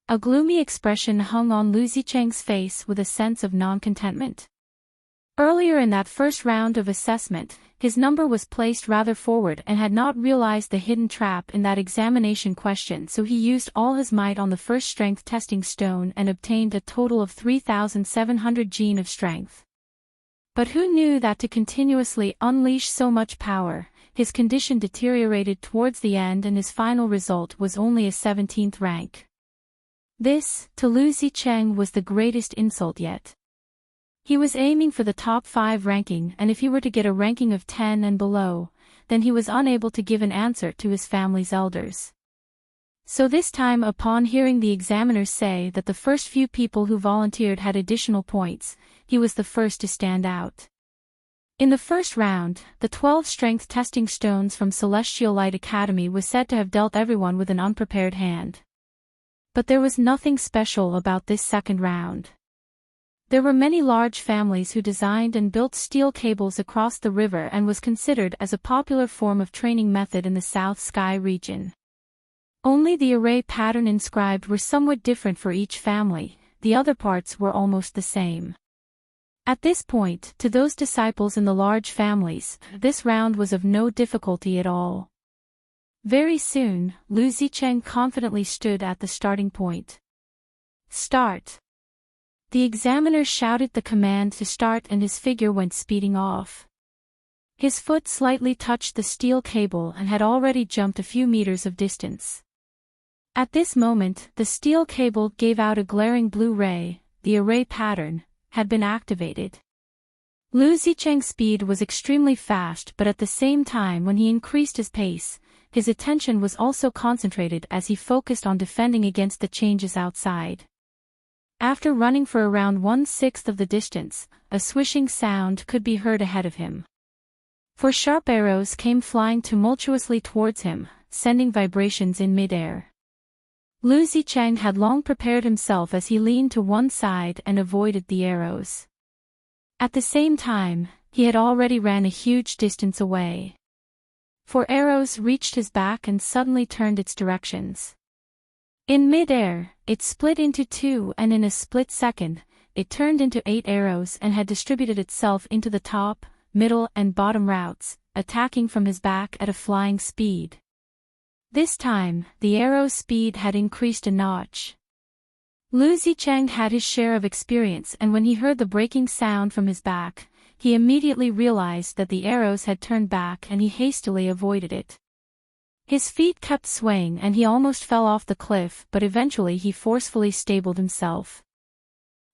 A gloomy expression hung on Lu Zicheng's face with a sense of non-contentment. Earlier in that first round of assessment, his number was placed rather forward and had not realized the hidden trap in that examination question, so he used all his might on the first strength testing stone and obtained a total of 3,700 gene of strength. But who knew that to continuously unleash so much power, his condition deteriorated towards the end and his final result was only a 17th rank. This, to Lu Zicheng, was the greatest insult yet. He was aiming for the top 5 ranking, and if he were to get a ranking of 10 and below, then he was unable to give an answer to his family's elders. So this time, upon hearing the examiners say that the first few people who volunteered had additional points, he was the first to stand out. In the first round, the 12 strength testing stones from Celestial Light Academy was said to have dealt everyone with an unprepared hand. But there was nothing special about this second round. There were many large families who designed and built steel cables across the river and was considered as a popular form of training method in the South Sky region. Only the array pattern inscribed were somewhat different for each family, the other parts were almost the same. At this point, to those disciples in the large families, this round was of no difficulty at all. Very soon, Lu Zicheng confidently stood at the starting point. Start! The examiner shouted the command to start and his figure went speeding off. His foot slightly touched the steel cable and had already jumped a few meters of distance. At this moment, the steel cable gave out a glaring blue ray, the array pattern had been activated. Lu Zicheng's speed was extremely fast, but at the same time when he increased his pace, his attention was also concentrated as he focused on defending against the changes outside. After running for around 1/6 of the distance, a swishing sound could be heard ahead of him. 4 sharp arrows came flying tumultuously towards him, sending vibrations in mid-air. Lu Zicheng had long prepared himself as he leaned to one side and avoided the arrows. At the same time, he had already ran a huge distance away. 4 arrows reached his back and suddenly turned its directions. In mid-air, it split into 2 and in a split second, it turned into 8 arrows and had distributed itself into the top, middle and bottom routes, attacking from his back at a flying speed. This time, the arrow's speed had increased a notch. Lu Zicheng had his share of experience, and when he heard the breaking sound from his back, he immediately realized that the arrows had turned back and he hastily avoided it. His feet kept swaying and he almost fell off the cliff, but eventually he forcefully stabilized himself.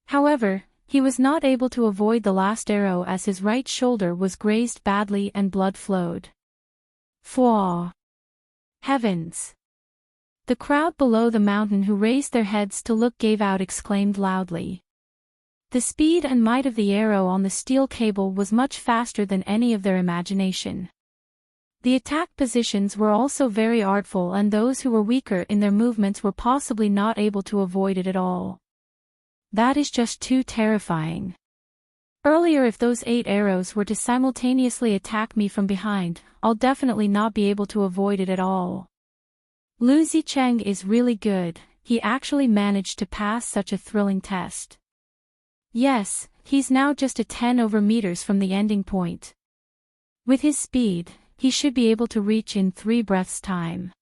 However, he was not able to avoid the last arrow as his right shoulder was grazed badly and blood flowed. Fwa! Heavens! The crowd below the mountain who raised their heads to look gave out exclaimed loudly. The speed and might of the arrow on the steel cable was much faster than any of their imagination. The attack positions were also very artful, and those who were weaker in their movements were possibly not able to avoid it at all. That is just too terrifying. Earlier, if those 8 arrows were to simultaneously attack me from behind, I'll definitely not be able to avoid it at all. Lu Zicheng is really good, he actually managed to pass such a thrilling test. Yes, he's now just a 10 over meters from the ending point. With his speed, he should be able to reach in 3 breaths' time.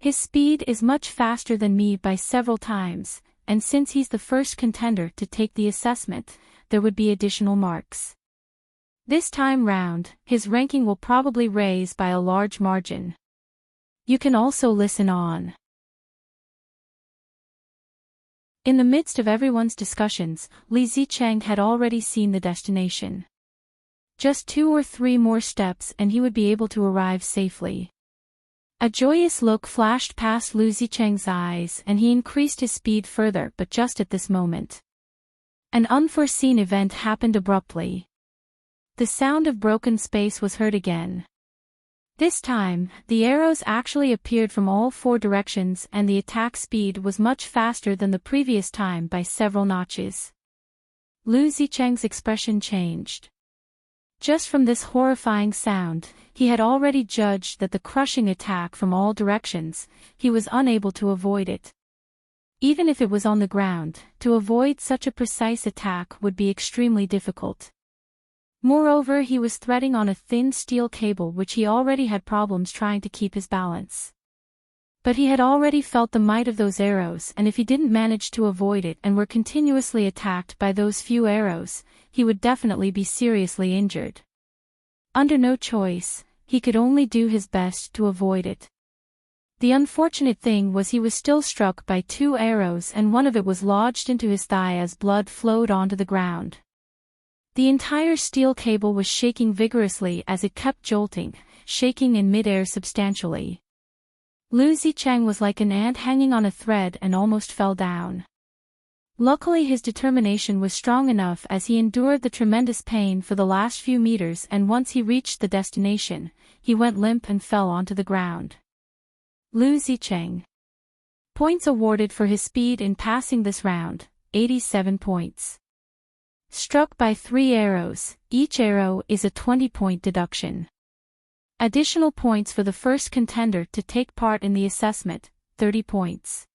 His speed is much faster than me by several times, and since he's the first contender to take the assessment, there would be additional marks. This time round, his ranking will probably raise by a large margin. You can also listen on. In the midst of everyone's discussions, Lu Zicheng had already seen the destination. Just 2 or 3 more steps and he would be able to arrive safely. A joyous look flashed past Lu Zicheng's eyes and he increased his speed further, but just at this moment, an unforeseen event happened abruptly. The sound of broken space was heard again. This time, the arrows actually appeared from all 4 directions and the attack speed was much faster than the previous time by several notches. Lu Zicheng's expression changed. Just from this horrifying sound, he had already judged that the crushing attack from all directions, he was unable to avoid it. Even if it was on the ground, to avoid such a precise attack would be extremely difficult. Moreover, he was threading on a thin steel cable which he already had problems trying to keep his balance. But he had already felt the might of those arrows, and if he didn't manage to avoid it and were continuously attacked by those few arrows, he would definitely be seriously injured. Under no choice, he could only do his best to avoid it. The unfortunate thing was he was still struck by 2 arrows and one of it was lodged into his thigh as blood flowed onto the ground. The entire steel cable was shaking vigorously as it kept jolting, shaking in midair substantially. Lu Zicheng was like an ant hanging on a thread and almost fell down. Luckily his determination was strong enough as he endured the tremendous pain for the last few meters, and once he reached the destination, he went limp and fell onto the ground. Lu Zicheng. Points awarded for his speed in passing this round, 87 points. Struck by 3 arrows, each arrow is a 20-point deduction. Additional points for the first contender to take part in the assessment, 30 points.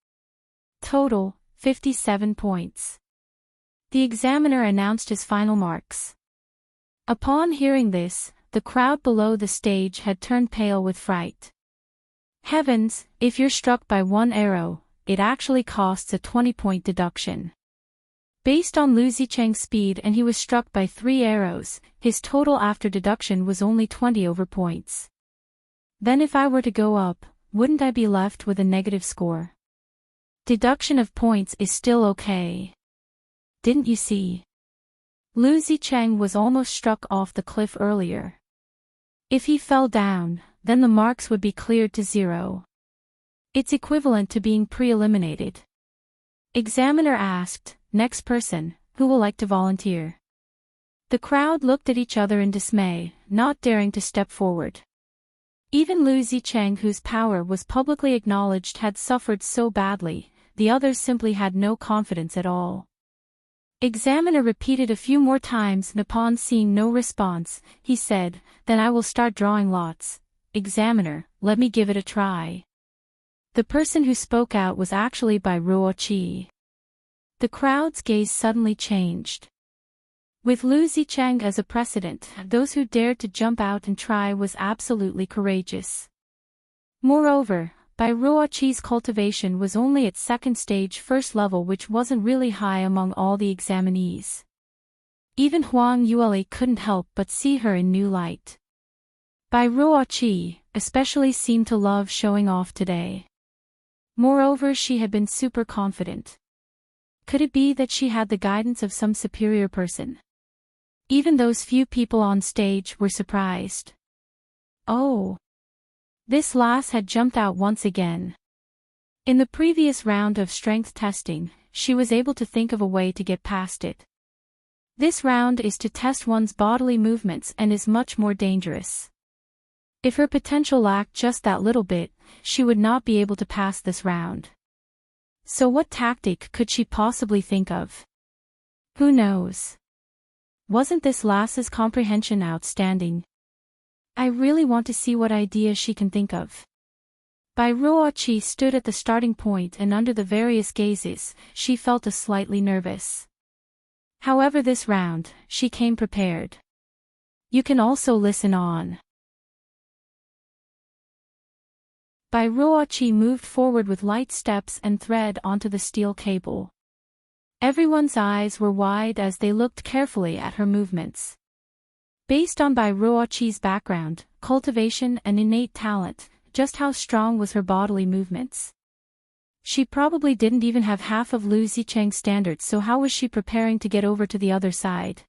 Total, 57 points. The examiner announced his final marks. Upon hearing this, the crowd below the stage had turned pale with fright. Heavens, if you're struck by 1 arrow, it actually costs a 20-point deduction. Based on Lu Zicheng's speed and he was struck by 3 arrows, his total after deduction was only 20 over points. Then if I were to go up, wouldn't I be left with a negative score? Deduction of points is still okay. Didn't you see? Lu Zicheng was almost struck off the cliff earlier. If he fell down, then the marks would be cleared to 0. It's equivalent to being pre-eliminated. Examiner asked, next person, who will like to volunteer? The crowd looked at each other in dismay, not daring to step forward. Even Lu Zicheng, whose power was publicly acknowledged, had suffered so badly, the others simply had no confidence at all. Examiner repeated a few more times, and upon seeing no response, he said, then I will start drawing lots. Examiner, let me give it a try. The person who spoke out was actually Bai Ruoqi. The crowd's gaze suddenly changed. With Lu Zicheng as a precedent, those who dared to jump out and try was absolutely courageous. Moreover, Bai Ruoqi's cultivation was only at 2nd stage 1st level, which wasn't really high among all the examinees. Even Huang Yueli couldn't help but see her in new light. Bai Ruoqi, especially, seemed to love showing off today. Moreover, she had been super confident. Could it be that she had the guidance of some superior person? Even those few people on stage were surprised. Oh! This lass had jumped out once again. In the previous round of strength testing, she was able to think of a way to get past it. This round is to test one's bodily movements and is much more dangerous. If her potential lacked just that little bit, she would not be able to pass this round. So what tactic could she possibly think of? Who knows? Wasn't this lass's comprehension outstanding? I really want to see what idea she can think of. Bai Ruoqi stood at the starting point, and under the various gazes, she felt slightly nervous. However, this round, she came prepared. You can also listen on. Bai Ruoqi moved forward with light steps and thread onto the steel cable. Everyone's eyes were wide as they looked carefully at her movements. Based on Bai Ruoqi's background, cultivation and innate talent, just how strong was her bodily movements? She probably didn't even have half of Lu Zicheng's standards, so how was she preparing to get over to the other side?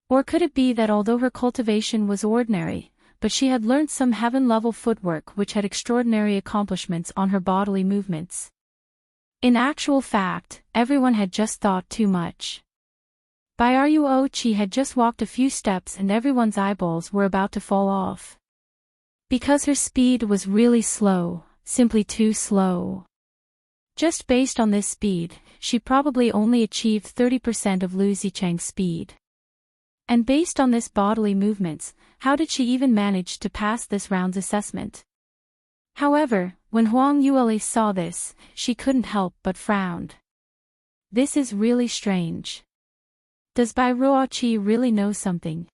Or could it be that although her cultivation was ordinary, but she had learned some heaven-level footwork which had extraordinary accomplishments on her bodily movements? In actual fact, everyone had just thought too much. Bai Ruoqi had just walked a few steps and everyone's eyeballs were about to fall off. Because her speed was really slow, simply too slow. Just based on this speed, she probably only achieved 30% of Lu Zicheng's speed. And based on this bodily movements, how did she even manage to pass this round's assessment? However, When Huang Yueli saw this, she couldn't help but frowned. This is really strange. Does Bai Ruoqi really know something?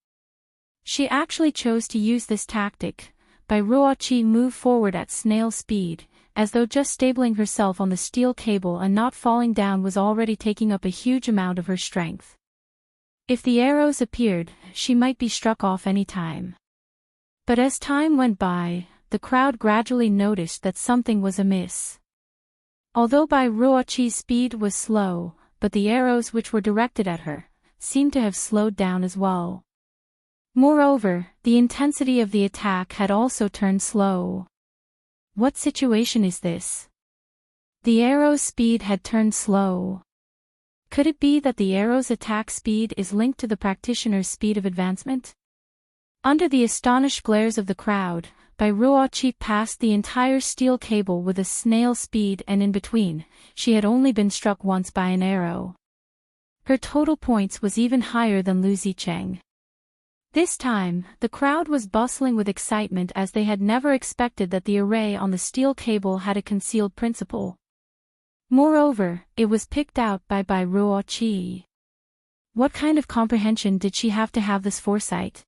She actually chose to use this tactic. Bai Ruoqi moved forward at snail speed, as though just stabling herself on the steel cable and not falling down was already taking up a huge amount of her strength. If the arrows appeared, she might be struck off any time. But as time went by, the crowd gradually noticed that something was amiss. Although Bai Ruoqi's speed was slow, but the arrows which were directed at her seemed to have slowed down as well. Moreover, the intensity of the attack had also turned slow. What situation is this? The arrow's speed had turned slow. Could it be that the arrow's attack speed is linked to the practitioner's speed of advancement? Under the astonished glares of the crowd, Bai Ruoqi passed the entire steel cable with a snail speed, and in between, she had only been struck once by an arrow. Her total points was even higher than Lu Zicheng. This time, the crowd was bustling with excitement as they had never expected that the array on the steel cable had a concealed principle. Moreover, it was picked out by Bai Ruoqi. What kind of comprehension did she have to have this foresight?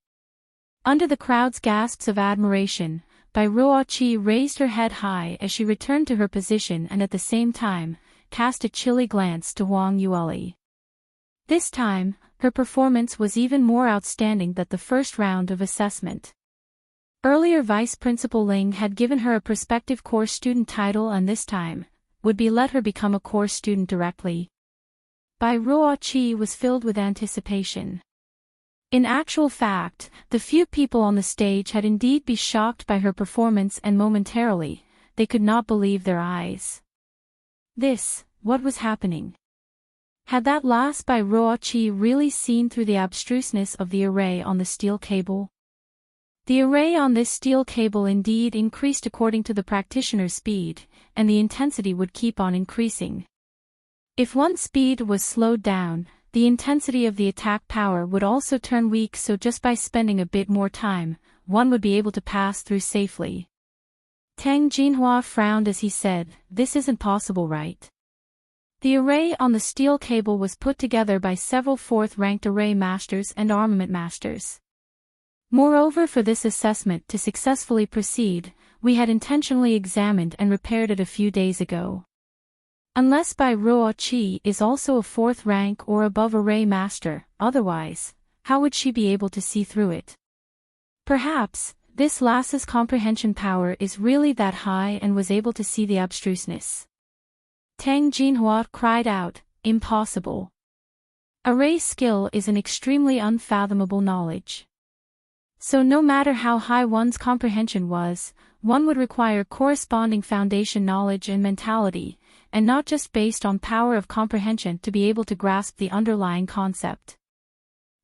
Under the crowd's gasps of admiration, Bai Ruoqi raised her head high as she returned to her position and at the same time, cast a chilly glance to Huang Yueli. This time, her performance was even more outstanding than the first round of assessment. Earlier Vice Principal Ling had given her a prospective course student title and this time, would be let her become a course student directly. Bai Ruoqi was filled with anticipation. In actual fact, the few people on the stage had indeed been shocked by her performance and momentarily, they could not believe their eyes. What was happening? Had that last Bai Ruoqi really seen through the abstruseness of the array on the steel cable? The array on this steel cable indeed increased according to the practitioner's speed, and the intensity would keep on increasing. If one's speed was slowed down, the intensity of the attack power would also turn weak, so just by spending a bit more time, one would be able to pass through safely. Tang Jinhua frowned as he said, "This isn't possible, right?" The array on the steel cable was put together by several fourth-ranked array masters and armament masters. Moreover, for this assessment to successfully proceed, we had intentionally examined and repaired it a few days ago. Unless Bai Ruoqi is also a fourth rank or above array master, otherwise, how would she be able to see through it? Perhaps, this lass's comprehension power is really that high and was able to see the abstruseness. Tang Jinhua cried out, "Impossible. Array skill is an extremely unfathomable knowledge. So no matter how high one's comprehension was, one would require corresponding foundation knowledge and mentality, and not just based on power of comprehension to be able to grasp the underlying concept.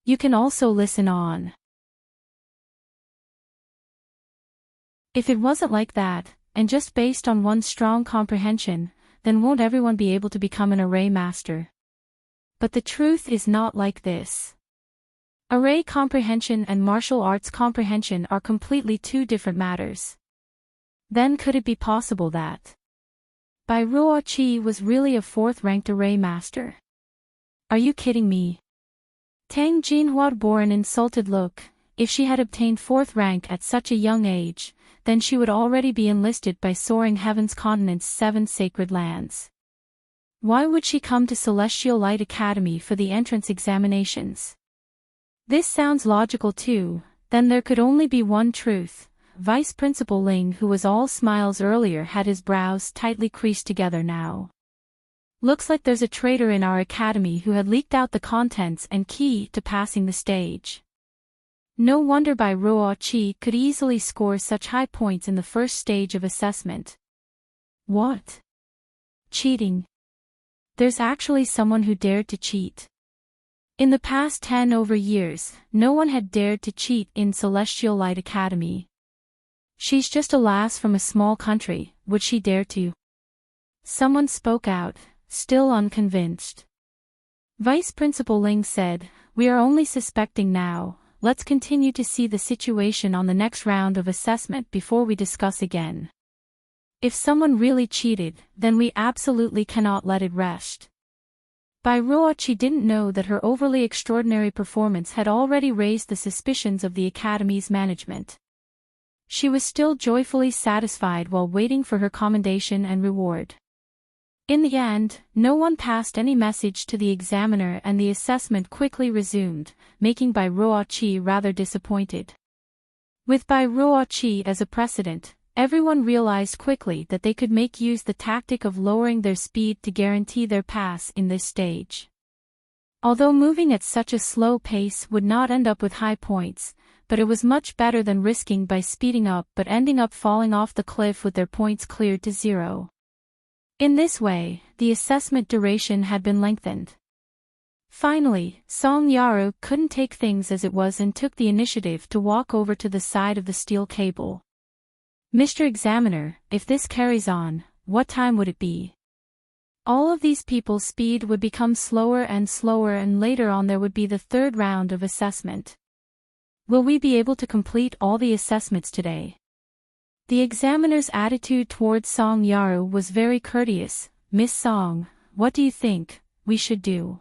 You can also listen on. If it wasn't like that, and just based on one's strong comprehension, then won't everyone be able to become an array master? But the truth is not like this. Array comprehension and martial arts comprehension are completely two different matters. Then could it be possible that Bai Ruoqi was really a fourth-ranked array master? Are you kidding me? Tang Jinhua bore an insulted look. If she had obtained fourth rank at such a young age, then she would already be enlisted by Soaring Heaven's Continent's 7 sacred lands. Why would she come to Celestial Light Academy for the entrance examinations? This sounds logical too, then there could only be one truth. Vice Principal Ling, who was all smiles earlier, had his brows tightly creased together now. Looks like there's a traitor in our academy who had leaked out the contents and key to passing the stage. No wonder Bai Ruoqi could easily score such high points in the first stage of assessment. What? Cheating? There's actually someone who dared to cheat. In the past 10 over years, no one had dared to cheat in Celestial Light Academy. She's just a lass from a small country, would she dare to? Someone spoke out, still unconvinced. Vice Principal Ling said, "We are only suspecting now. Let's continue to see the situation on the next round of assessment before we discuss again." If someone really cheated, then we absolutely cannot let it rest. Bai Ruoqi didn't know that her overly extraordinary performance had already raised the suspicions of the Academy's management. She was still joyfully satisfied while waiting for her commendation and reward. In the end, no one passed any message to the examiner and the assessment quickly resumed, making Bai Ruoqi rather disappointed. With Bai Ruoqi as a precedent, everyone realized quickly that they could make use the tactic of lowering their speed to guarantee their pass in this stage. Although moving at such a slow pace would not end up with high points, but it was much better than risking by speeding up but ending up falling off the cliff with their points cleared to 0. In this way, the assessment duration had been lengthened. Finally, Song Yaru couldn't take things as it was and took the initiative to walk over to the side of the steel cable. Mr. Examiner, if this carries on, what time would it be? All of these people's speed would become slower and later on there would be the third round of assessment. Will we be able to complete all the assessments today? The examiner's attitude towards Song Yaru was very courteous. Miss Song, what do you think we should do?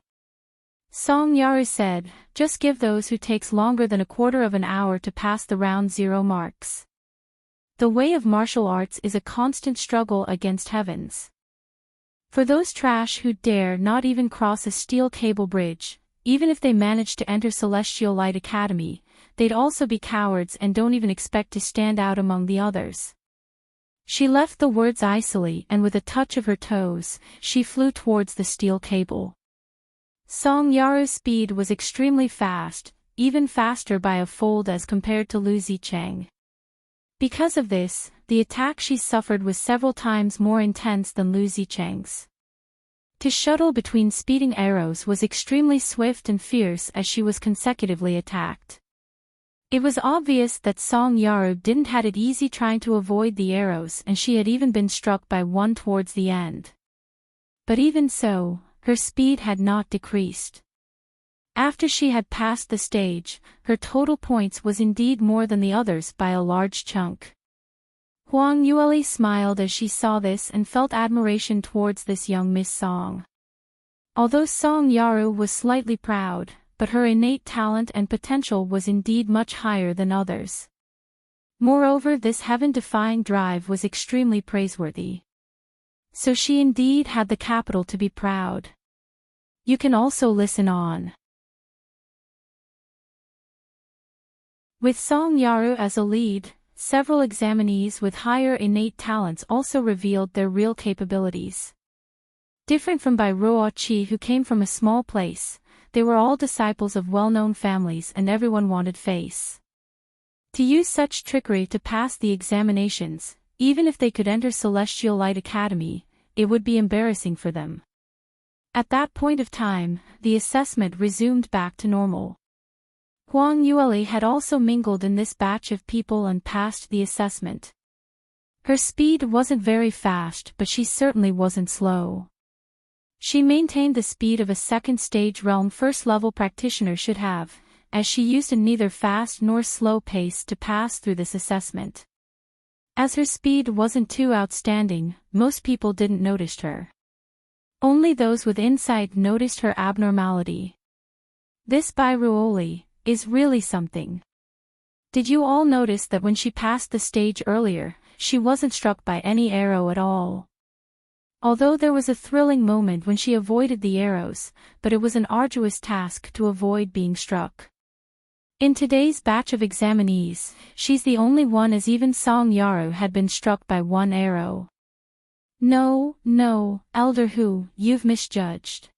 Song Yaru said, just give those who takes longer than a quarter of an hour to pass the round 0 marks. The way of martial arts is a constant struggle against heavens. For those trash who dare not even cross a steel cable bridge, even if they manage to enter Celestial Light Academy, they'd also be cowards and don't even expect to stand out among the others. She left the words icily and with a touch of her toes, she flew towards the steel cable. Song Yaru's speed was extremely fast, even faster by a fold as compared to Lu Zicheng. Because of this, the attack she suffered was several times more intense than Lu Zicheng's. To shuttle between speeding arrows was extremely swift and fierce as she was consecutively attacked. It was obvious that Song Yaru didn't had it easy trying to avoid the arrows and she had even been struck by one towards the end. But even so, her speed had not decreased. After she had passed the stage, her total points was indeed more than the others by a large chunk. Huang Yueli smiled as she saw this and felt admiration towards this young Miss Song. Although Song Yaru was slightly proud, but her innate talent and potential was indeed much higher than others. Moreover, this heaven-defying drive was extremely praiseworthy. So she indeed had the capital to be proud. You can also listen on. With Song Yaru as a lead, several examinees with higher innate talents also revealed their real capabilities. Different from Bai Ruoqi who came from a small place, they were all disciples of well-known families and everyone wanted face. To use such trickery to pass the examinations, even if they could enter Celestial Light Academy, it would be embarrassing for them. At that point of time, the assessment resumed back to normal. Huang Yueli had also mingled in this batch of people and passed the assessment. Her speed wasn't very fast but she certainly wasn't slow. She maintained the speed of a second-stage realm first-level practitioner should have, as she used a neither fast nor slow pace to pass through this assessment. As her speed wasn't too outstanding, most people didn't notice her. Only those with insight noticed her abnormality. This Bai Ruoli is really something. Did you all notice that when she passed the stage earlier, she wasn't struck by any arrow at all? Although there was a thrilling moment when she avoided the arrows, but it was an arduous task to avoid being struck. In today's batch of examinees, she's the only one as even Song Yaru had been struck by one arrow. No, Elder Hu, you've misjudged.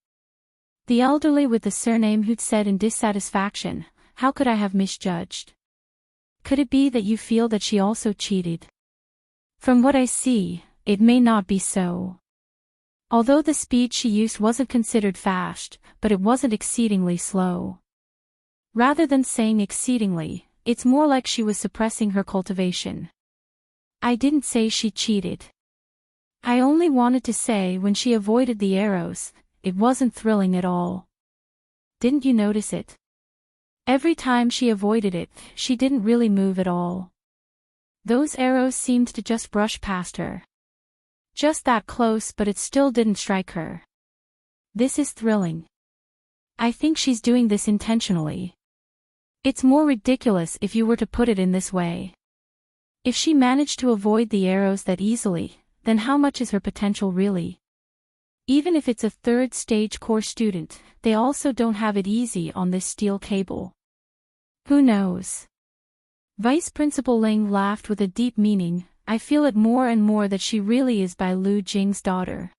The elderly with the surname Hu said in dissatisfaction, how could I have misjudged? Could it be that you feel that she also cheated? From what I see, it may not be so. Although the speed she used wasn't considered fast, but it wasn't exceedingly slow. Rather than saying exceedingly, it's more like she was suppressing her cultivation. I didn't say she cheated. I only wanted to say when she avoided the arrows, it wasn't thrilling at all. Didn't you notice it? Every time she avoided it, she didn't really move at all. Those arrows seemed to just brush past her. Just that close, but it still didn't strike her. This is thrilling. I think she's doing this intentionally. It's more ridiculous if you were to put it in this way. If she managed to avoid the arrows that easily, then how much is her potential really? Even if it's a third stage course student, they also don't have it easy on this steel cable. Who knows? Vice Principal Ling laughed with a deep meaning. I feel it more and more that she really is Bai Lu Jing's daughter.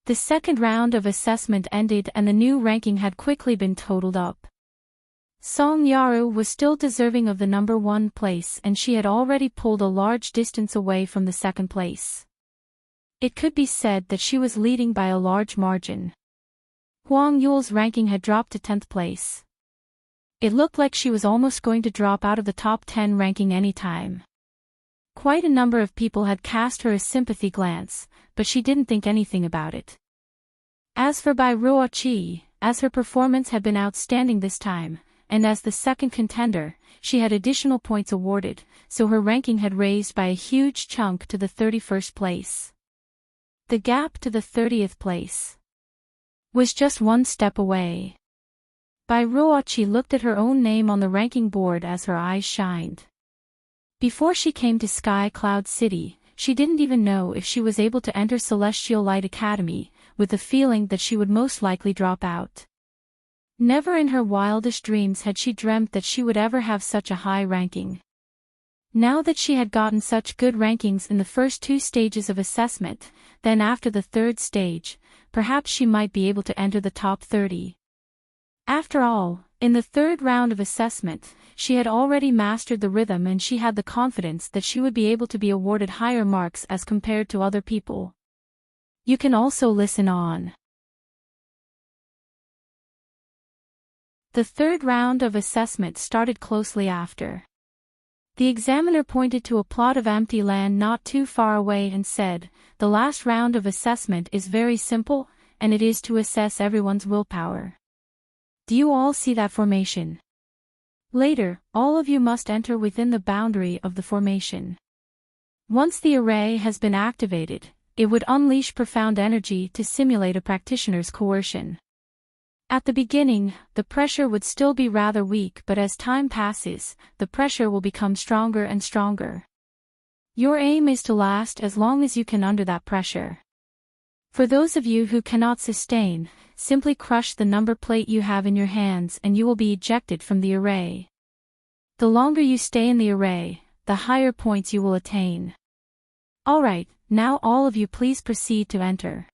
The second round of assessment ended and the new ranking had quickly been totaled up. Song Yaru was still deserving of the number 1 place and she had already pulled a large distance away from the second place. It could be said that she was leading by a large margin. Huang Yule's ranking had dropped to 10th place. It looked like she was almost going to drop out of the top 10 ranking any time. Quite a number of people had cast her a sympathy glance, but she didn't think anything about it. As for Bai Ruoqi, as her performance had been outstanding this time, and as the second contender, she had additional points awarded, so her ranking had raised by a huge chunk to the 31st place. The gap to the 30th place was just 1 step away. Bai Ruoqi looked at her own name on the ranking board as her eyes shined. Before she came to Sky Cloud City, she didn't even know if she was able to enter Celestial Light Academy, with the feeling that she would most likely drop out. Never in her wildest dreams had she dreamt that she would ever have such a high ranking. Now that she had gotten such good rankings in the first 2 stages of assessment, then after the 3rd stage, perhaps she might be able to enter the top 30. After all, in the 3rd round of assessment, she had already mastered the rhythm and she had the confidence that she would be able to be awarded higher marks as compared to other people. You can also listen on. The 3rd round of assessment started closely after. The examiner pointed to a plot of empty land not too far away and said, "The last round of assessment is very simple, and it is to assess everyone's willpower. Do you all see that formation? Later, all of you must enter within the boundary of the formation. Once the array has been activated, it would unleash profound energy to simulate a practitioner's coercion. At the beginning, the pressure would still be rather weak, but as time passes, the pressure will become stronger and stronger. Your aim is to last as long as you can under that pressure. For those of you who cannot sustain, simply crush the number plate you have in your hands and you will be ejected from the array. The longer you stay in the array, the higher points you will attain. Alright, now all of you please proceed to enter."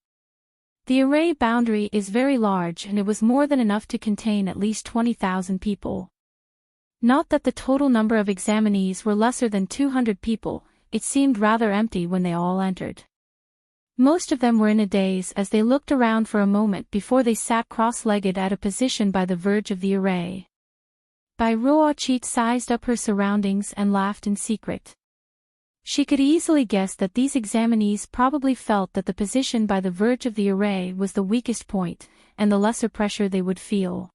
The array boundary is very large and it was more than enough to contain at least 20,000 people. Not that the total number of examinees were lesser than 200 people, it seemed rather empty when they all entered. Most of them were in a daze as they looked around for a moment before they sat cross-legged at a position by the verge of the array. Bai Ruoqi sized up her surroundings and laughed in secret. She could easily guess that these examinees probably felt that the position by the verge of the array was the weakest point, and the lesser pressure they would feel.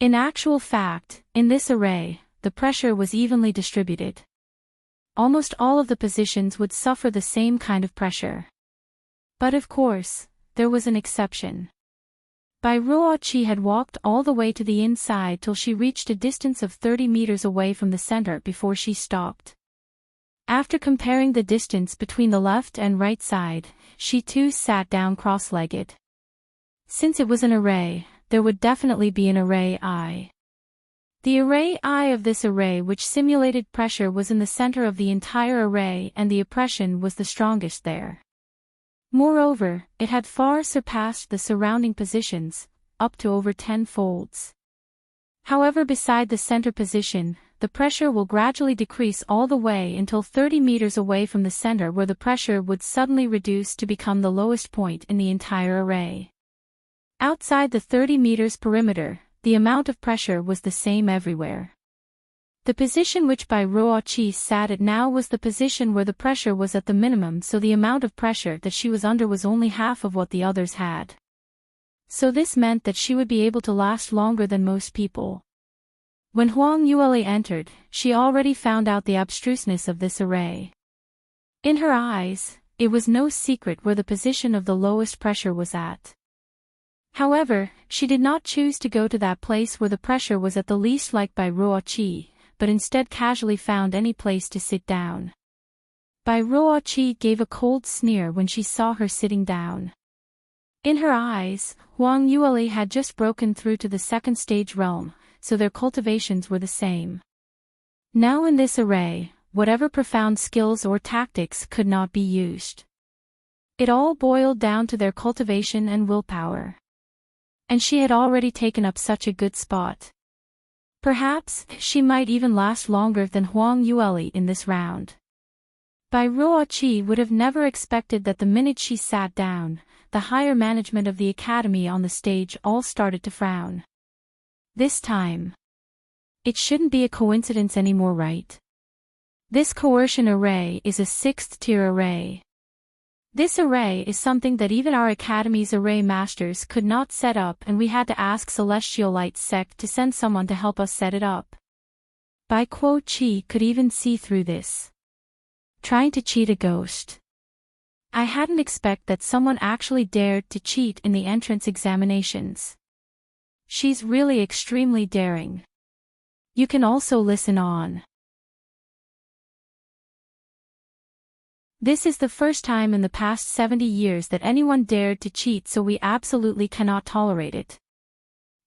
In actual fact, in this array, the pressure was evenly distributed. Almost all of the positions would suffer the same kind of pressure. But of course, there was an exception. Bai Ruoqi had walked all the way to the inside till she reached a distance of 30 meters away from the center before she stopped. After comparing the distance between the left and right side, she too sat down cross-legged. Since it was an array, there would definitely be an array I. The array I of this array which simulated pressure was in the center of the entire array and the oppression was the strongest there. Moreover, it had far surpassed the surrounding positions, up to over 10 folds. However, beside the center position, the pressure will gradually decrease all the way until 30 meters away from the center where the pressure would suddenly reduce to become the lowest point in the entire array. Outside the 30 meters perimeter, the amount of pressure was the same everywhere. The position which Bai Ruoqi sat at now was the position where the pressure was at the minimum, so the amount of pressure that she was under was only half of what the others had. So this meant that she would be able to last longer than most people. When Huang Yule entered, she already found out the abstruseness of this array. In her eyes, It was no secret where the position of the lowest pressure was at. However, she did not choose to go to that place where the pressure was at the least liked by Ruoqi, but instead casually found any place to sit down. Bai Ruoqi gave a cold sneer when she saw her sitting down. In her eyes, Huang Yueli had just broken through to the second stage realm, so their cultivations were the same. Now in this array, whatever profound skills or tactics could not be used. It all boiled down to their cultivation and willpower. And she had already taken up such a good spot. Perhaps, she might even last longer than Huang Yueli in this round. Bai Ruoqi would have never expected that the minute she sat down, the higher management of the academy on the stage all started to frown. This time. It shouldn't be a coincidence anymore, right? This coercion array is a 6th tier array. This array is something that even our academy's array masters could not set up, and we had to ask Celestial Light Sect to send someone to help us set it up. Bai Kuo-chi could even see through this. Trying to cheat a ghost. I hadn't expected that someone actually dared to cheat in the entrance examinations. She's really extremely daring. You can also listen on. This is the first time in the past 70 years that anyone dared to cheat, so we absolutely cannot tolerate it.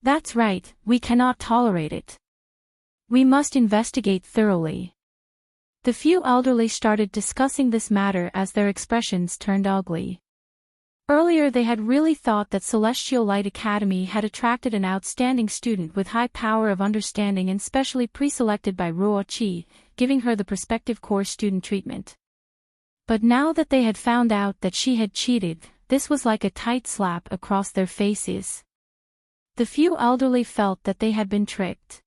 That's right, we cannot tolerate it. We must investigate thoroughly. The few elderly started discussing this matter as their expressions turned ugly. Earlier they had really thought that Celestial Light Academy had attracted an outstanding student with high power of understanding and specially pre-selected by Ruoqi, giving her the prospective core student treatment. But now that they had found out that she had cheated, this was like a tight slap across their faces. The few elderly felt that they had been tricked.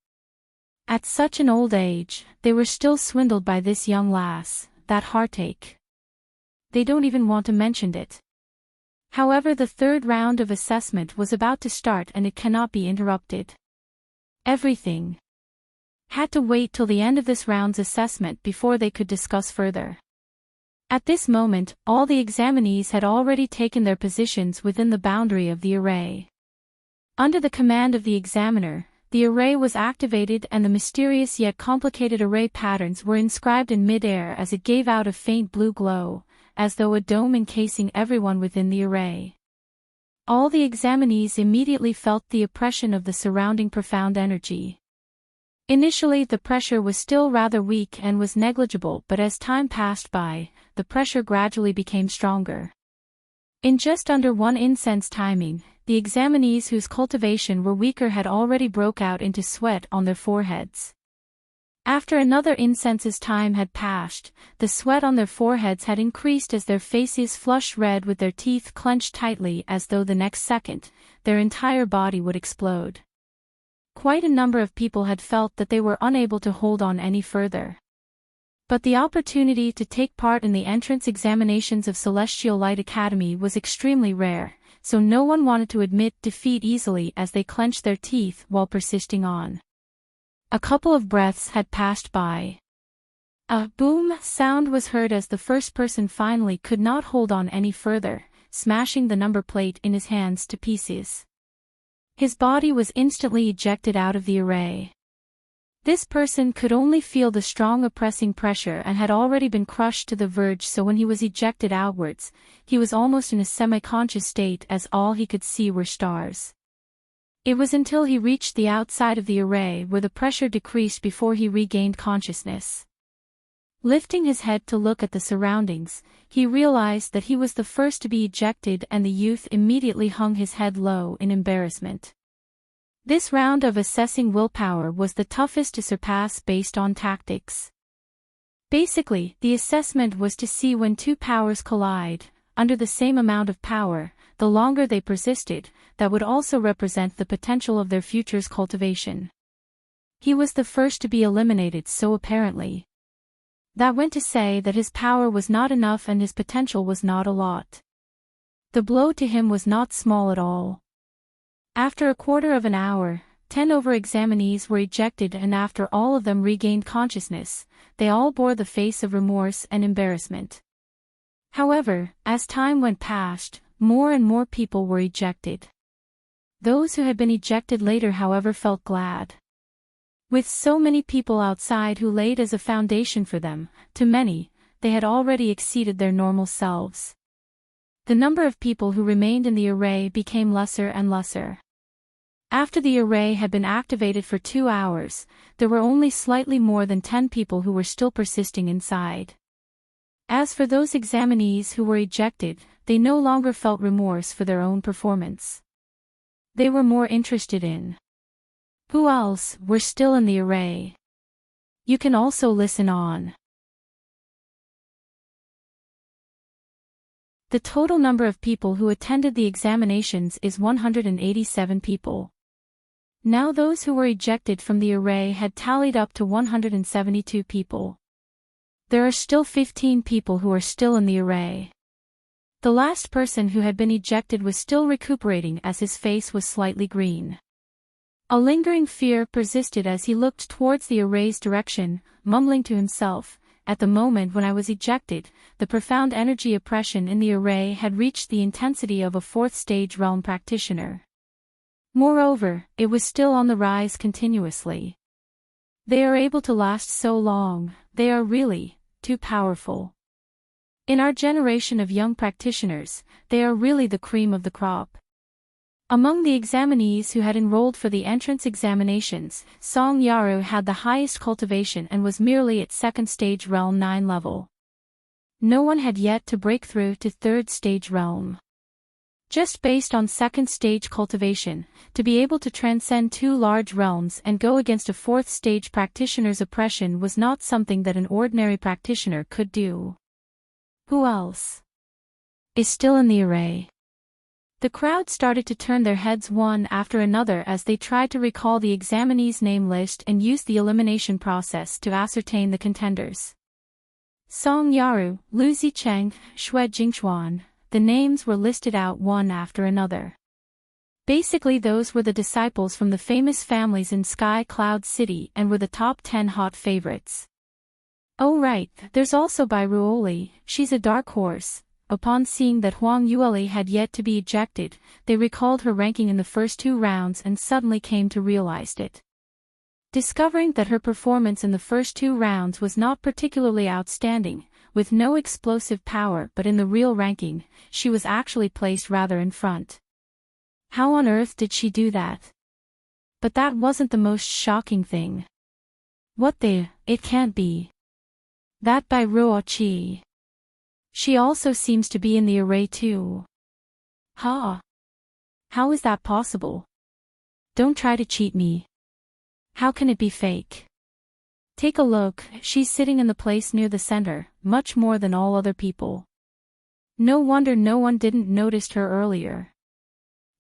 At such an old age, they were still swindled by this young lass, that heartache. They don't even want to mention it. However, the third round of assessment was about to start and it cannot be interrupted. Everything had to wait till the end of this round's assessment before they could discuss further. At this moment, all the examinees had already taken their positions within the boundary of the array. Under the command of the examiner, the array was activated and the mysterious yet complicated array patterns were inscribed in mid-air as it gave out a faint blue glow, as though a dome encasing everyone within the array. All the examinees immediately felt the oppression of the surrounding profound energy. Initially the pressure was still rather weak and was negligible, but as time passed by, the pressure gradually became stronger. In just under one incense timing, the examinees whose cultivation were weaker had already broke out into sweat on their foreheads. After another incense's time had passed, the sweat on their foreheads had increased as their faces flushed red with their teeth clenched tightly as though the next second, their entire body would explode. Quite a number of people had felt that they were unable to hold on any further. But the opportunity to take part in the entrance examinations of Celestial Light Academy was extremely rare, so no one wanted to admit defeat easily as they clenched their teeth while persisting on. A couple of breaths had passed by. A boom sound was heard as the first person finally could not hold on any further, smashing the number plate in his hands to pieces. His body was instantly ejected out of the array. This person could only feel the strong oppressing pressure and had already been crushed to the verge, so when he was ejected outwards, he was almost in a semi-conscious state as all he could see were stars. It was until he reached the outside of the array where the pressure decreased before he regained consciousness. Lifting his head to look at the surroundings, he realized that he was the first to be ejected, and the youth immediately hung his head low in embarrassment. This round of assessing willpower was the toughest to surpass based on tactics. Basically, the assessment was to see when two powers collide, under the same amount of power, the longer they persisted, that would also represent the potential of their future's cultivation. He was the first to be eliminated, so apparently that went to say that his power was not enough and his potential was not a lot. The blow to him was not small at all. After a quarter of an hour, 10 over-examinees were ejected, and after all of them regained consciousness, they all bore the face of remorse and embarrassment. However, as time went past, more and more people were ejected. Those who had been ejected later, however, felt glad. With so many people outside who laid as a foundation for them, to many, they had already exceeded their normal selves. The number of people who remained in the array became lesser and lesser. After the array had been activated for 2 hours, there were only slightly more than 10 people who were still persisting inside. As for those examinees who were ejected, they no longer felt remorse for their own performance. They were more interested in who else were still in the array. You can also listen on. The total number of people who attended the examinations is 187 people. Now those who were ejected from the array had tallied up to 172 people. There are still 15 people who are still in the array. The last person who had been ejected was still recuperating as his face was slightly green. A lingering fear persisted as he looked towards the array's direction, mumbling to himself, "At the moment when I was ejected, the profound energy oppression in the array had reached the intensity of a 4th stage realm practitioner. Moreover, it was still on the rise continuously. They are able to last so long, they are really too powerful. In our generation of young practitioners, they are really the cream of the crop." Among the examinees who had enrolled for the entrance examinations, Song Yaru had the highest cultivation and was merely at 2nd stage realm 9 level. No one had yet to break through to 3rd stage realm. Just based on 2nd stage cultivation, to be able to transcend 2 large realms and go against a 4th stage practitioner's oppression was not something that an ordinary practitioner could do. Who else is still in the array? The crowd started to turn their heads one after another as they tried to recall the examinees' name list and used the elimination process to ascertain the contenders. Song Yaru, Lu Zicheng, Xue Jingchuan, the names were listed out one after another. Basically those were the disciples from the famous families in Sky Cloud City and were the top 10 hot favorites. Oh right, there's also Bai Ruoli, she's a dark horse. Upon seeing that Huang Yueli had yet to be ejected, they recalled her ranking in the first 2 rounds and suddenly came to realize it. Discovering that her performance in the first 2 rounds was not particularly outstanding, with no explosive power, but in the real ranking, she was actually placed rather in front. How on earth did she do that? But that wasn't the most shocking thing. It can't be. That by Ruoqi. She also seems to be in the array too. How is that possible? Don't try to cheat me. How can it be fake? Take a look, she's sitting in the place near the center, much more than all other people. No wonder no one didn't notice her earlier.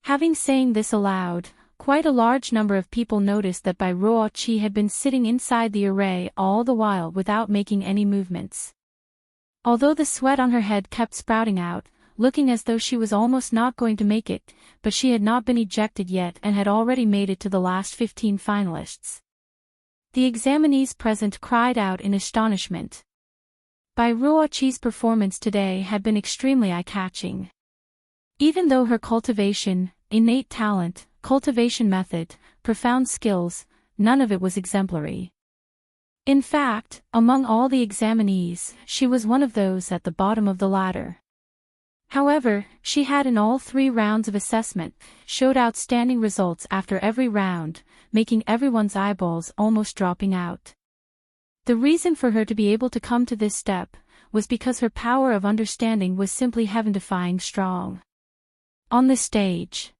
Having saying this aloud, quite a large number of people noticed that Bai Ruoqi had been sitting inside the array all the while without making any movements. Although the sweat on her head kept sprouting out, looking as though she was almost not going to make it, but she had not been ejected yet and had already made it to the last 15 finalists. The examinees present cried out in astonishment. Bai Ruoqi's performance today had been extremely eye-catching. Even though her cultivation, innate talent, cultivation method, profound skills, none of it was exemplary. In fact, among all the examinees, she was one of those at the bottom of the ladder. However, she had in all 3 rounds of assessment, showed outstanding results after every round, making everyone's eyeballs almost dropping out. The reason for her to be able to come to this step, was because her power of understanding was simply heaven-defying strong. On the stage,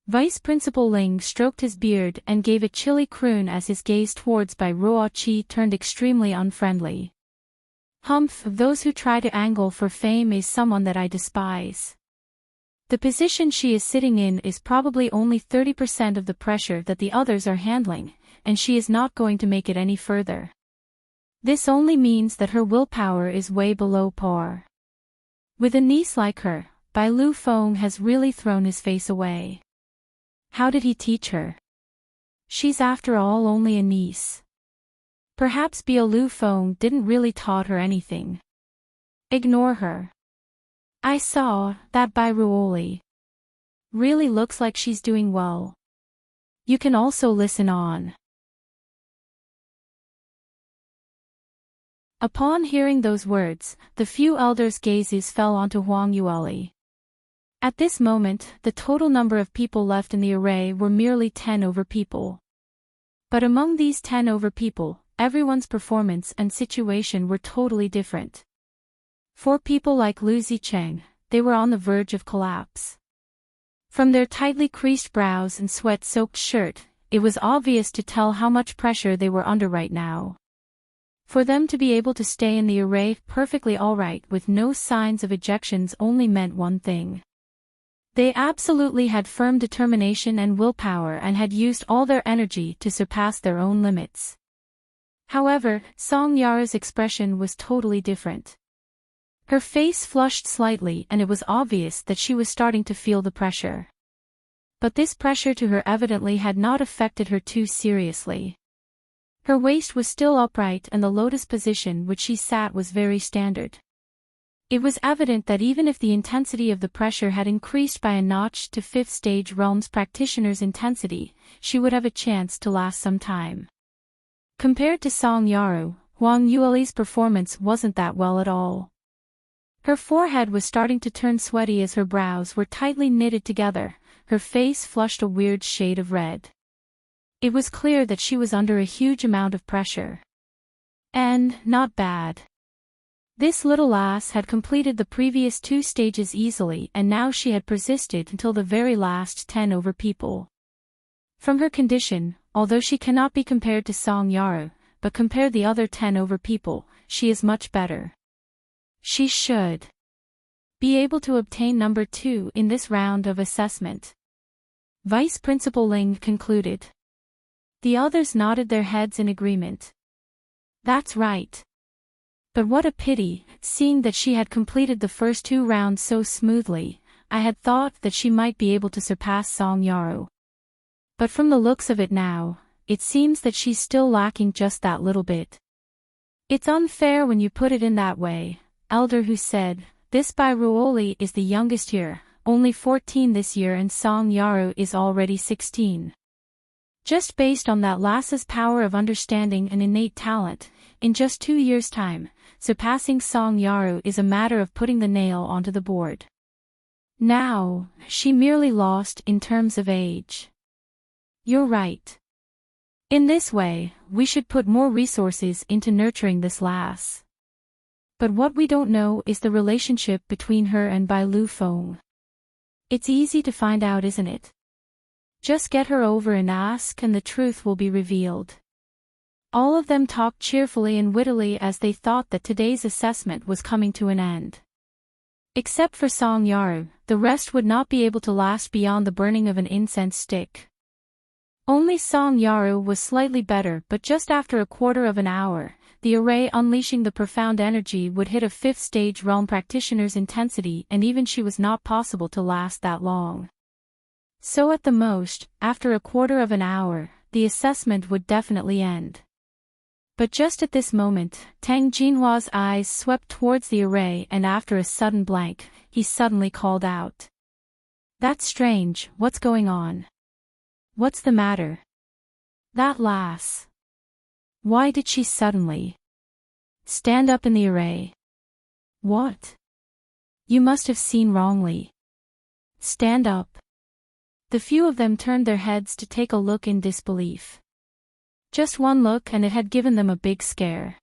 Vice Principal Ling stroked his beard and gave a chilly croon as his gaze towards Bai Ruoqi turned extremely unfriendly. Humph, those who try to angle for fame is someone that I despise. The position she is sitting in is probably only 30% of the pressure that the others are handling, and she is not going to make it any further. This only means that her willpower is way below par. With a niece like her, Bai Lu Feng has really thrown his face away. How did he teach her? She's after all only a niece. Perhaps Bai Lu Feng didn't really taught her anything. Ignore her. I saw that by Ruoli. Really looks like she's doing well. You can also listen on. Upon hearing those words, the few elders' gazes fell onto Huang Yueli. At this moment, the total number of people left in the array were merely 10 over people. But among these 10 over people, everyone's performance and situation were totally different. For people like Lu Zicheng, they were on the verge of collapse. From their tightly creased brows and sweat-soaked shirt, it was obvious to tell how much pressure they were under right now. For them to be able to stay in the array perfectly alright with no signs of ejections only meant one thing. They absolutely had firm determination and willpower and had used all their energy to surpass their own limits. However, Song Yara's expression was totally different. Her face flushed slightly and it was obvious that she was starting to feel the pressure. But this pressure to her evidently had not affected her too seriously. Her waist was still upright and the lotus position which she sat was very standard. It was evident that even if the intensity of the pressure had increased by a notch to 5th stage realms practitioner's intensity, she would have a chance to last some time. Compared to Song Yaru, Huang Yueli's performance wasn't that well at all. Her forehead was starting to turn sweaty as her brows were tightly knitted together, her face flushed a weird shade of red. It was clear that she was under a huge amount of pressure. And, not bad. This little lass had completed the previous 2 stages easily and now she had persisted until the very last 10 over people. From her condition, although she cannot be compared to Song Yaru, but compare the other 10 over people, she is much better. She should be able to obtain number 2 in this round of assessment. Vice Principal Ling concluded. The others nodded their heads in agreement. That's right. But what a pity, seeing that she had completed the first 2 rounds so smoothly, I had thought that she might be able to surpass Song Yaru. But from the looks of it now, it seems that she's still lacking just that little bit. It's unfair when you put it in that way, Elder Hu said. This Bai Ruoli is the youngest here, only 14 this year and Song Yaru is already 16. Just based on that lass's power of understanding and innate talent, in just 2 years' time, surpassing Song Yaru is a matter of putting the nail onto the board. Now, she merely lost in terms of age. You're right. In this way, we should put more resources into nurturing this lass. But what we don't know is the relationship between her and Bai Lu Feng. It's easy to find out, isn't it? Just get her over and ask and the truth will be revealed. All of them talked cheerfully and wittily as they thought that today's assessment was coming to an end. Except for Song Yaru, the rest would not be able to last beyond the burning of an incense stick. Only Song Yaru was slightly better, but just after a quarter of an hour, the array unleashing the profound energy would hit a 5th stage realm practitioner's intensity and even she was not possible to last that long. So at the most, after a quarter of an hour, the assessment would definitely end. But just at this moment, Tang Jinhua's eyes swept towards the array and after a sudden blank, he suddenly called out. That's strange, what's going on? What's the matter? That lass. Why did she suddenly stand up in the array? What? You must have seen wrongly. Stand up. The few of them turned their heads to take a look in disbelief. Just one look and it had given them a big scare.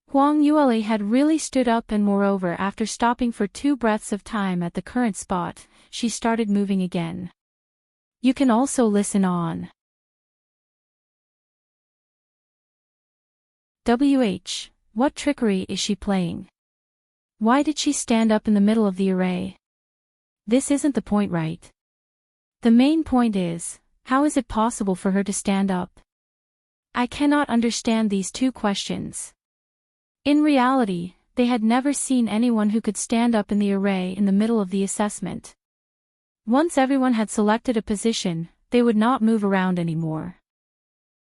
Huang Yueli had really stood up and moreover after stopping for 2 breaths of time at the current spot, she started moving again. You can also listen on. What trickery is she playing? Why did she stand up in the middle of the array? This isn't the point, right? The main point is, how is it possible for her to stand up? I cannot understand these 2 questions. In reality, they had never seen anyone who could stand up in the array in the middle of the assessment. Once everyone had selected a position, they would not move around anymore.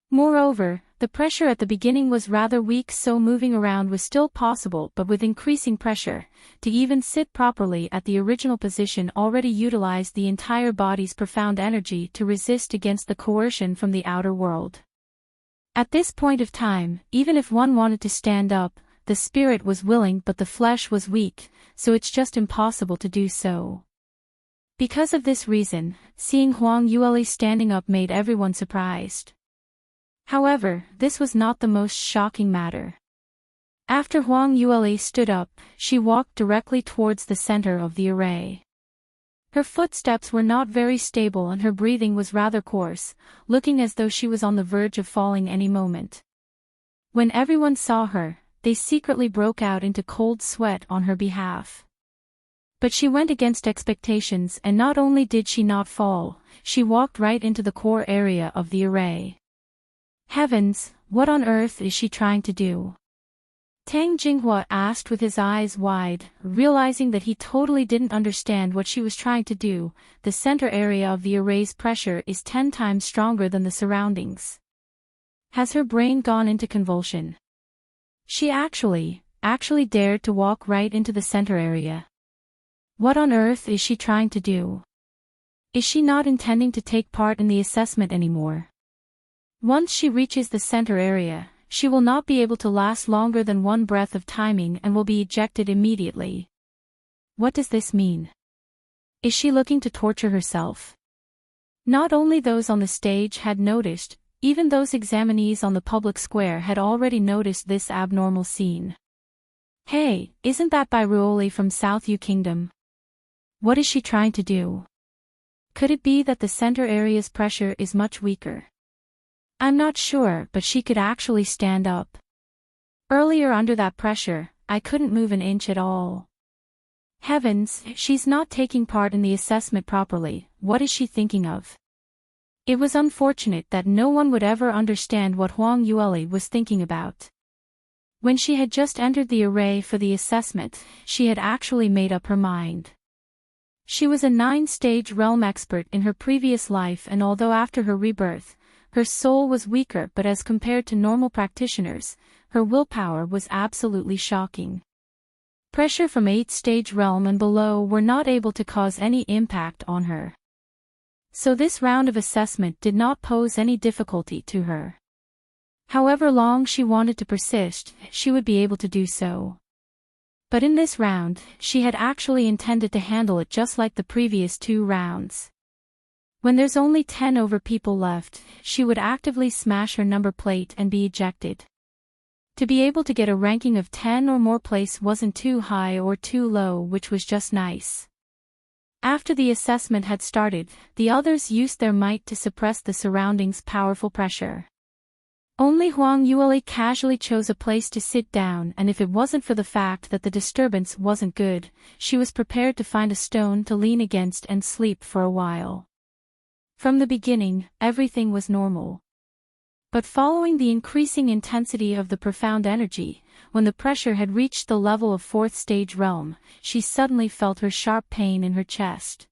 Moreover, The pressure at the beginning was rather weak, so moving around was still possible, but with increasing pressure, to even sit properly at the original position already utilized the entire body's profound energy to resist against the coercion from the outer world. At this point of time, even if one wanted to stand up, the spirit was willing but the flesh was weak, so it's just impossible to do so. Because of this reason, seeing Huang Yueli standing up made everyone surprised. However, this was not the most shocking matter. After Huang Yueli stood up, she walked directly towards the center of the array. Her footsteps were not very stable and her breathing was rather coarse, looking as though she was on the verge of falling any moment. When everyone saw her, they secretly broke out into cold sweat on her behalf. But she went against expectations, and not only did she not fall, she walked right into the core area of the array. Heavens, what on earth is she trying to do? Tang Jinghua asked with his eyes wide, realizing that he totally didn't understand what she was trying to do. The center area of the array's pressure is 10 times stronger than the surroundings. Has her brain gone into convulsion? She actually dared to walk right into the center area. What on earth is she trying to do? Is she not intending to take part in the assessment anymore? Once she reaches the center area, she will not be able to last longer than one breath of timing and will be ejected immediately. What does this mean? Is she looking to torture herself? Not only those on the stage had noticed, even those examinees on the public square had already noticed this abnormal scene. Hey, isn't that Bairuoli from South Yu Kingdom? What is she trying to do? Could it be that the center area's pressure is much weaker? I'm not sure, but she could actually stand up. Earlier under that pressure, I couldn't move an inch at all. Heavens, she's not taking part in the assessment properly. What is she thinking of? It was unfortunate that no one would ever understand what Huang Yueli was thinking about. When she had just entered the array for the assessment, she had actually made up her mind. She was a 9-stage realm expert in her previous life, and although after her rebirth, her soul was weaker, but as compared to normal practitioners, her willpower was absolutely shocking. Pressure from 8th-stage realm and below were not able to cause any impact on her. So this round of assessment did not pose any difficulty to her. However long she wanted to persist, she would be able to do so. But in this round, she had actually intended to handle it just like the previous 2 rounds. When there's only 10 over people left, she would actively smash her number plate and be ejected. To be able to get a ranking of 10 or more place wasn't too high or too low, which was just nice. After the assessment had started, the others used their might to suppress the surroundings' powerful pressure. Only Huang Yueli casually chose a place to sit down, and if it wasn't for the fact that the disturbance wasn't good, she was prepared to find a stone to lean against and sleep for a while. From the beginning, everything was normal. But following the increasing intensity of the profound energy, when the pressure had reached the level of 4th-stage realm, she suddenly felt her sharp pain in her chest.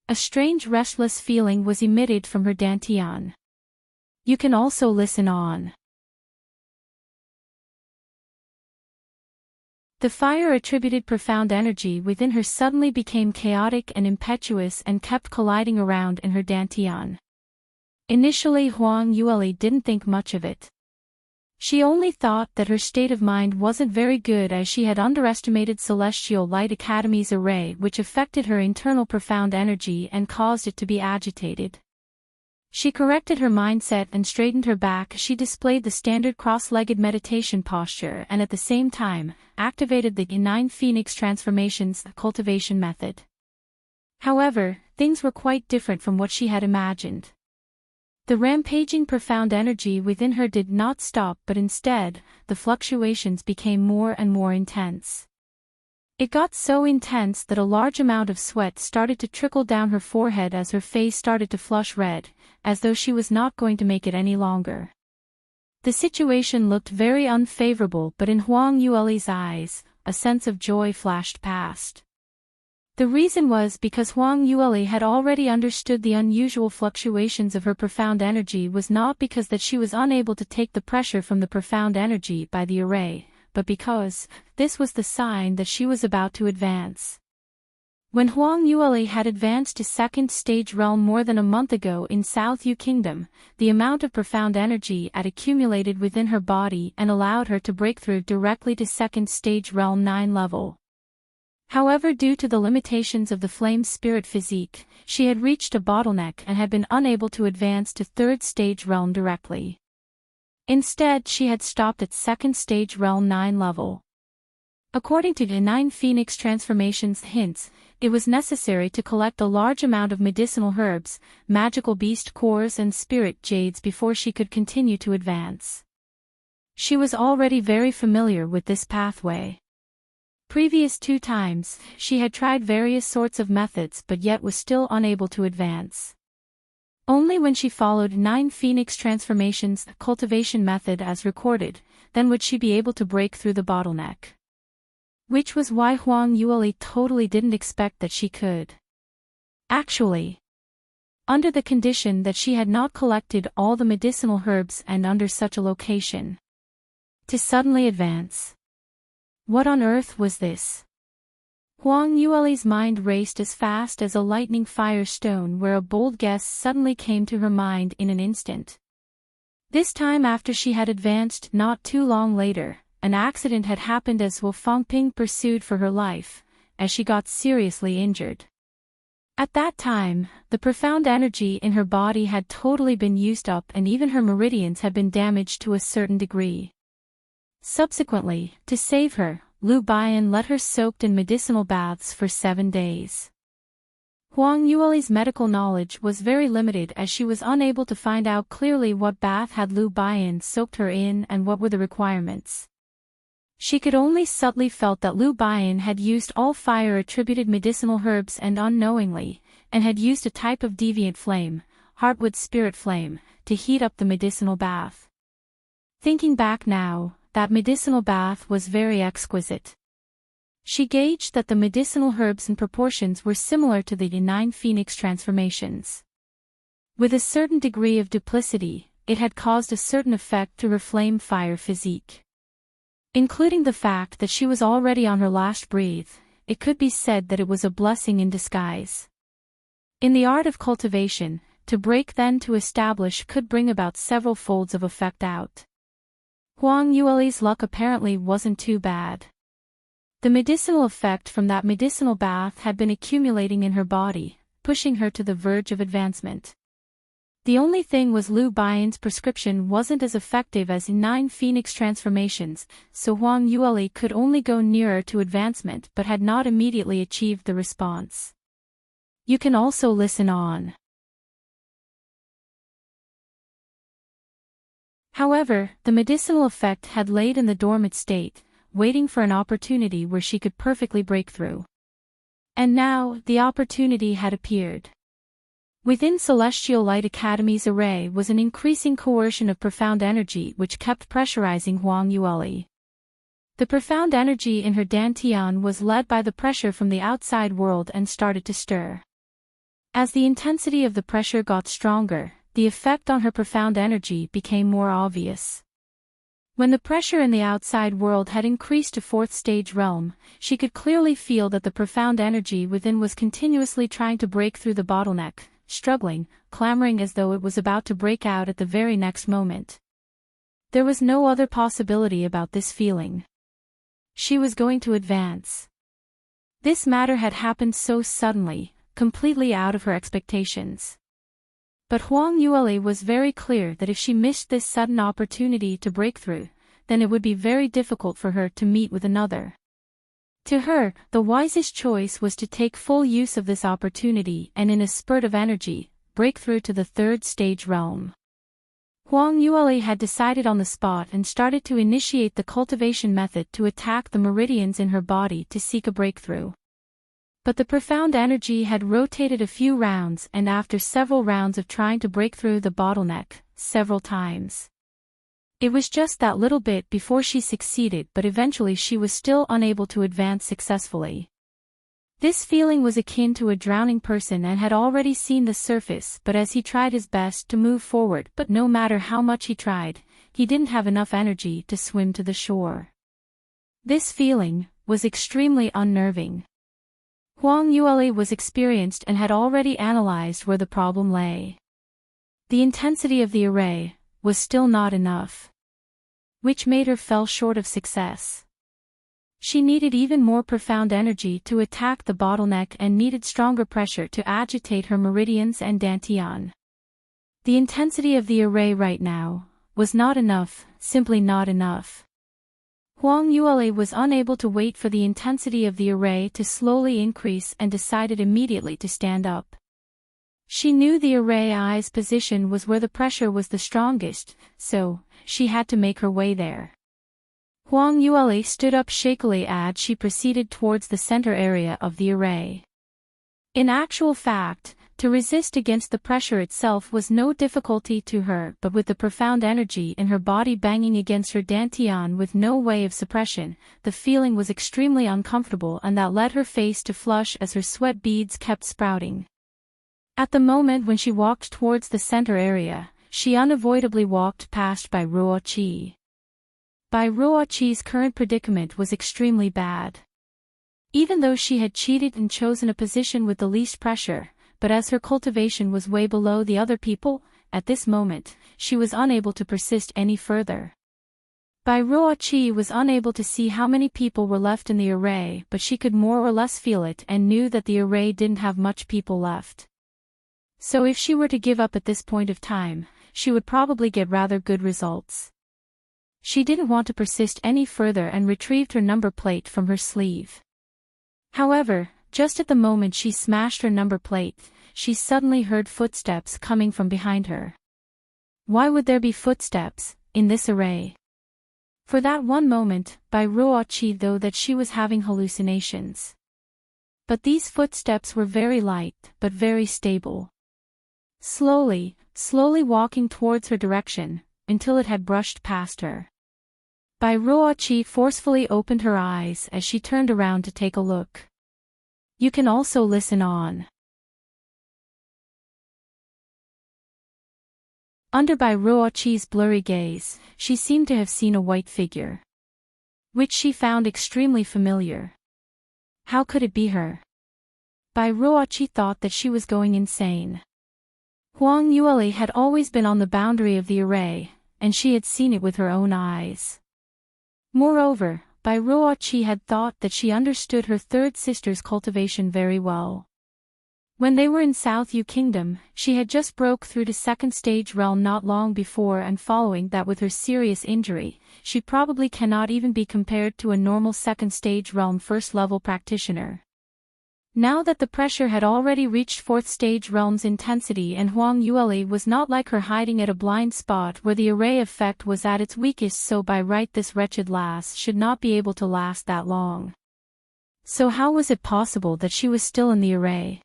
A strange restless feeling was emitted from her dantian. You can also listen on. The fire-attributed profound energy within her suddenly became chaotic and impetuous and kept colliding around in her dantian. Initially Huang Yueli didn't think much of it. She only thought that her state of mind wasn't very good, as she had underestimated Celestial Light Academy's array, which affected her internal profound energy and caused it to be agitated. She corrected her mindset and straightened her back. She displayed the standard cross-legged meditation posture and at the same time, activated the 9 Phoenix transformations cultivation method. However, things were quite different from what she had imagined. The rampaging profound energy within her did not stop, but instead, the fluctuations became more and more intense. It got so intense that a large amount of sweat started to trickle down her forehead as her face started to flush red, as though she was not going to make it any longer. The situation looked very unfavorable, but in Huang Yueli's eyes, a sense of joy flashed past. The reason was because Huang Yueli had already understood the unusual fluctuations of her profound energy was not because that she was unable to take the pressure from the profound energy by the array, but because this was the sign that she was about to advance. When Huang Yueli had advanced to second stage realm more than a month ago in South Yu Kingdom, the amount of profound energy had accumulated within her body and allowed her to break through directly to second stage realm 9 level. However, due to the limitations of the flame spirit physique, she had reached a bottleneck and had been unable to advance to third stage realm directly. Instead, she had stopped at second stage realm 9 level. According to the 9 Phoenix transformations hints, it was necessary to collect a large amount of medicinal herbs, magical beast cores and spirit jades before she could continue to advance. She was already very familiar with this pathway. Previous 2 times, she had tried various sorts of methods but yet was still unable to advance. Only when she followed 9 Phoenix transformations cultivation method as recorded, then would she be able to break through the bottleneck. Which was why Huang Yueli totally didn't expect that she could. Actually, under the condition that she had not collected all the medicinal herbs and under such a location, to suddenly advance. What on earth was this? Huang Yueli's mind raced as fast as a lightning firestone where a bold guess suddenly came to her mind in an instant. This time after she had advanced not too long later, an accident had happened as Wu Fangping pursued for her life, as she got seriously injured. At that time, the profound energy in her body had totally been used up and even her meridians had been damaged to a certain degree. Subsequently, to save her, Lu Baiyan let her soaked in medicinal baths for 7 days. Huang Yueli's medical knowledge was very limited as she was unable to find out clearly what bath had Lu Baiyan soaked her in and what were the requirements. She could only subtly felt that Lu Baiyan had used all fire-attributed medicinal herbs and unknowingly, and had used a type of deviant flame, heartwood spirit flame, to heat up the medicinal bath. Thinking back now, that medicinal bath was very exquisite. She gauged that the medicinal herbs and proportions were similar to the 9 Phoenix transformations. With a certain degree of duplicity, it had caused a certain effect to her flame fire physique. Including the fact that she was already on her last breath, it could be said that it was a blessing in disguise. In the art of cultivation, to break then to establish could bring about several folds of effect out. Huang Yueli's luck apparently wasn't too bad. The medicinal effect from that medicinal bath had been accumulating in her body, pushing her to the verge of advancement. The only thing was Lu Baiyan's prescription wasn't as effective as in 9 Phoenix transformations, so Huang Yueli could only go nearer to advancement but had not immediately achieved the response. You can also listen on. However, the medicinal effect had laid in the dormant state, waiting for an opportunity where she could perfectly break through. And now, the opportunity had appeared. Within Celestial Light Academy's array was an increasing coercion of profound energy which kept pressurizing Huang Yueli. The profound energy in her dantian was led by the pressure from the outside world and started to stir. As the intensity of the pressure got stronger, the effect on her profound energy became more obvious. When the pressure in the outside world had increased to 4th stage realm, she could clearly feel that the profound energy within was continuously trying to break through the bottleneck, struggling, clamoring as though it was about to break out at the very next moment. There was no other possibility about this feeling. She was going to advance. This matter had happened so suddenly, completely out of her expectations. But Huang Yueli was very clear that if she missed this sudden opportunity to break through, then it would be very difficult for her to meet with another. To her, the wisest choice was to take full use of this opportunity and in a spurt of energy, break through to the 3rd stage realm. Huang Yueli had decided on the spot and started to initiate the cultivation method to attack the meridians in her body to seek a breakthrough. But the profound energy had rotated a few rounds and after several rounds of trying to break through the bottleneck, several times. It was just that little bit before she succeeded but eventually she was still unable to advance successfully. This feeling was akin to a drowning person and had already seen the surface, but as he tried his best to move forward, but no matter how much he tried, he didn't have enough energy to swim to the shore. This feeling was extremely unnerving. Huang Yueli was experienced and had already analyzed where the problem lay. The intensity of the array was still not enough, which made her fell short of success. She needed even more profound energy to attack the bottleneck and needed stronger pressure to agitate her meridians and dantian. The intensity of the array right now was not enough, simply not enough. Huang Yueli was unable to wait for the intensity of the array to slowly increase and decided immediately to stand up. She knew the array eye's position was where the pressure was the strongest, so she had to make her way there. Huang Yueli stood up shakily as she proceeded towards the center area of the array. In actual fact, to resist against the pressure itself was no difficulty to her, but with the profound energy in her body banging against her dantian with no way of suppression, the feeling was extremely uncomfortable and that led her face to flush as her sweat beads kept sprouting. At the moment when she walked towards the center area, she unavoidably walked past Bai Ruoqi. Bai Ruoqi's current predicament was extremely bad. Even though she had cheated and chosen a position with the least pressure, but as her cultivation was way below the other people, at this moment, she was unable to persist any further. Bai Ruoqi was unable to see how many people were left in the array, but she could more or less feel it and knew that the array didn't have much people left. So if she were to give up at this point of time, she would probably get rather good results. She didn't want to persist any further and retrieved her number plate from her sleeve. However, just at the moment she smashed her number plate, she suddenly heard footsteps coming from behind her. Why would there be footsteps in this array? For that one moment, Bai Ruoqi thought that she was having hallucinations. But these footsteps were very light, but very stable. Slowly walking towards her direction, until it had brushed past her. Bai Ruoqi forcefully opened her eyes as she turned around to take a look. You can also listen on. Under Bai Ruoqi's blurry gaze, she seemed to have seen a white figure, which she found extremely familiar. How could it be her? Bai Ruoqi thought that she was going insane. Huang Yueli had always been on the boundary of the array, and she had seen it with her own eyes. Moreover, Bai Ruoqi had thought that she understood her third sister's cultivation very well. When they were in South Yu Kingdom, she had just broke through to second stage realm not long before, and following that with her serious injury, she probably cannot even be compared to a normal second stage realm first level practitioner. Now that the pressure had already reached fourth stage realm's intensity and Huang Yueli was not like her hiding at a blind spot where the array effect was at its weakest, so by right this wretched lass should not be able to last that long. So how was it possible that she was still in the array?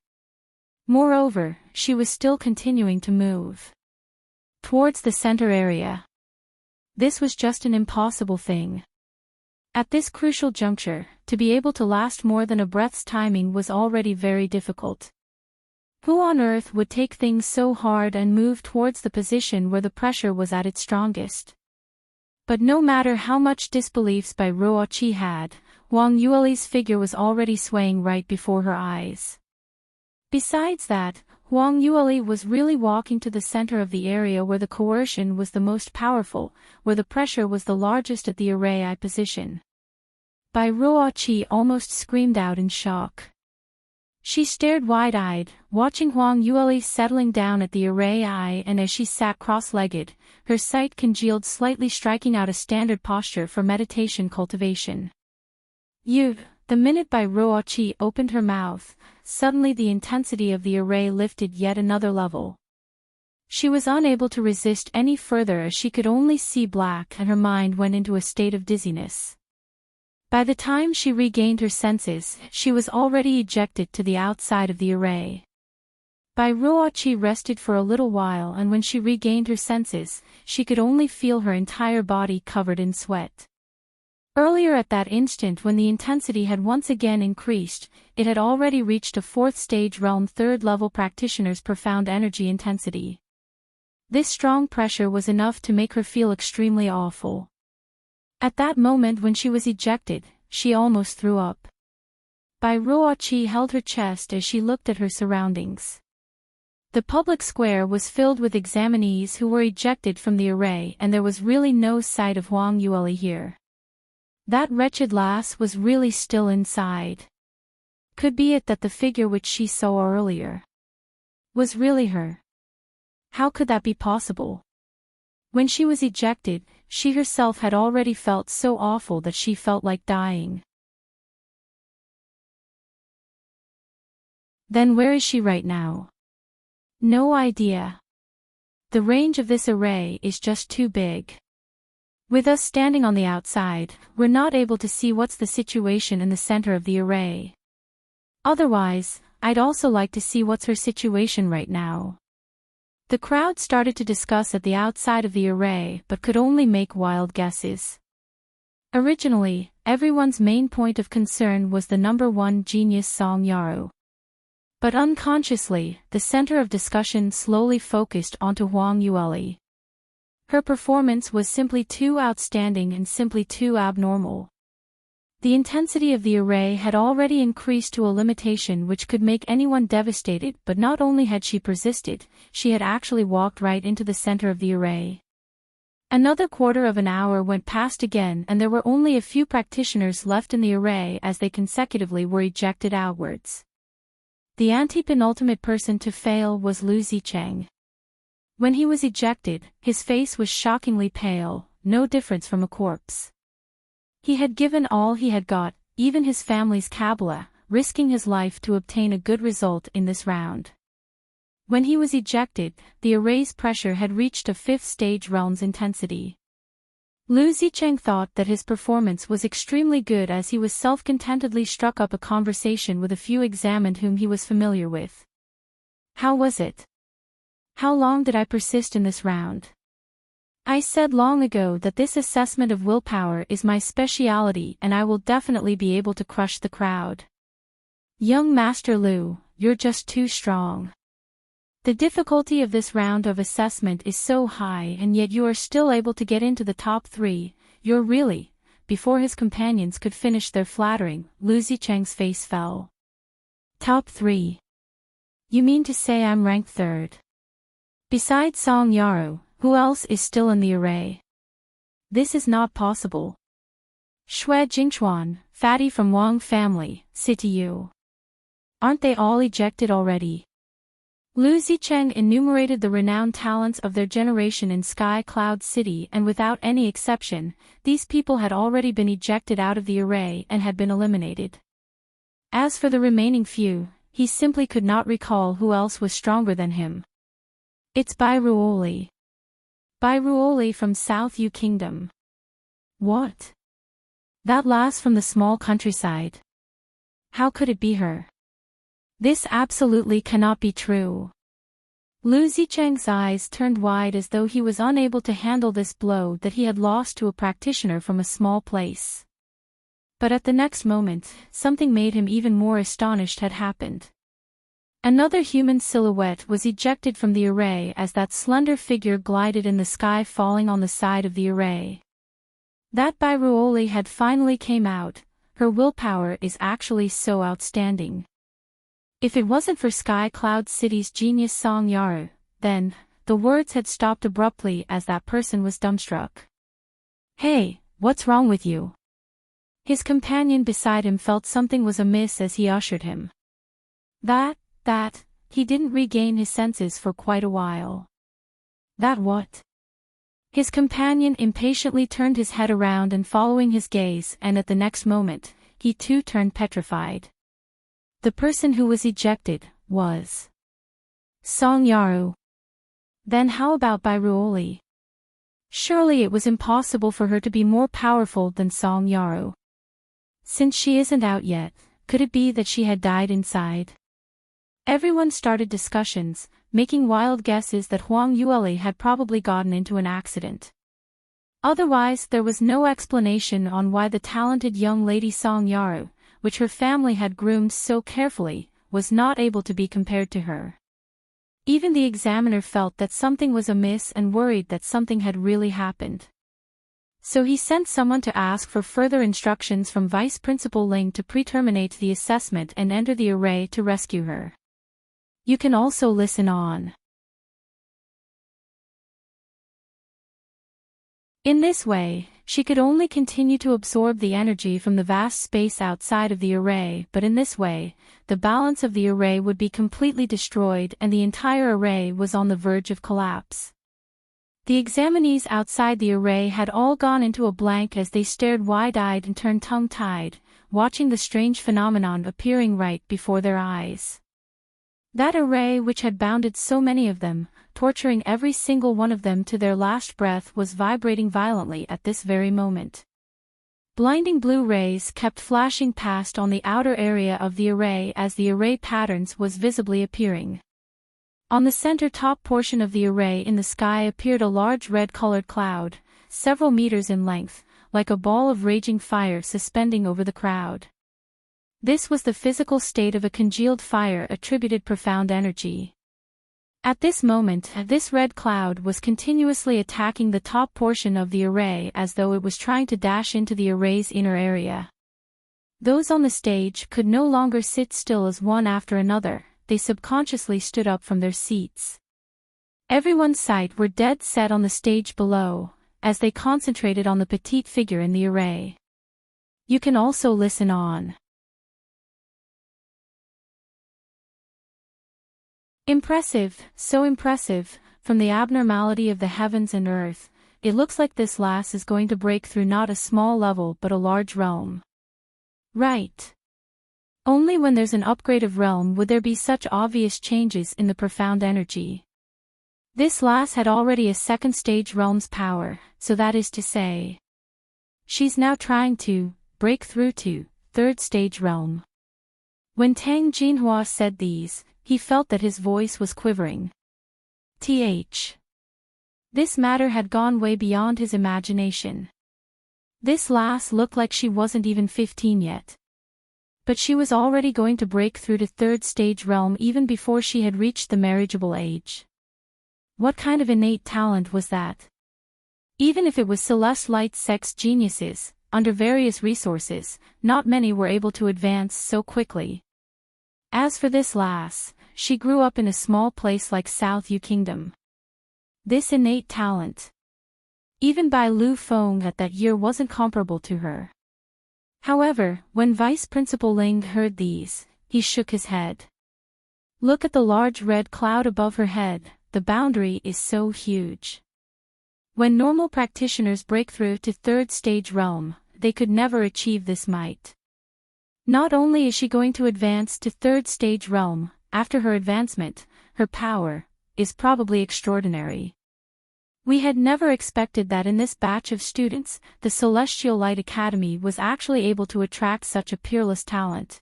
Moreover, she was still continuing to move towards the center area. This was just an impossible thing. At this crucial juncture, to be able to last more than a breath's timing was already very difficult. Who on earth would take things so hard and move towards the position where the pressure was at its strongest? But no matter how much disbeliefs Bai Ruoqi had, Huang Yueli's figure was already swaying right before her eyes. Besides that, Huang Yueli was really walking to the center of the area where the coercion was the most powerful, where the pressure was the largest at the array eye position. Bai Ruoqi almost screamed out in shock. She stared wide-eyed, watching Huang Yueli settling down at the array eye, and as she sat cross-legged, her sight congealed slightly, striking out a standard posture for meditation cultivation. The minute Bai Ruoqi opened her mouth, suddenly the intensity of the array lifted yet another level. She was unable to resist any further as she could only see black and her mind went into a state of dizziness. By the time she regained her senses, she was already ejected to the outside of the array. Bai Ruoqi rested for a little while, and when she regained her senses, she could only feel her entire body covered in sweat. Earlier at that instant when the intensity had once again increased, it had already reached a 4th stage realm 3rd level practitioner's profound energy intensity. This strong pressure was enough to make her feel extremely awful. At that moment when she was ejected, she almost threw up. Bai Ruoqi held her chest as she looked at her surroundings. The public square was filled with examinees who were ejected from the array, and there was really no sight of Huang Yueli here. That wretched lass was really still inside. Could be it that the figure which she saw earlier was really her? How could that be possible? When she was ejected, she herself had already felt so awful that she felt like dying. Then where is she right now? No idea. The range of this array is just too big. With us standing on the outside, we're not able to see what's the situation in the center of the array. Otherwise, I'd also like to see what's her situation right now. The crowd started to discuss at the outside of the array but could only make wild guesses. Originally, everyone's main point of concern was the number 1 genius Song Yaro. But unconsciously, the center of discussion slowly focused onto Huang Yueli. Her performance was simply too outstanding and simply too abnormal. The intensity of the array had already increased to a limitation which could make anyone devastated, but not only had she persisted, she had actually walked right into the center of the array. Another quarter of an hour went past again and there were only a few practitioners left in the array as they consecutively were ejected outwards. The antepenultimate person to fail was Lu Zicheng. When he was ejected, his face was shockingly pale, no difference from a corpse. He had given all he had got, even his family's Kabbalah, risking his life to obtain a good result in this round. When he was ejected, the array's pressure had reached a 5th stage realm's intensity. Lu Zicheng thought that his performance was extremely good as he was self-contentedly struck up a conversation with a few examined whom he was familiar with. How was it? How long did I persist in this round? I said long ago that this assessment of willpower is my speciality and I will definitely be able to crush the crowd. Young Master Lu, you're just too strong. The difficulty of this round of assessment is so high and yet you are still able to get into the top 3, you're really... Before his companions could finish their flattering, Lu Zicheng's face fell. Top 3? You mean to say I'm ranked 3rd? Besides Song Yaro, who else is still in the array? This is not possible. Xue Jingchuan, fatty from Wang family, sit to you. Aren't they all ejected already? Lu Zicheng enumerated the renowned talents of their generation in Sky Cloud City and without any exception, these people had already been ejected out of the array and had been eliminated. As for the remaining few, he simply could not recall who else was stronger than him. It's Bai Ruoli. Bai Ruoli from South Yu Kingdom. What? That lass from the small countryside. How could it be her? This absolutely cannot be true. Lu Zicheng's eyes turned wide as though he was unable to handle this blow that he had lost to a practitioner from a small place. But at the next moment, something made him even more astonished had happened. Another human silhouette was ejected from the array as that slender figure glided in the sky, falling on the side of the array. That Bai Ruoli had finally came out. Her willpower is actually so outstanding. If it wasn't for Sky Cloud City's genius Song Yaro, then, the words had stopped abruptly as that person was dumbstruck. Hey, what's wrong with you? His companion beside him felt something was amiss as he ushered him. He didn't regain his senses for quite a while. That what? His companion impatiently turned his head around and following his gaze, and at the next moment, he too turned petrified. The person who was ejected was Song Yaro. Then how about Bai Ruoli? Surely it was impossible for her to be more powerful than Song Yaro. Since she isn't out yet, could it be that she had died inside? Everyone started discussions, making wild guesses that Huang Yueli had probably gotten into an accident. Otherwise there was no explanation on why the talented young lady Song Yaru, which her family had groomed so carefully, was not able to be compared to her. Even the examiner felt that something was amiss and worried that something had really happened. So he sent someone to ask for further instructions from Vice Principal Ling to pre-terminate the assessment and enter the array to rescue her. You can also listen on. In this way, she could only continue to absorb the energy from the vast space outside of the array, but in this way, the balance of the array would be completely destroyed and the entire array was on the verge of collapse. The examinees outside the array had all gone into a blank as they stared wide-eyed and turned tongue-tied, watching the strange phenomenon appearing right before their eyes. That array which had bounded so many of them, torturing every single one of them to their last breath, was vibrating violently at this very moment. Blinding blue rays kept flashing past on the outer area of the array as the array patterns was visibly appearing. On the center top portion of the array in the sky appeared a large red-colored cloud, several meters in length, like a ball of raging fire suspending over the crowd. This was the physical state of a congealed fire attributed profound energy. At this moment, this red cloud was continuously attacking the top portion of the array as though it was trying to dash into the array's inner area. Those on the stage could no longer sit still as one after another, they subconsciously stood up from their seats. Everyone's sight were dead set on the stage below, as they concentrated on the petite figure in the array. You can also listen on. Impressive, so impressive, from the abnormality of the heavens and earth, it looks like this lass is going to break through not a small level but a large realm. Right. Only when there's an upgrade of realm would there be such obvious changes in the profound energy. This lass had already a second stage realm's power, so that is to say, she's now trying to break through to third stage realm. When Tang Jinhua said these, he felt that his voice was quivering. This matter had gone way beyond his imagination. This lass looked like she wasn't even 15 yet. But she was already going to break through to third stage realm even before she had reached the marriageable age. What kind of innate talent was that? Even if it was Celeste Light's sex geniuses, under various resources, not many were able to advance so quickly. As for this lass, she grew up in a small place like South Yu Kingdom. This innate talent, even by Lu Feng at that year, wasn't comparable to her. However, when Vice Principal Ling heard these, he shook his head. Look at the large red cloud above her head, the boundary is so huge. When normal practitioners break through to third stage realm, they could never achieve this might. Not only is she going to advance to third stage realm, after her advancement, her power is probably extraordinary. We had never expected that in this batch of students, the Celestial Light Academy was actually able to attract such a peerless talent.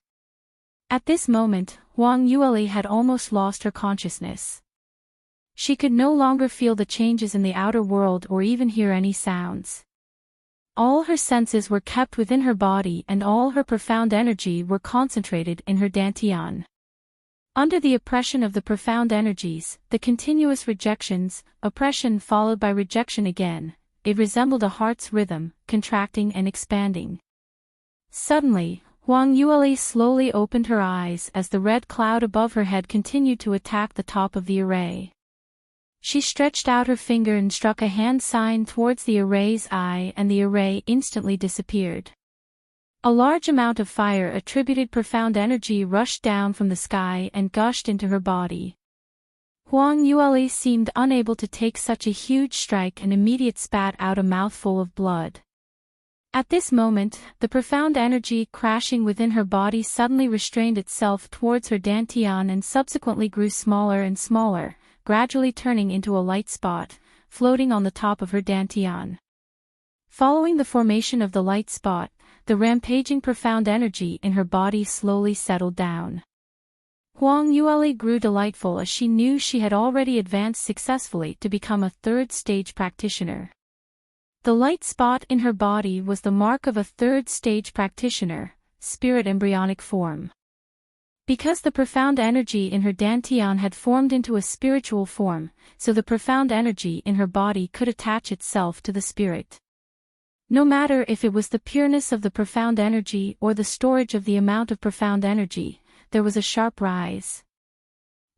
At this moment, Huang Yueli had almost lost her consciousness. She could no longer feel the changes in the outer world or even hear any sounds. All her senses were kept within her body and all her profound energy were concentrated in her dantian. Under the oppression of the profound energies, the continuous rejections, oppression followed by rejection again, it resembled a heart's rhythm, contracting and expanding. Suddenly, Huang Yueli slowly opened her eyes as the red cloud above her head continued to attack the top of the array. She stretched out her finger and struck a hand sign towards the array's eye and the array instantly disappeared. A large amount of fire attributed profound energy rushed down from the sky and gushed into her body. Huang Yueli seemed unable to take such a huge strike and immediately spat out a mouthful of blood. At this moment, the profound energy crashing within her body suddenly restrained itself towards her dantian and subsequently grew smaller and smaller, gradually turning into a light spot, floating on the top of her dantian. Following the formation of the light spot, the rampaging profound energy in her body slowly settled down. Huang Yueli grew delightful as she knew she had already advanced successfully to become a third stage practitioner. The light spot in her body was the mark of a third-stage practitioner, spirit embryonic form. Because the profound energy in her dantian had formed into a spiritual form, so the profound energy in her body could attach itself to the spirit. No matter if it was the pureness of the profound energy or the storage of the amount of profound energy, there was a sharp rise.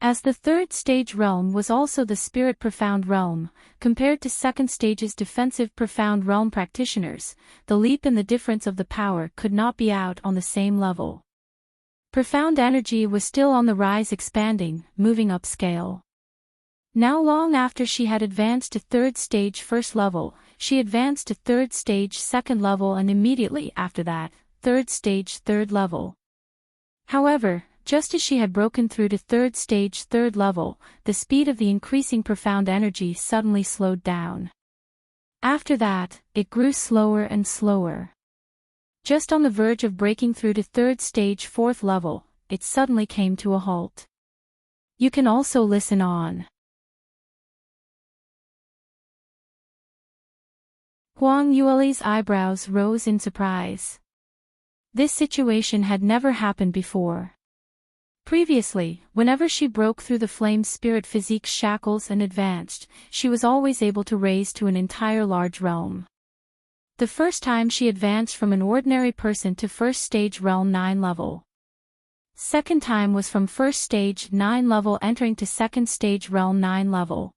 As the third stage realm was also the spirit profound realm, compared to second stage's defensive profound realm practitioners, the leap in the difference of the power could not be out on the same level. Profound energy was still on the rise, expanding, moving upscale. Now, long after she had advanced to third stage first level, she advanced to third stage second level and immediately after that, third stage third level. However, just as she had broken through to third stage third level, the speed of the increasing profound energy suddenly slowed down. After that, it grew slower and slower. Just on the verge of breaking through to third stage fourth level, it suddenly came to a halt. You can also listen on. Huang Yueli's eyebrows rose in surprise. This situation had never happened before. Previously, whenever she broke through the flame spirit physique's shackles and advanced, she was always able to raise to an entire large realm. The first time she advanced from an ordinary person to first stage realm 9 level. Second time was from first stage 9 level entering to second stage realm 9 level.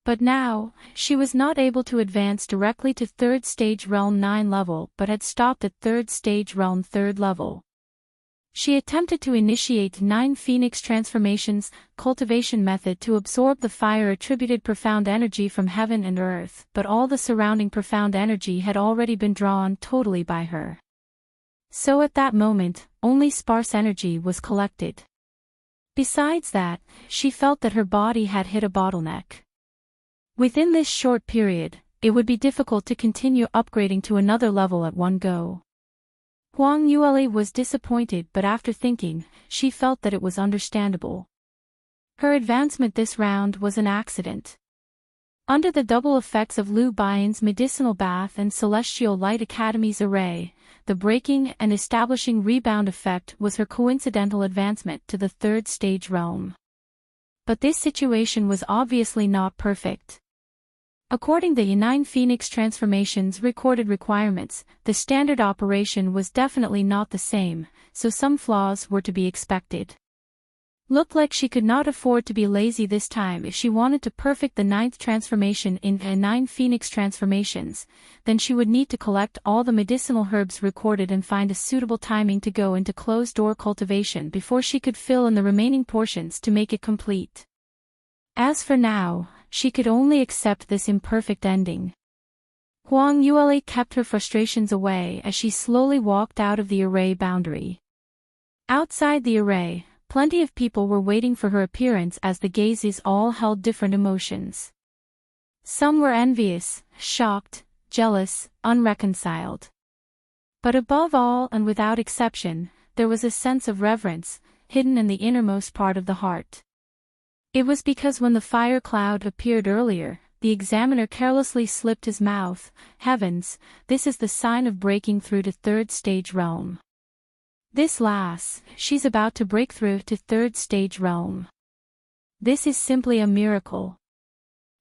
But now, she was not able to advance directly to third stage realm 9 level but had stopped at third stage realm 3rd level. She attempted to initiate 9 Phoenix transformations, cultivation method to absorb the fire attributed profound energy from heaven and earth, but all the surrounding profound energy had already been drawn totally by her. So at that moment, only sparse energy was collected. Besides that, she felt that her body had hit a bottleneck. Within this short period, it would be difficult to continue upgrading to another level at one go. Huang Yueli was disappointed, but after thinking, she felt that it was understandable. Her advancement this round was an accident. Under the double effects of Liu Baiyan's medicinal bath and Celestial Light Academy's array, the breaking and establishing rebound effect was her coincidental advancement to the third stage realm. But this situation was obviously not perfect. According to the 9 Phoenix transformations recorded requirements, the standard operation was definitely not the same, so some flaws were to be expected. Looked like she could not afford to be lazy this time if she wanted to perfect the 9th transformation in the 9 Phoenix transformations, then she would need to collect all the medicinal herbs recorded and find a suitable timing to go into closed-door cultivation before she could fill in the remaining portions to make it complete. As for now, she could only accept this imperfect ending. Huang Yueli kept her frustrations away as she slowly walked out of the array boundary. Outside the array, plenty of people were waiting for her appearance as the gazes all held different emotions. Some were envious, shocked, jealous, unreconciled. But above all and without exception, there was a sense of reverence, hidden in the innermost part of the heart. It was because when the fire cloud appeared earlier, the examiner carelessly slipped his mouth. Heavens, this is the sign of breaking through to third stage realm. This lass, she's about to break through to third stage realm. This is simply a miracle.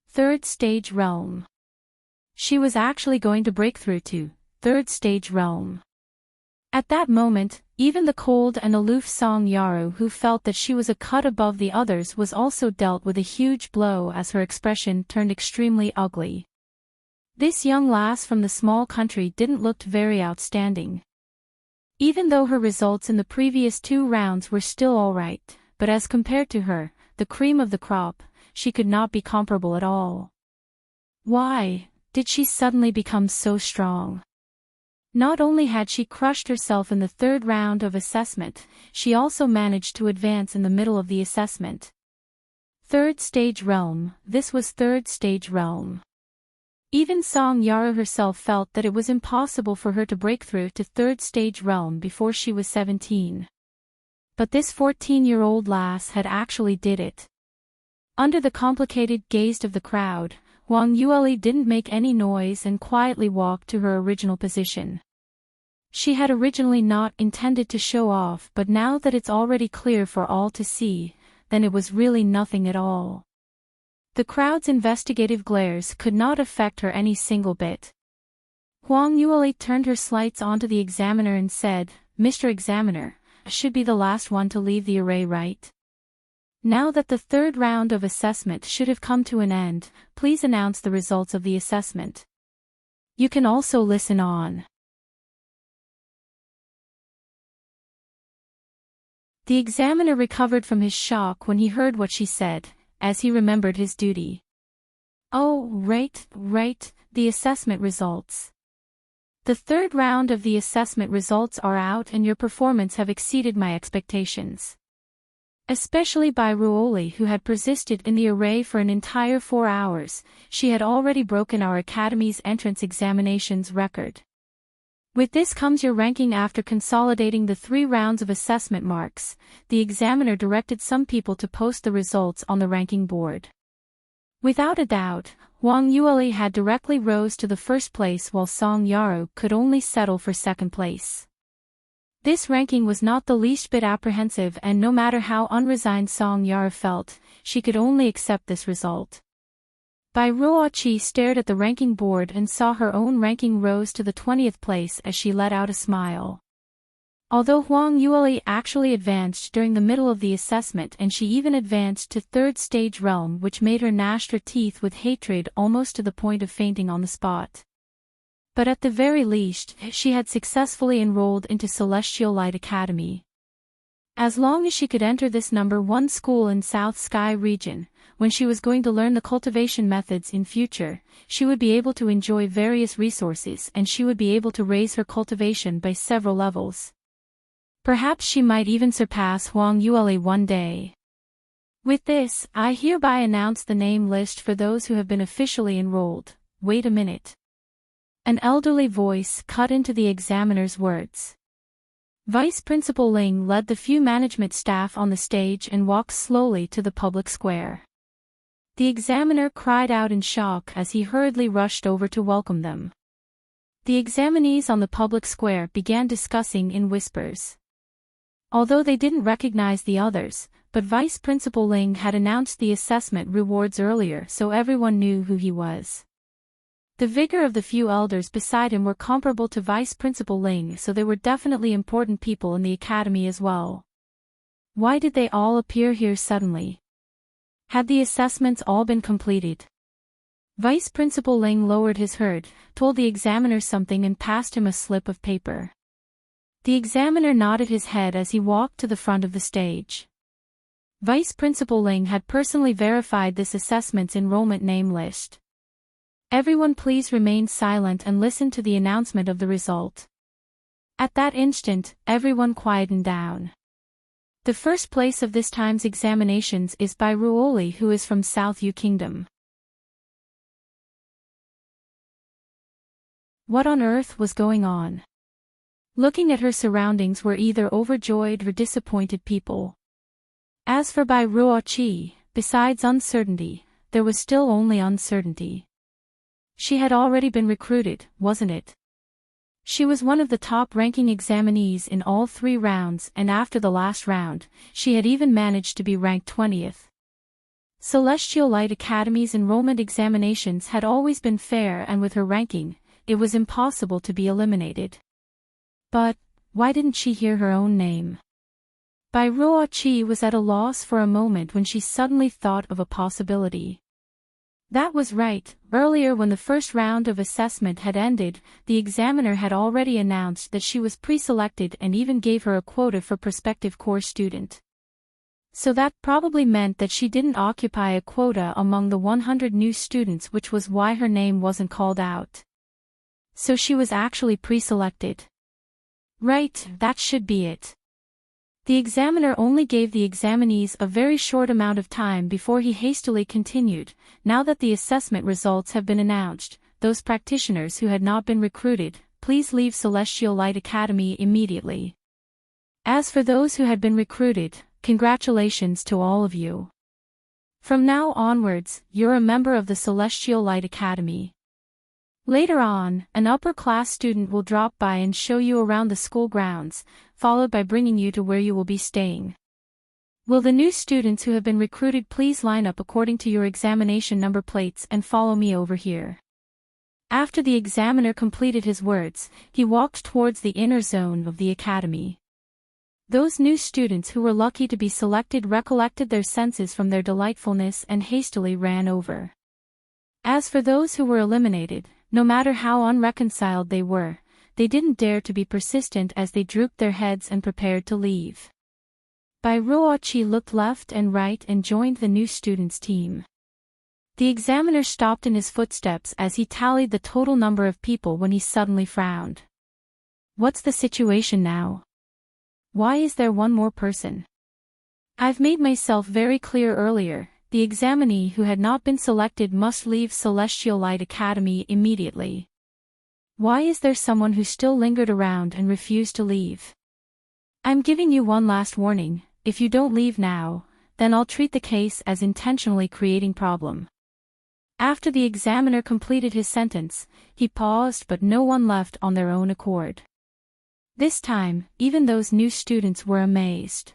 Third stage realm. She was actually going to break through to third stage realm. At that moment, even the cold and aloof Song Yaru, who felt that she was a cut above the others, was also dealt with a huge blow as her expression turned extremely ugly. This young lass from the small country didn't look very outstanding. Even though her results in the previous 2 rounds were still alright, but as compared to her, the cream of the crop, she could not be comparable at all. Why did she suddenly become so strong? Not only had she crushed herself in the 3rd round of assessment, she also managed to advance in the middle of the assessment. Third stage realm, this was third stage realm. Even Song Yaru herself felt that it was impossible for her to break through to third stage realm before she was 17. But this 14-year-old lass had actually did it. Under the complicated gaze of the crowd, Huang Yueli didn't make any noise and quietly walked to her original position. She had originally not intended to show off, but now that it's already clear for all to see, then it was really nothing at all. The crowd's investigative glares could not affect her any single bit. Huang Yueli turned her sights onto the examiner and said, "Mr. Examiner, I should be the last one to leave the array, right? Now that the third round of assessment should have come to an end, please announce the results of the assessment. You can also listen on." The examiner recovered from his shock when he heard what she said, as he remembered his duty. "Oh, right, the assessment results. The third round of the assessment results are out and your performance have exceeded my expectations. Especially by Ruoli, who had persisted in the array for an entire 4 hours, she had already broken our Academy's entrance examinations record. With this comes your ranking." After consolidating the 3 rounds of assessment marks, the examiner directed some people to post the results on the ranking board. Without a doubt, Huang Yueli had directly rose to the first place while Song Yaru could only settle for second place. This ranking was not the least bit apprehensive, and no matter how unresigned Song Yaru felt, she could only accept this result. Bai Ruoqi stared at the ranking board and saw her own ranking rose to the 20th place as she let out a smile. Although Huang Yueli actually advanced during the middle of the assessment, and she even advanced to third stage realm, which made her gnash her teeth with hatred almost to the point of fainting on the spot. But at the very least, she had successfully enrolled into Celestial Light Academy. As long as she could enter this #1 school in South Sky region, when she was going to learn the cultivation methods in future, she would be able to enjoy various resources and she would be able to raise her cultivation by several levels. Perhaps she might even surpass Huang Yueli one day. With this, I hereby announce the name list for those who have been officially enrolled. Wait a minute. An elderly voice cut into the examiner's words. Vice Principal Ling led the few management staff on the stage and walked slowly to the public square. The examiner cried out in shock as he hurriedly rushed over to welcome them. The examinees on the public square began discussing in whispers. Although they didn't recognize the others, but Vice Principal Ling had announced the assessment rewards earlier, so everyone knew who he was. The vigor of the few elders beside him were comparable to Vice Principal Ling, so they were definitely important people in the academy as well. Why did they all appear here suddenly? Had the assessments all been completed? Vice Principal Ling lowered his head, told the examiner something and passed him a slip of paper. The examiner nodded his head as he walked to the front of the stage. Vice Principal Ling had personally verified this assessment's enrollment name list. Everyone please remain silent and listen to the announcement of the result. At that instant, everyone quietened down. The first place of this time's examinations is by Ruoli, who is from South Yu Kingdom. What on earth was going on? Looking at her surroundings were either overjoyed or disappointed people. As for Bai Ruoqi, besides uncertainty, there was still only uncertainty. She had already been recruited, wasn't it? She was one of the top-ranking examinees in all 3 rounds, and after the last round, she had even managed to be ranked 20th. Celestial Light Academy's enrollment examinations had always been fair, and with her ranking, it was impossible to be eliminated. But, why didn't she hear her own name? Bai Ruoqi was at a loss for a moment when she suddenly thought of a possibility. That was right. Earlier, when the first round of assessment had ended, the examiner had already announced that she was pre-selected and even gave her a quota for prospective core student. So that probably meant that she didn't occupy a quota among the 100 new students, which was why her name wasn't called out. So she was actually pre-selected. Right, that should be it. The examiner only gave the examinees a very short amount of time before he hastily continued. Now that the assessment results have been announced, those practitioners who had not been recruited, please leave Celestial Light Academy immediately. As for those who had been recruited, congratulations to all of you. From now onwards, you're a member of the Celestial Light Academy. Later on, an upper-class student will drop by and show you around the school grounds, followed by bringing you to where you will be staying. Will the new students who have been recruited please line up according to your examination number plates and follow me over here? After the examiner completed his words, he walked towards the inner zone of the academy. Those new students who were lucky to be selected recollected their senses from their delightfulness and hastily ran over. As for those who were eliminated, no matter how unreconciled they were, they didn't dare to be persistent as they drooped their heads and prepared to leave. Bairuochi looked left and right and joined the new students' team. The examiner stopped in his footsteps as he tallied the total number of people when he suddenly frowned. What's the situation now? Why is there one more person? I've made myself very clear earlier, the examinee who had not been selected must leave Celestial Light Academy immediately. Why is there someone who still lingered around and refused to leave? I'm giving you one last warning, if you don't leave now, then I'll treat the case as intentionally creating problem. After the examiner completed his sentence, he paused but no one left on their own accord. This time, even those new students were amazed.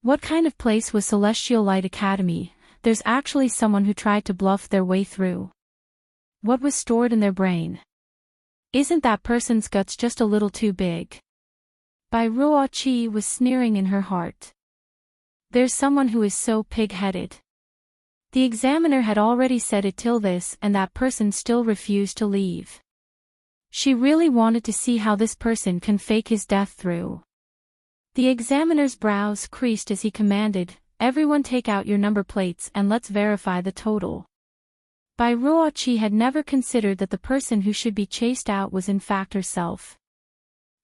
What kind of place was Celestial Light Academy? There's actually someone who tried to bluff their way through. What was stored in their brain? Isn't that person's guts just a little too big? Bairuochi was sneering in her heart. There's someone who is so pig-headed. The examiner had already said it till this and that person still refused to leave. She really wanted to see how this person can fake his death through. The examiner's brows creased as he commanded, everyone take out your number plates and let's verify the total. Bairuochi had never considered that the person who should be chased out was in fact herself.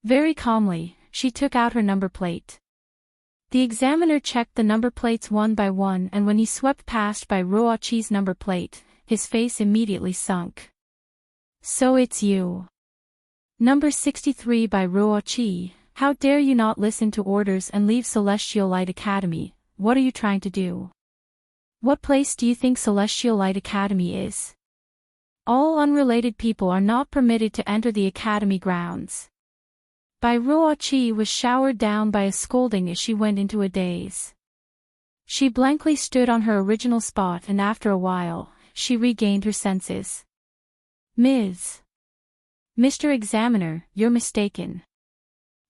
Very calmly, she took out her number plate. The examiner checked the number plates one by one and when he swept past Bairuochi's number plate, his face immediately sunk. So it's you. Number 63 Bairuochi, how dare you not listen to orders and leave Celestial Light Academy, what are you trying to do? What place do you think Celestial Light Academy is? All unrelated people are not permitted to enter the academy grounds. Bairuochi was showered down by a scolding as she went into a daze. She blankly stood on her original spot and after a while, she regained her senses. Mr. Examiner, you're mistaken.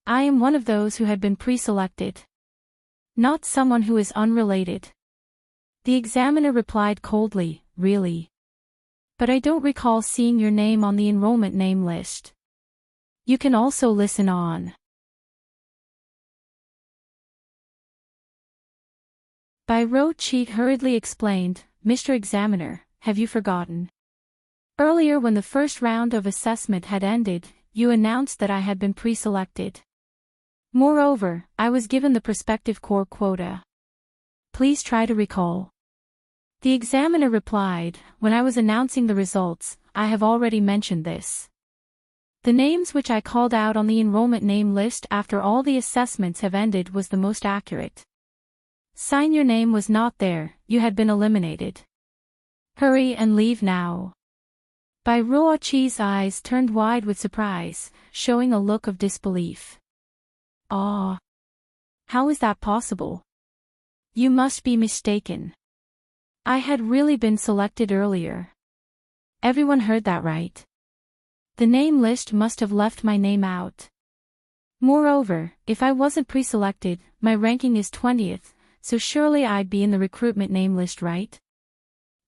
I am one of those who had been pre-selected. Not someone who is unrelated. The examiner replied coldly, really? But I don't recall seeing your name on the enrollment name list. You can also listen on. Bairuochi hurriedly explained, Mr. Examiner, have you forgotten? Earlier when the first round of assessment had ended, you announced that I had been pre-selected. Moreover, I was given the prospective core quota. Please try to recall. The examiner replied, when I was announcing the results, I have already mentioned this. The names which I called out on the enrollment name list after all the assessments have ended was the most accurate. Sign your name was not there, you had been eliminated. Hurry and leave now. Bairuochi's eyes turned wide with surprise, showing a look of disbelief. Ah! How is that possible? You must be mistaken. I had really been selected earlier. Everyone heard that right? The name list must have left my name out. Moreover, if I wasn't pre-selected, my ranking is 20th, so surely I'd be in the recruitment name list, right?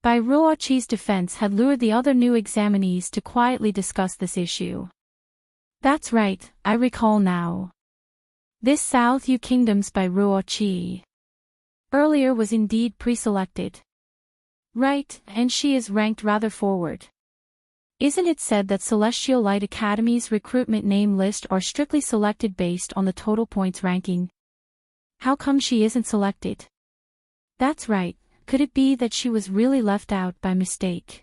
Bairuochi's defense had lured the other new examinees to quietly discuss this issue. That's right, I recall now. This South U Kingdom's Bairuochi. Earlier was indeed pre-selected. Right, and she is ranked rather forward. Isn't it said that Celestial Light Academy's recruitment name list are strictly selected based on the total points ranking? How come she isn't selected? That's right. Could it be that she was really left out by mistake?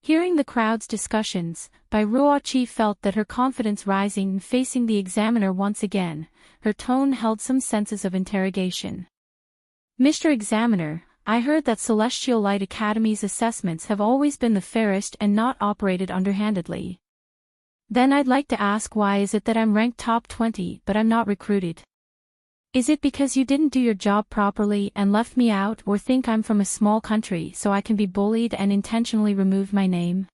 Hearing the crowd's discussions, Bairuochi felt that her confidence rising and facing the examiner once again, her tone held some senses of interrogation. Mr. Examiner, I heard that Celestial Light Academy's assessments have always been the fairest and not operated underhandedly. Then I'd like to ask, why is it that I'm ranked top 20 but I'm not recruited? Is it because you didn't do your job properly and left me out, or think I'm from a small country so I can be bullied and intentionally remove my name?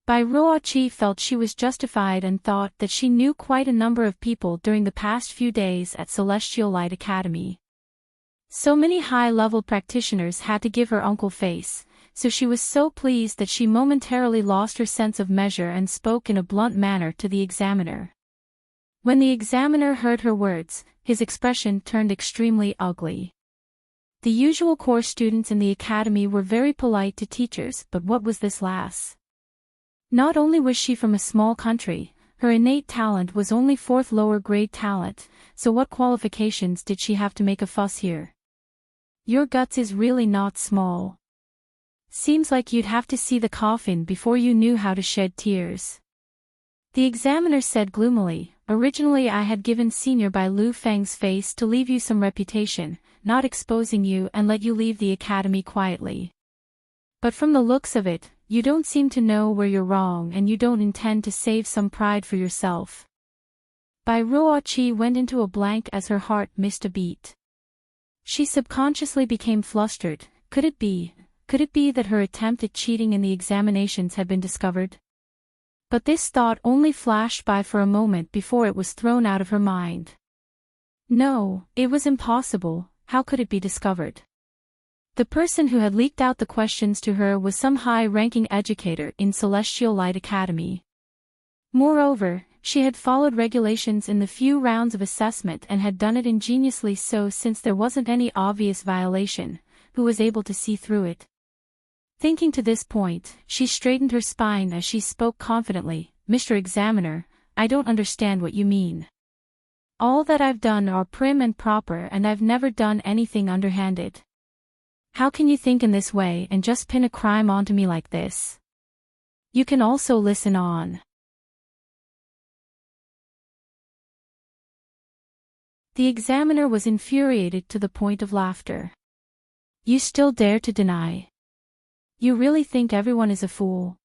Bai Ruoqi felt she was justified and thought that she knew quite a number of people during the past few days at Celestial Light Academy. So many high-level practitioners had to give her uncle face, so she was so pleased that she momentarily lost her sense of measure and spoke in a blunt manner to the examiner. When the examiner heard her words, his expression turned extremely ugly. The usual core students in the academy were very polite to teachers, but what was this lass? Not only was she from a small country, her innate talent was only fourth lower grade talent, so what qualifications did she have to make a fuss here? Your guts is really not small. Seems like you'd have to see the coffin before you knew how to shed tears. The examiner said gloomily, originally I had given Senior Bai Lu Feng's face to leave you some reputation, not exposing you and let you leave the academy quietly. But from the looks of it, you don't seem to know where you're wrong and you don't intend to save some pride for yourself. Bai Ruoqi went into a blank as her heart missed a beat. She subconsciously became flustered. Could it be that her attempt at cheating in the examinations had been discovered? But this thought only flashed by for a moment before it was thrown out of her mind. No, it was impossible. How could it be discovered? The person who had leaked out the questions to her was some high-ranking educator in Celestial Light Academy. Moreover, she had followed regulations in the few rounds of assessment and had done it ingeniously so since there wasn't any obvious violation, who was able to see through it. Thinking to this point, she straightened her spine as she spoke confidently, Mr. Examiner, I don't understand what you mean. All that I've done are prim and proper and I've never done anything underhanded. How can you think in this way and just pin a crime onto me like this? You can also listen on. The examiner was infuriated to the point of laughter. You still dare to deny? You really think everyone is a fool?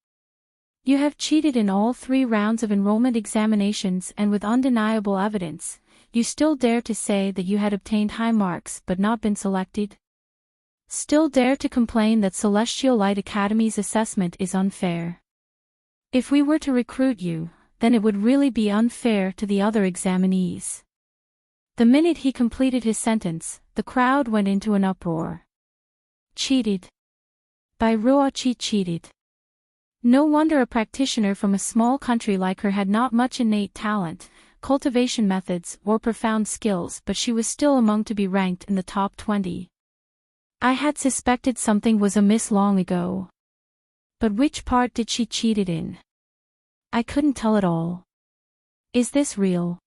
You have cheated in all 3 rounds of enrollment examinations and with undeniable evidence, you still dare to say that you had obtained high marks but not been selected? Still dare to complain that Celestial Light Academy's assessment is unfair? If we were to recruit you, then it would really be unfair to the other examinees. The minute he completed his sentence, the crowd went into an uproar. Cheated. Bai Ruoqi cheated. No wonder a practitioner from a small country like her had not much innate talent, cultivation methods, or profound skills, but she was still among to be ranked in the top 20. I had suspected something was amiss long ago. But which part did she cheated in? I couldn't tell at all. Is this real?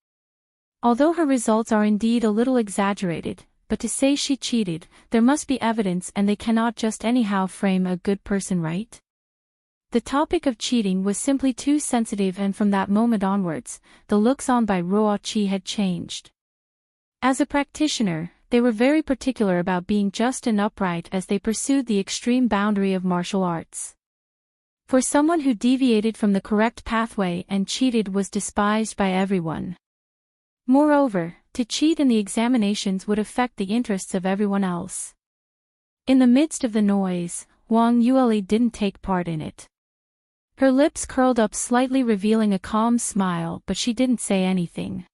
Although her results are indeed a little exaggerated, but to say she cheated, there must be evidence and they cannot just anyhow frame a good person, right? The topic of cheating was simply too sensitive, and from that moment onwards, the looks on by Ruoqi had changed. As a practitioner, they were very particular about being just and upright as they pursued the extreme boundary of martial arts. For someone who deviated from the correct pathway and cheated was despised by everyone. Moreover, to cheat in the examinations would affect the interests of everyone else. In the midst of the noise, Wang Yueli didn't take part in it. Her lips curled up slightly, revealing a calm smile, but she didn't say anything.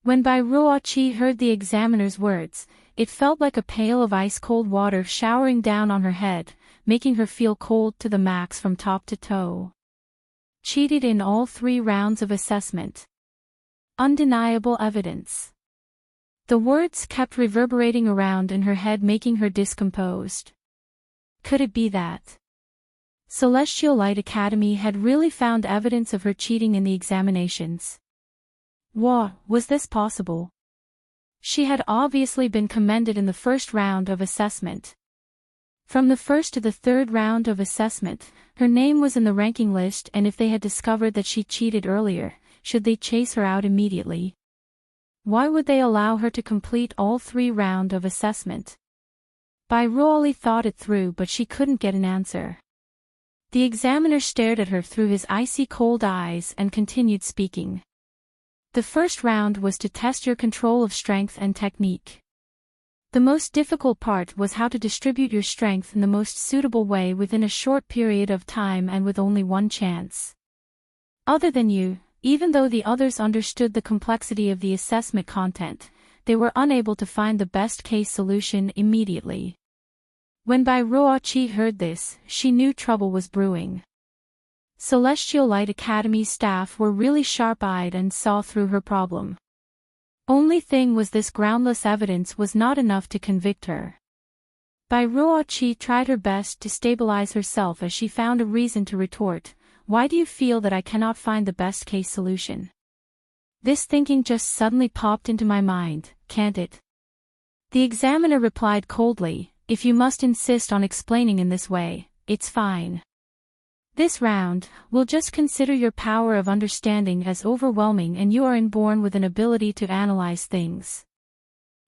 When Bai Ruoqi heard the examiner's words, it felt like a pail of ice-cold water showering down on her head, making her feel cold to the max from top to toe. Cheated in all 3 rounds of assessment. Undeniable evidence. The words kept reverberating around in her head, making her discomposed. Could it be that Celestial Light Academy had really found evidence of her cheating in the examinations? Was this possible? She had obviously been commended in the first round of assessment. From the first to the 3rd round of assessment, her name was in the ranking list, and if they had discovered that she cheated earlier, should they chase her out immediately? Why would they allow her to complete all 3 rounds of assessment? Bai Ruoli thought it through but she couldn't get an answer. The examiner stared at her through his icy cold eyes and continued speaking. The first round was to test your control of strength and technique. The most difficult part was how to distribute your strength in the most suitable way within a short period of time and with only one chance. Other than you, even though the others understood the complexity of the assessment content, they were unable to find the best-case solution immediately. When Bai Ruoqi heard this, she knew trouble was brewing. Celestial Light Academy's staff were really sharp-eyed and saw through her problem. Only thing was this groundless evidence was not enough to convict her. Bai Ruoqi tried her best to stabilize herself as she found a reason to retort, "Why do you feel that I cannot find the best-case solution? This thinking just suddenly popped into my mind, can't it?" The examiner replied coldly, "If you must insist on explaining in this way, it's fine. This round, we'll just consider your power of understanding as overwhelming and you are inborn with an ability to analyze things."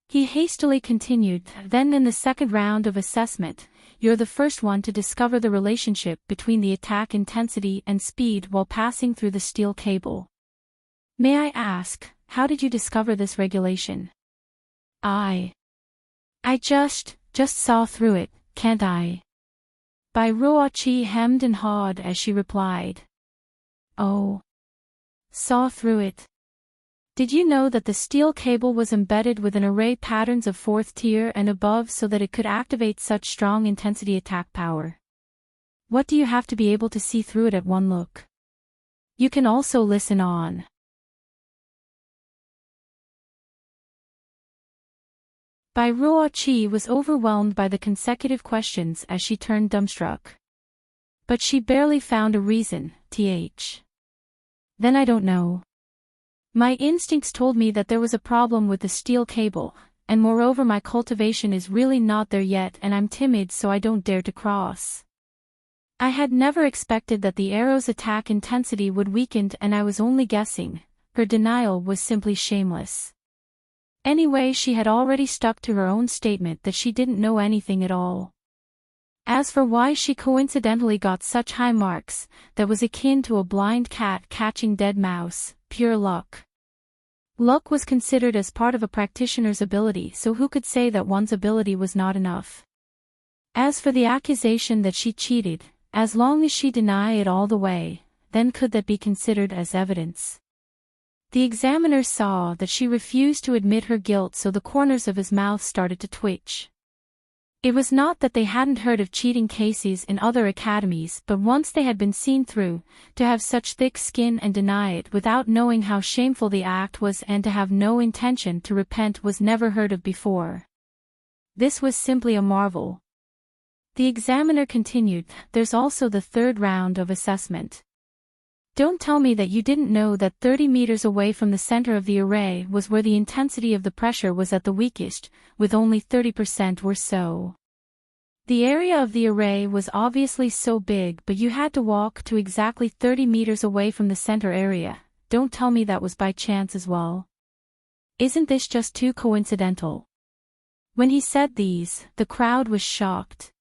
He hastily continued, "Then in the second round of assessment, you're the first one to discover the relationship between the attack intensity and speed while passing through the steel cable. May I ask, how did you discover this regulation?" I just saw through it, can't I?" Bai Ruoqi hemmed and hawed as she replied. "Oh. Saw through it. Did you know that the steel cable was embedded with an array patterns of 4th tier and above so that it could activate such strong intensity attack power? What do you have to be able to see through it at one look? You can also listen on." Bai Ruoqi was overwhelmed by the consecutive questions as she turned dumbstruck. But she barely found a reason, Then I don't know. My instincts told me that there was a problem with the steel cable, and moreover my cultivation is really not there yet and I'm timid so I don't dare to cross. I had never expected that the arrow's attack intensity would weaken and I was only guessing. Her denial was simply shameless. Anyway, she had already stuck to her own statement that she didn't know anything at all. As for why she coincidentally got such high marks, that was akin to a blind cat catching dead mouse, pure luck. Luck was considered as part of a practitioner's ability, so who could say that one's ability was not enough? As for the accusation that she cheated, as long as she denied it all the way, then could that be considered as evidence? The examiner saw that she refused to admit her guilt, so the corners of his mouth started to twitch. It was not that they hadn't heard of cheating cases in other academies, but once they had been seen through, to have such thick skin and deny it without knowing how shameful the act was and to have no intention to repent was never heard of before. This was simply a marvel. The examiner continued, "There's also the third round of assessment. Don't tell me that you didn't know that 30 meters away from the center of the array was where the intensity of the pressure was at the weakest, with only 30% or so. The area of the array was obviously so big, but you had to walk to exactly 30 meters away from the center area. Don't tell me that was by chance as well. Isn't this just too coincidental?" When he said these, the crowd was shocked.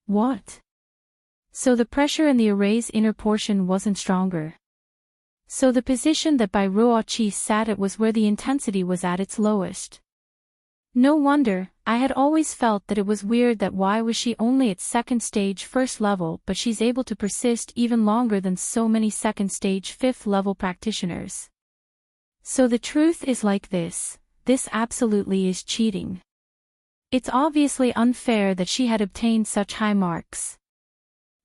What? So the pressure in the array's inner portion wasn't stronger. So the position that Bai Ruoqi sat at was where the intensity was at its lowest. No wonder, I had always felt that it was weird that why was she only at second stage first level but she's able to persist even longer than so many second stage fifth level practitioners. So the truth is like this absolutely is cheating. It's obviously unfair that she had obtained such high marks.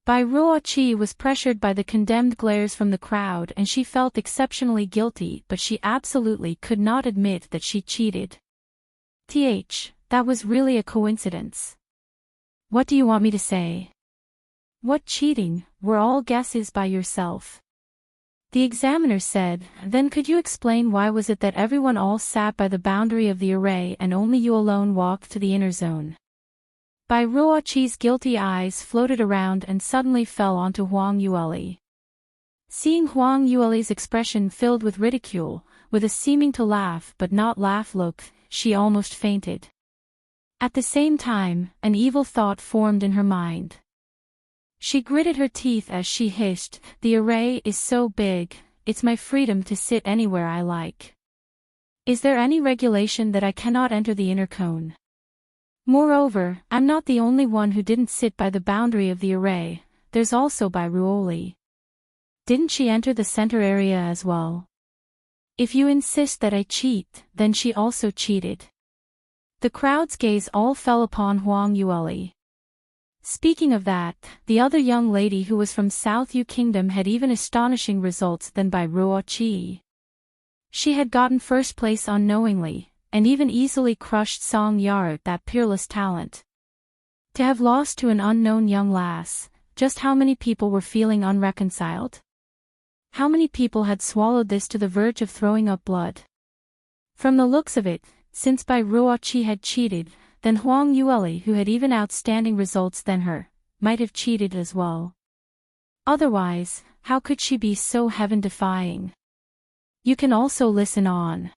Bai Ruoqi was pressured by the condemned glares from the crowd and she felt exceptionally guilty, but she absolutely could not admit that she cheated. That was really a coincidence. What do you want me to say? What cheating, were all guesses by yourself. The examiner said, "Then could you explain why was it that everyone all sat by the boundary of the array and only you alone walked to the inner zone?" Bai Ruoqi's guilty eyes floated around and suddenly fell onto Huang Yueli. Seeing Huang Yueli's expression filled with ridicule, with a seeming to laugh but not laugh look, she almost fainted. At the same time, an evil thought formed in her mind. She gritted her teeth as she hissed, "The array is so big, it's my freedom to sit anywhere I like. Is there any regulation that I cannot enter the inner cone? Moreover, I'm not the only one who didn't sit by the boundary of the array, there's also by Ruoli. Didn't she enter the center area as well? If you insist that I cheat, then she also cheated." The crowd's gaze all fell upon Huang Yueli. Speaking of that, the other young lady who was from South Yu Kingdom had even astonishing results than by Ruoqi. She had gotten first place unknowingly, and even easily crushed Song Yar, that peerless talent. To have lost to an unknown young lass, just how many people were feeling unreconciled? How many people had swallowed this to the verge of throwing up blood? From the looks of it, since Bai Ruoqi had cheated, then Huang Yueli, who had even outstanding results than her, might have cheated as well. Otherwise, how could she be so heaven-defying? You can also listen on.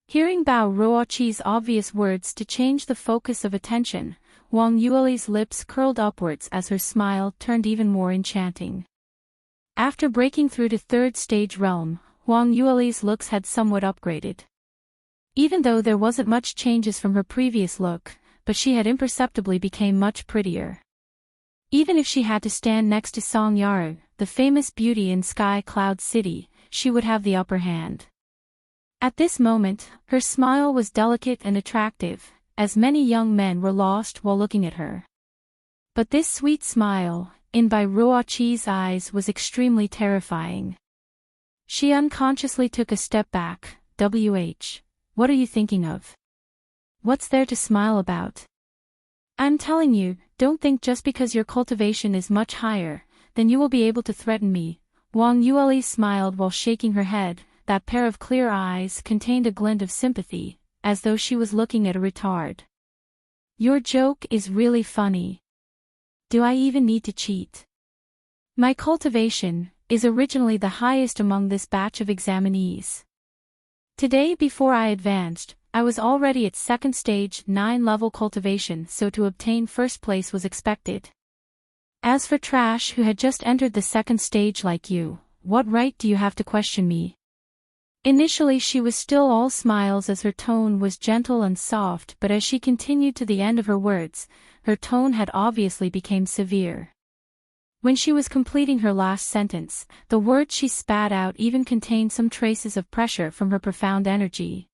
Hearing Bao Ruoqi's obvious words to change the focus of attention, Huang Yueli's lips curled upwards as her smile turned even more enchanting. After breaking through to third stage realm, Huang Yueli's looks had somewhat upgraded. Even though there wasn't much changes from her previous look, but she had imperceptibly become much prettier. Even if she had to stand next to Song Yaru, the famous beauty in Sky Cloud City, she would have the upper hand. At this moment, her smile was delicate and attractive, as many young men were lost while looking at her. But this sweet smile, in Bai Ruoqi's eyes, was extremely terrifying. She unconsciously took a step back. What are you thinking of? What's there to smile about? I'm telling you, don't think just because your cultivation is much higher, then you will be able to threaten me. Huang Yueli smiled while shaking her head. That pair of clear eyes contained a glint of sympathy, as though she was looking at a retard. Your joke is really funny. Do I even need to cheat? My cultivation is originally the highest among this batch of examinees. Today, before I advanced, I was already at second stage 9 level cultivation, so to obtain first place was expected. As for Trash, who had just entered the second stage like you, what right do you have to question me? Initially she was still all smiles as her tone was gentle and soft, but as she continued to the end of her words, her tone had obviously become severe. When she was completing her last sentence, the words she spat out even contained some traces of pressure from her profound energy.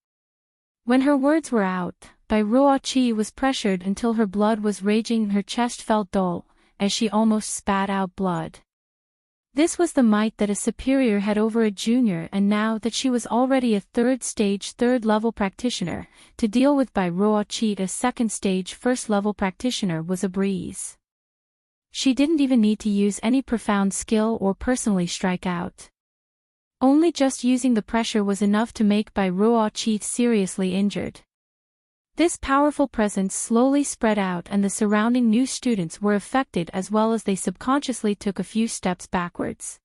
When her words were out, Bai Ruoqi was pressured until her blood was raging and her chest felt dull, as she almost spat out blood. This was the might that a superior had over a junior, and now that she was already a third stage 3rd level practitioner, to deal with Bai Ruoqi, a second stage 1st level practitioner, was a breeze. She didn't even need to use any profound skill or personally strike out. Only just using the pressure was enough to make Bai Ruoqi seriously injured. This powerful presence slowly spread out, and the surrounding new students were affected as well as they subconsciously took a few steps backwards.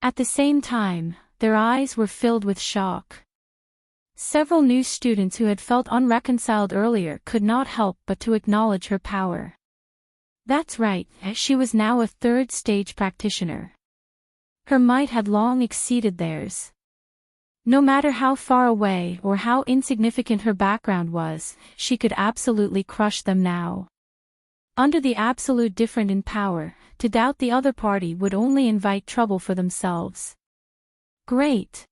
At the same time, their eyes were filled with shock. Several new students who had felt unreconciled earlier could not help but to acknowledge her power. That's right, she was now a 3rd stage practitioner. Her might had long exceeded theirs. No matter how far away or how insignificant her background was, she could absolutely crush them now. Under the absolute difference in power, to doubt the other party would only invite trouble for themselves. Great!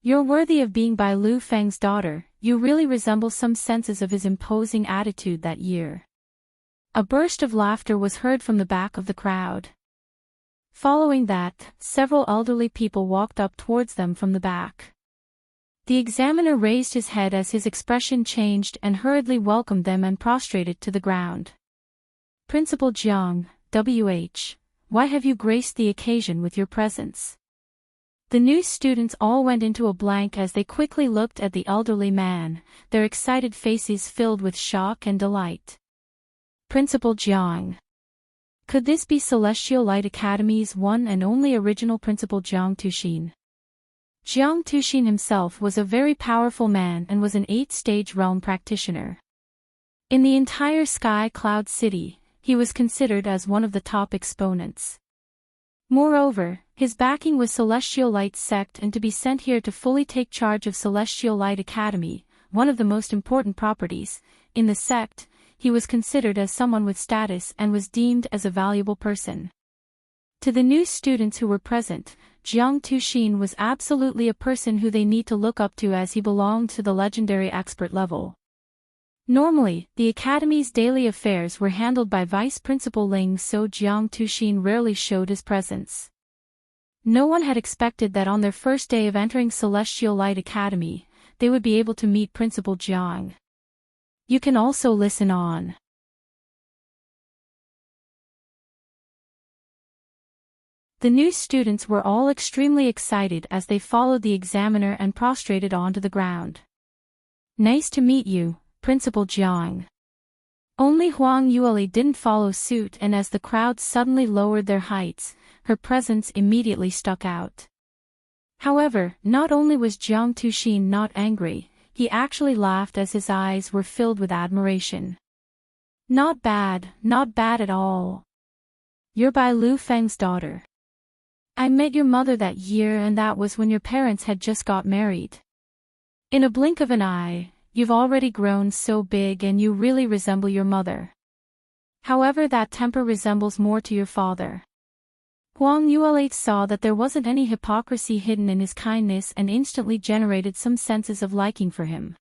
You're worthy of being Bai Lu Feng's daughter. You really resemble some senses of his imposing attitude that year. A burst of laughter was heard from the back of the crowd. Following that, several elderly people walked up towards them from the back. The examiner raised his head as his expression changed and hurriedly welcomed them and prostrated to the ground. Principal Jiang, why have you graced the occasion with your presence? The new students all went into a blank as they quickly looked at the elderly man, their excited faces filled with shock and delight. Principal Jiang. Could this be Celestial Light Academy's one and only original Principal Jiang Tuxin? Jiang Tuxin himself was a very powerful man and was an 8th-stage realm practitioner. In the entire Sky Cloud City, he was considered as one of the top exponents. Moreover, his backing was Celestial Light's sect, and to be sent here to fully take charge of Celestial Light Academy, one of the most important properties, in the sect, he was considered as someone with status and was deemed as a valuable person. To the new students who were present, Jiang Tuxin was absolutely a person who they need to look up to, as he belonged to the legendary expert level. Normally, the Academy's daily affairs were handled by Vice Principal Ling, so Jiang Tuxin rarely showed his presence. No one had expected that on their first day of entering Celestial Light Academy, they would be able to meet Principal Jiang. You can also listen on. The new students were all extremely excited as they followed the examiner and prostrated onto the ground. Nice to meet you, Principal Jiang. Only Huang Yueli didn't follow suit, and as the crowd suddenly lowered their heights, her presence immediately stuck out. However, not only was Jiang Tuxin not angry, he actually laughed as his eyes were filled with admiration. Not bad at all. You're Bai Lu Feng's daughter. I met your mother that year, and that was when your parents had just got married. In a blink of an eye, you've already grown so big and you really resemble your mother. However, that temper resembles more to your father. Huang Yuelate saw that there wasn't any hypocrisy hidden in his kindness and instantly generated some senses of liking for him.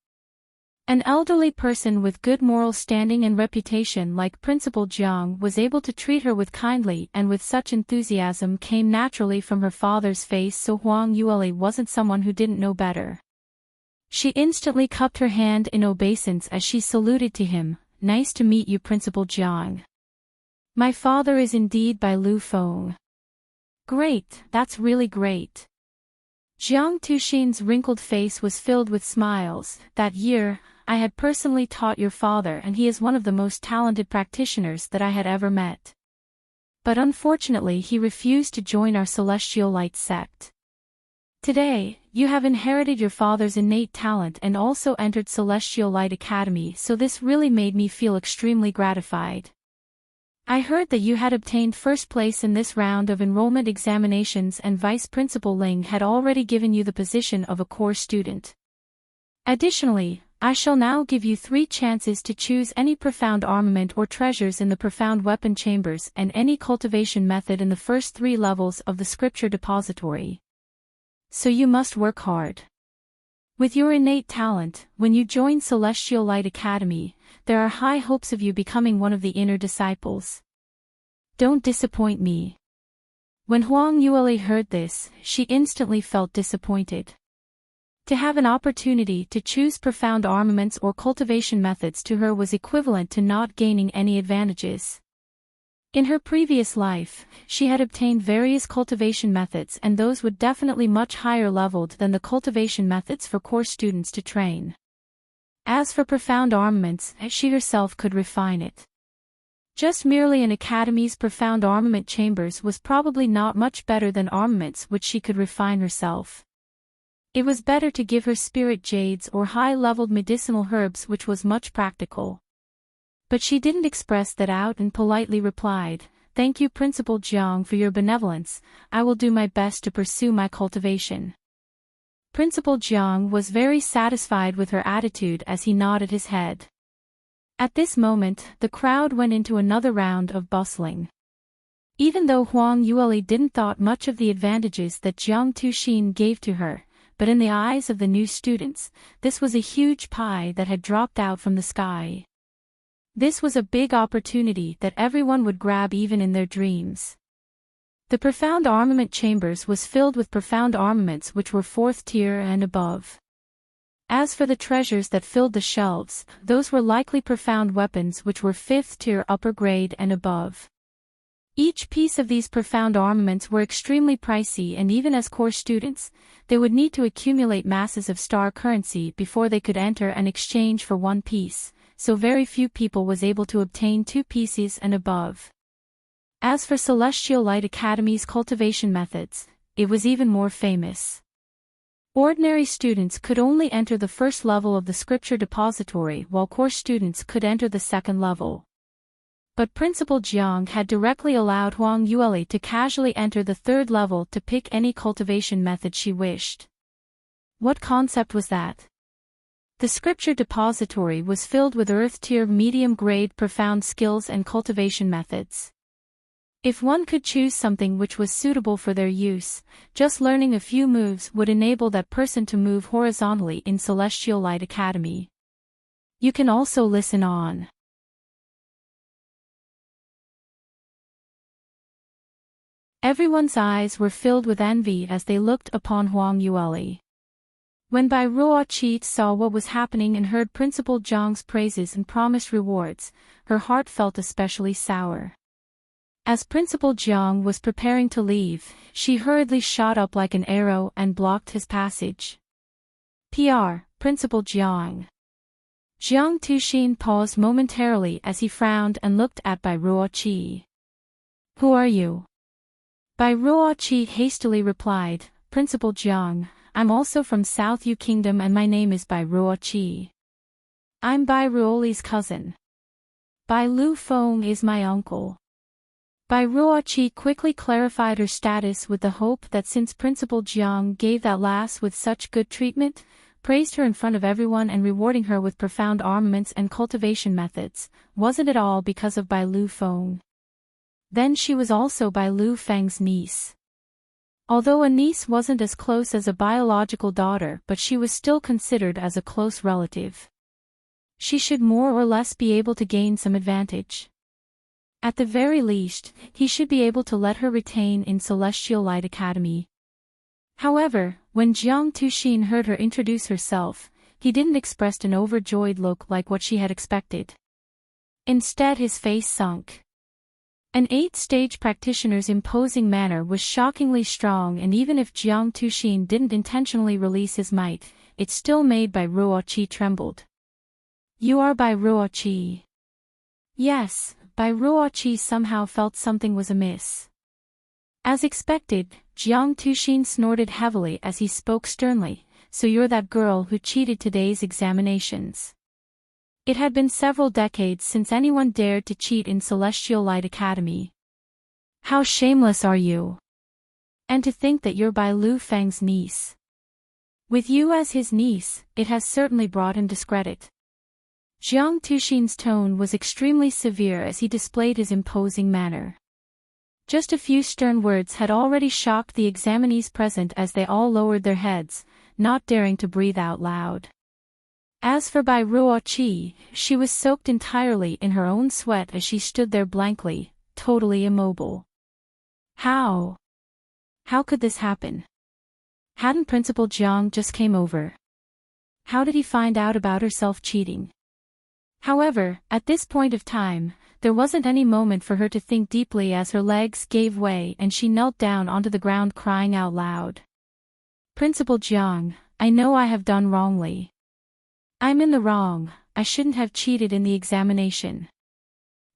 An elderly person with good moral standing and reputation like Principal Jiang was able to treat her with kindly and with such enthusiasm came naturally from her father's face, so Huang Yueli wasn't someone who didn't know better. She instantly cupped her hand in obeisance as she saluted to him. Nice to meet you, Principal Jiang. My father is indeed Bai Lu Feng. Great, that's really great. Jiang Tuxin's wrinkled face was filled with smiles. That year, I had personally taught your father, and he is one of the most talented practitioners that I had ever met. But unfortunately he refused to join our Celestial Light sect. Today, you have inherited your father's innate talent and also entered Celestial Light Academy, so this really made me feel extremely gratified. I heard that you had obtained first place in this round of enrollment examinations, and Vice Principal Ling had already given you the position of a core student. Additionally, I shall now give you 3 chances to choose any profound armament or treasures in the profound weapon chambers and any cultivation method in the first 3 levels of the scripture depository. So you must work hard. With your innate talent, when you join Celestial Light Academy, there are high hopes of you becoming one of the inner disciples. Don't disappoint me. When Huang Yueli heard this, she instantly felt disappointed. To have an opportunity to choose profound armaments or cultivation methods to her was equivalent to not gaining any advantages. In her previous life, she had obtained various cultivation methods, and those would definitely much higher leveled than the cultivation methods for core students to train. As for profound armaments, she herself could refine it. Just merely an academy's profound armament chambers was probably not much better than armaments which she could refine herself. It was better to give her spirit jades or high-leveled medicinal herbs, which was much practical. But she didn't express that out and politely replied, "Thank you, Principal Jiang, for your benevolence. I will do my best to pursue my cultivation." Principal Jiang was very satisfied with her attitude as he nodded his head. At this moment, the crowd went into another round of bustling. Even though Huang Yueli didn't thought much of the advantages that Jiang Tuxin gave to her, but in the eyes of the new students, this was a huge pie that had dropped out from the sky. This was a big opportunity that everyone would grab even in their dreams. The profound armament chambers was filled with profound armaments which were 4th tier and above. As for the treasures that filled the shelves, those were likely profound weapons which were 5th tier upper grade and above. Each piece of these profound armaments were extremely pricey, and even as core students, they would need to accumulate masses of star currency before they could enter and exchange for one piece, so very few people was able to obtain 2 pieces and above. As for Celestial Light Academy's cultivation methods, it was even more famous. Ordinary students could only enter the first level of the scripture depository while course students could enter the second level. But Principal Jiang had directly allowed Huang Yueli to casually enter the third level to pick any cultivation method she wished. What concept was that? The scripture depository was filled with earth-tier medium-grade profound skills and cultivation methods. If one could choose something which was suitable for their use, just learning a few moves would enable that person to move horizontally in Celestial Light Academy. You can also listen on. Everyone's eyes were filled with envy as they looked upon Huang Yueli. When Bai Ruoqi saw what was happening and heard Principal Zhang's praises and promised rewards, her heart felt especially sour. As Principal Jiang was preparing to leave, she hurriedly shot up like an arrow and blocked his passage. Principal Jiang. Jiang Tuxin paused momentarily as he frowned and looked at Bai Ruoqi. Who are you? Bai Ruoqi hastily replied, Principal Jiang, I'm also from South Yu Kingdom and my name is Bai Ruoqi. I'm Bai Ruoli's cousin. Bai Lu Feng is my uncle. Bai Ruoqi quickly clarified her status with the hope that since Principal Jiang gave that lass with such good treatment, praised her in front of everyone and rewarding her with profound armaments and cultivation methods, wasn't it all because of Bai Lu Feng? Then she was also Bai Lu Feng's niece. Although a niece wasn't as close as a biological daughter, but she was still considered as a close relative. She should more or less be able to gain some advantage. At the very least, he should be able to let her retain in Celestial Light Academy. However, when Jiang Tuxin heard her introduce herself, he didn't express an overjoyed look like what she had expected. Instead, his face sunk. An 8th-stage practitioner's imposing manner was shockingly strong, and even if Jiang Tuxin didn't intentionally release his might, it still made Bai Ruoqi trembled. You are Bai Ruoqi. Yes, Bai Ruoqi somehow felt something was amiss. As expected, Jiang Tuxin snorted heavily as he spoke sternly, so you're that girl who cheated today's examinations. It had been several decades since anyone dared to cheat in Celestial Light Academy. How shameless are you? And to think that you're Bai Lu Feng's niece. With you as his niece, it has certainly brought him discredit. Jiang Tuxin's tone was extremely severe as he displayed his imposing manner. Just a few stern words had already shocked the examinees present as they all lowered their heads, not daring to breathe out loud. As for Bai Ruoqi, she was soaked entirely in her own sweat as she stood there blankly, totally immobile. How? How could this happen? Hadn't Principal Jiang just came over? How did he find out about her self-cheating? However, at this point of time, there wasn't any moment for her to think deeply as her legs gave way and she knelt down onto the ground crying out loud. Principal Jiang, I know I have done wrongly. I'm in the wrong, I shouldn't have cheated in the examination.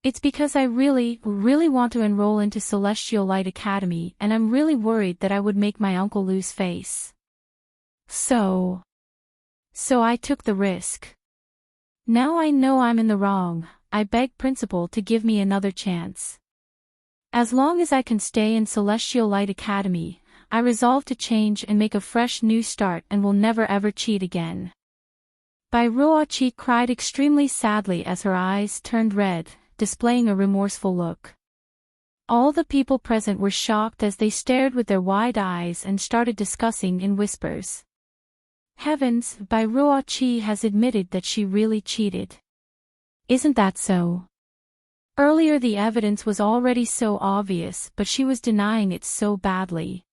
It's because I really want to enroll into Celestial Light Academy and I'm really worried that I would make my uncle lose face. So I took the risk. Now I know I'm in the wrong, I beg Principal to give me another chance. As long as I can stay in Celestial Light Academy, I resolve to change and make a fresh new start and will never ever cheat again. Bai Ruoqi cried extremely sadly as her eyes turned red, displaying a remorseful look. All the people present were shocked as they stared with their wide eyes and started discussing in whispers. Heavens, Bai Ruoqi has admitted that she really cheated. Isn't that so? Earlier the evidence was already so obvious, but she was denying it so badly.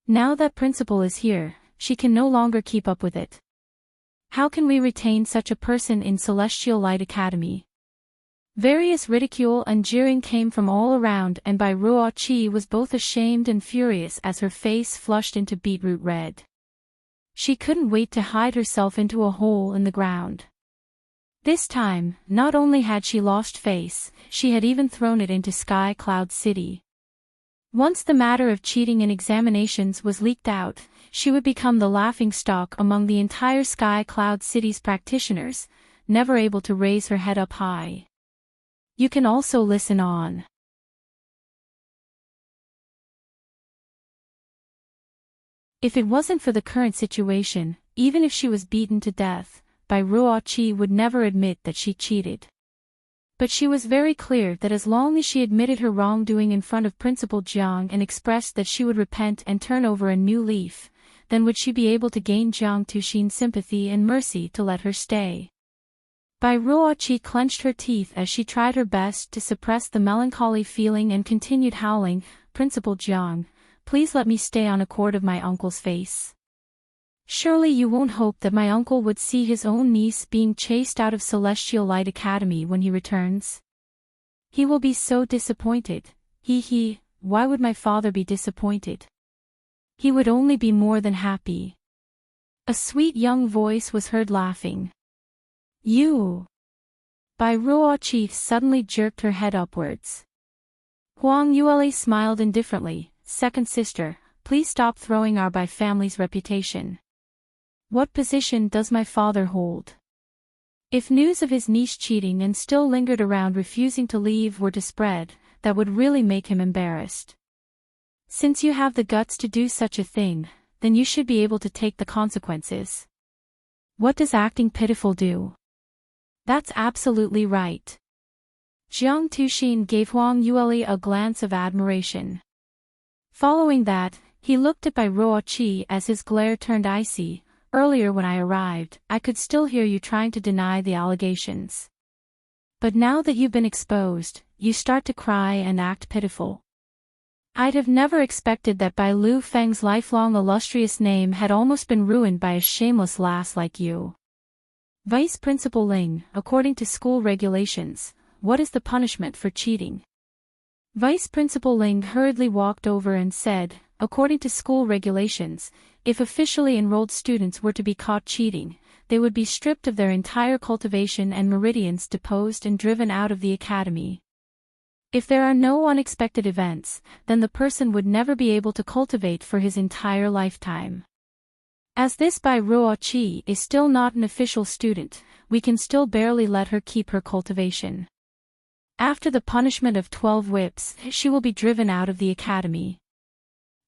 Now that Principal is here, she can no longer keep up with it. How can we retain such a person in Celestial Light Academy? Various ridicule and jeering came from all around and Bai Ruoqi was both ashamed and furious as her face flushed into beetroot red. She couldn't wait to hide herself into a hole in the ground. This time, not only had she lost face, she had even thrown it into Sky Cloud City. Once the matter of cheating in examinations was leaked out, she would become the laughingstock among the entire Sky Cloud City's practitioners, never able to raise her head up high. You can also listen on. If it wasn't for the current situation, even if she was beaten to death, Bai Ruoqi would never admit that she cheated. But she was very clear that as long as she admitted her wrongdoing in front of Principal Jiang and expressed that she would repent and turn over a new leaf, then would she be able to gain Jiang Tuxin's sympathy and mercy to let her stay. Bai Ruoqi clenched her teeth as she tried her best to suppress the melancholy feeling and continued howling, "Principal Jiang, please let me stay on account of my uncle's face. Surely you won't hope that my uncle would see his own niece being chased out of Celestial Light Academy when he returns? He will be so disappointed. Why would my father be disappointed? He would only be more than happy." A sweet young voice was heard laughing. "You!" Bai Ruoqi suddenly jerked her head upwards. Huang Yueli smiled indifferently. "Second sister, please stop throwing our Bai family's reputation. What position does my father hold?" If news of his niece cheating and still lingered around refusing to leave were to spread, that would really make him embarrassed. Since you have the guts to do such a thing, then you should be able to take the consequences. What does acting pitiful do? That's absolutely right. Jiang Tuxin gave Huang Yueli a glance of admiration. Following that, he looked at Bai Ruoqi as his glare turned icy. "Earlier when I arrived, I could still hear you trying to deny the allegations. But now that you've been exposed, you start to cry and act pitiful. I'd have never expected that Bai Lu Feng's lifelong illustrious name had almost been ruined by a shameless lass like you." Vice Principal Ling, according to school regulations, what is the punishment for cheating? Vice Principal Ling hurriedly walked over and said, according to school regulations, if officially enrolled students were to be caught cheating, they would be stripped of their entire cultivation and meridians, deposed and driven out of the academy. If there are no unexpected events, then the person would never be able to cultivate for his entire lifetime. As this Bai Ruoqi is still not an official student, we can still barely let her keep her cultivation. After the punishment of 12 whips, she will be driven out of the academy.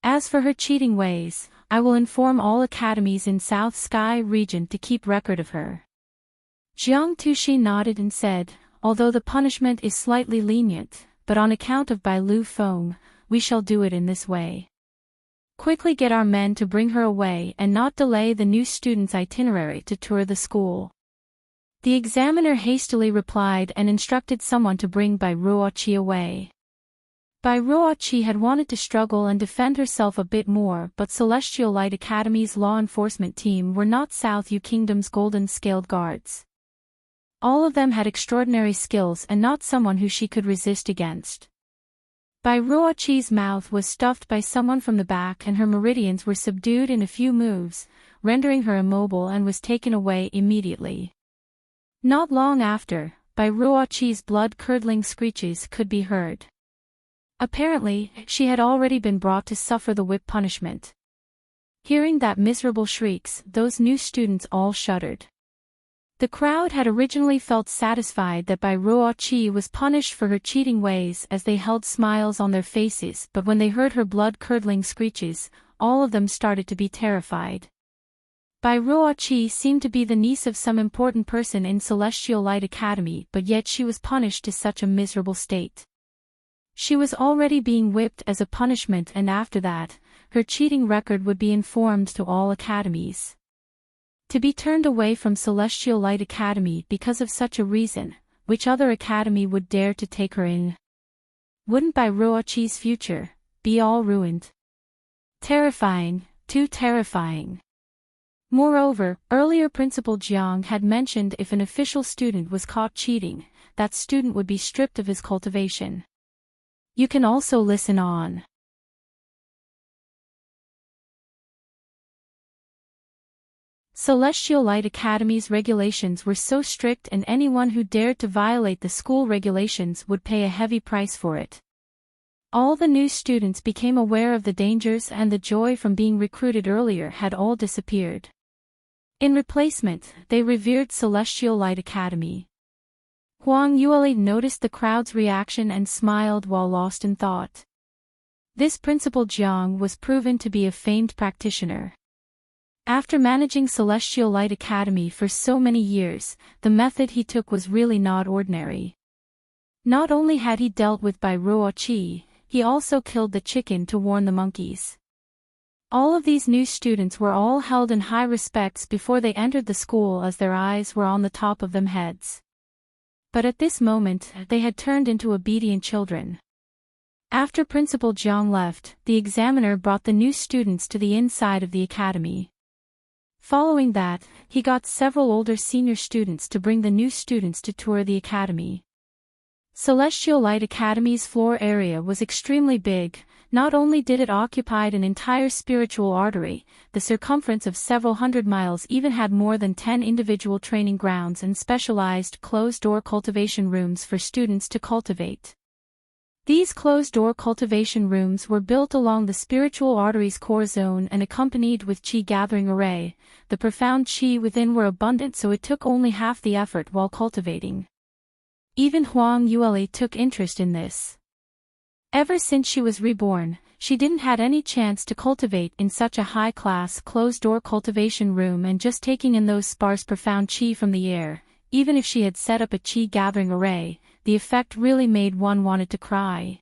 As for her cheating ways, I will inform all academies in South Sky region to keep record of her." Jiang Tuxin nodded and said, "Although the punishment is slightly lenient, but on account of Bai Lu Feng, we shall do it in this way. Quickly get our men to bring her away and not delay the new student's itinerary to tour the school." The examiner hastily replied and instructed someone to bring Bai Ruoqi away. Bai Ruoqi had wanted to struggle and defend herself a bit more, but Celestial Light Academy's law enforcement team were not South Yu Kingdom's golden-scaled guards. All of them had extraordinary skills and not someone who she could resist against. Bai Ruoqi's mouth was stuffed by someone from the back and her meridians were subdued in a few moves, rendering her immobile, and was taken away immediately. Not long after, Bai Ruoqi's blood-curdling screeches could be heard. Apparently, she had already been brought to suffer the whip punishment. Hearing that miserable shrieks, those new students all shuddered. The crowd had originally felt satisfied that Bai Ruoqi was punished for her cheating ways as they held smiles on their faces, but when they heard her blood-curdling screeches, all of them started to be terrified. Bai Ruoqi seemed to be the niece of some important person in Celestial Light Academy, but yet she was punished to such a miserable state. She was already being whipped as a punishment, and after that, her cheating record would be informed to all academies. To be turned away from Celestial Light Academy because of such a reason, which other academy would dare to take her in? Wouldn't Bai Ruoqi's future be all ruined? Terrifying, too terrifying. Moreover, earlier Principal Jiang had mentioned if an official student was caught cheating, that student would be stripped of his cultivation. You can also listen on. Celestial Light Academy's regulations were so strict, and anyone who dared to violate the school regulations would pay a heavy price for it. All the new students became aware of the dangers, and the joy from being recruited earlier had all disappeared. In replacement, they revered Celestial Light Academy. Huang Yueli noticed the crowd's reaction and smiled while lost in thought. This Principal Jiang was proven to be a famed practitioner. After managing Celestial Light Academy for so many years, the method he took was really not ordinary. Not only had he dealt with Bai Ruo Qi, he also killed the chicken to warn the monkeys. All of these new students were all held in high respects before they entered the school, as their eyes were on the top of them heads. But at this moment, they had turned into obedient children. After Principal Jiang left, the examiner brought the new students to the inside of the academy. Following that, he got several older senior students to bring the new students to tour the academy. Celestial Light Academy's floor area was extremely big. Not only did it occupy an entire spiritual artery, the circumference of several hundred miles even had more than 10 individual training grounds and specialized closed-door cultivation rooms for students to cultivate. These closed-door cultivation rooms were built along the spiritual artery's core zone and accompanied with qi gathering array. The profound qi within were abundant, so it took only half the effort while cultivating. Even Huang Yueli took interest in this. Ever since she was reborn, she didn't had any chance to cultivate in such a high-class closed-door cultivation room, and just taking in those sparse profound qi from the air, even if she had set up a qi gathering array, the effect really made one wanted to cry.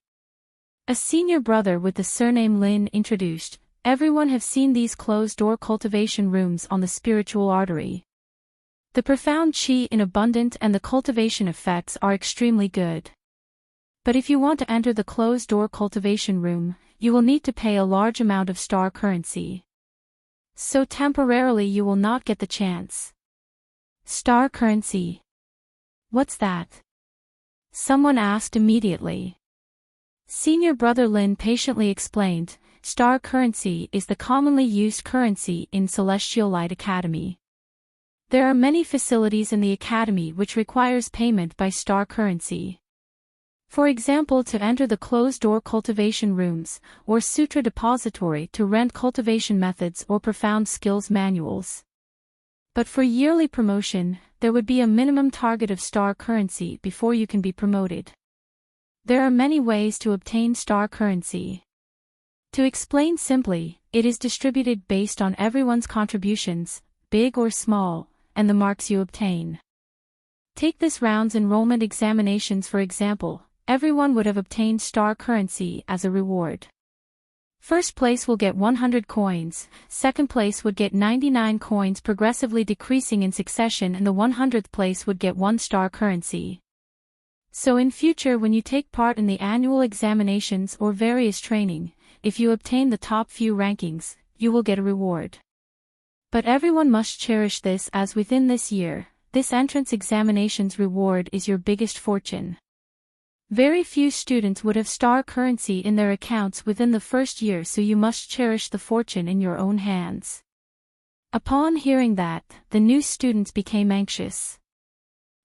A senior brother with the surname Lin introduced, "Everyone have seen these closed-door cultivation rooms on the spiritual artery. The profound qi in abundant and the cultivation effects are extremely good. But if you want to enter the closed-door cultivation room, you will need to pay a large amount of star currency. So temporarily you will not get the chance." Star currency. What's that? Someone asked immediately. Senior brother Lin patiently explained, "Star currency is the commonly used currency in Celestial Light Academy. There are many facilities in the academy which requires payment by star currency. For example, to enter the closed-door cultivation rooms, or sutra depository to rent cultivation methods or profound skills manuals. But for yearly promotion, there would be a minimum target of star currency before you can be promoted. There are many ways to obtain star currency. To explain simply, it is distributed based on everyone's contributions, big or small, and the marks you obtain. Take this round's enrollment examinations for example. Everyone would have obtained star currency as a reward. First place will get 100 coins, second place would get 99 coins, progressively decreasing in succession, and the 100th place would get 1 star currency. So in future, when you take part in the annual examinations or various training, if you obtain the top few rankings, you will get a reward. But everyone must cherish this, as within this year, this entrance examination's reward is your biggest fortune. Very few students would have star currency in their accounts within the first year, so you must cherish the fortune in your own hands." Upon hearing that, the new students became anxious.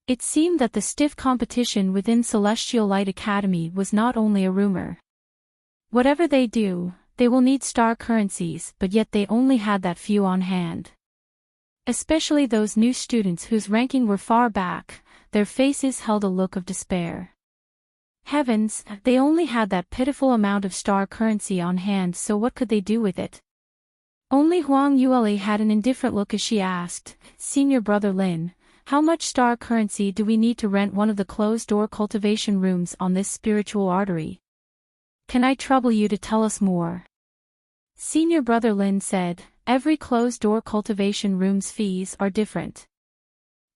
It seemed that the stiff competition within Celestial Light Academy was not only a rumor. Whatever they do, they will need star currencies, but yet they only had that few on hand. Especially those new students whose ranking were far back, their faces held a look of despair. Heavens, they only had that pitiful amount of star currency on hand, so what could they do with it? Only Huang Yueli had an indifferent look as she asked, "Senior brother Lin, how much star currency do we need to rent one of the closed-door cultivation rooms on this spiritual artery? Can I trouble you to tell us more?" Senior brother Lin said, "Every closed-door cultivation room's fees are different.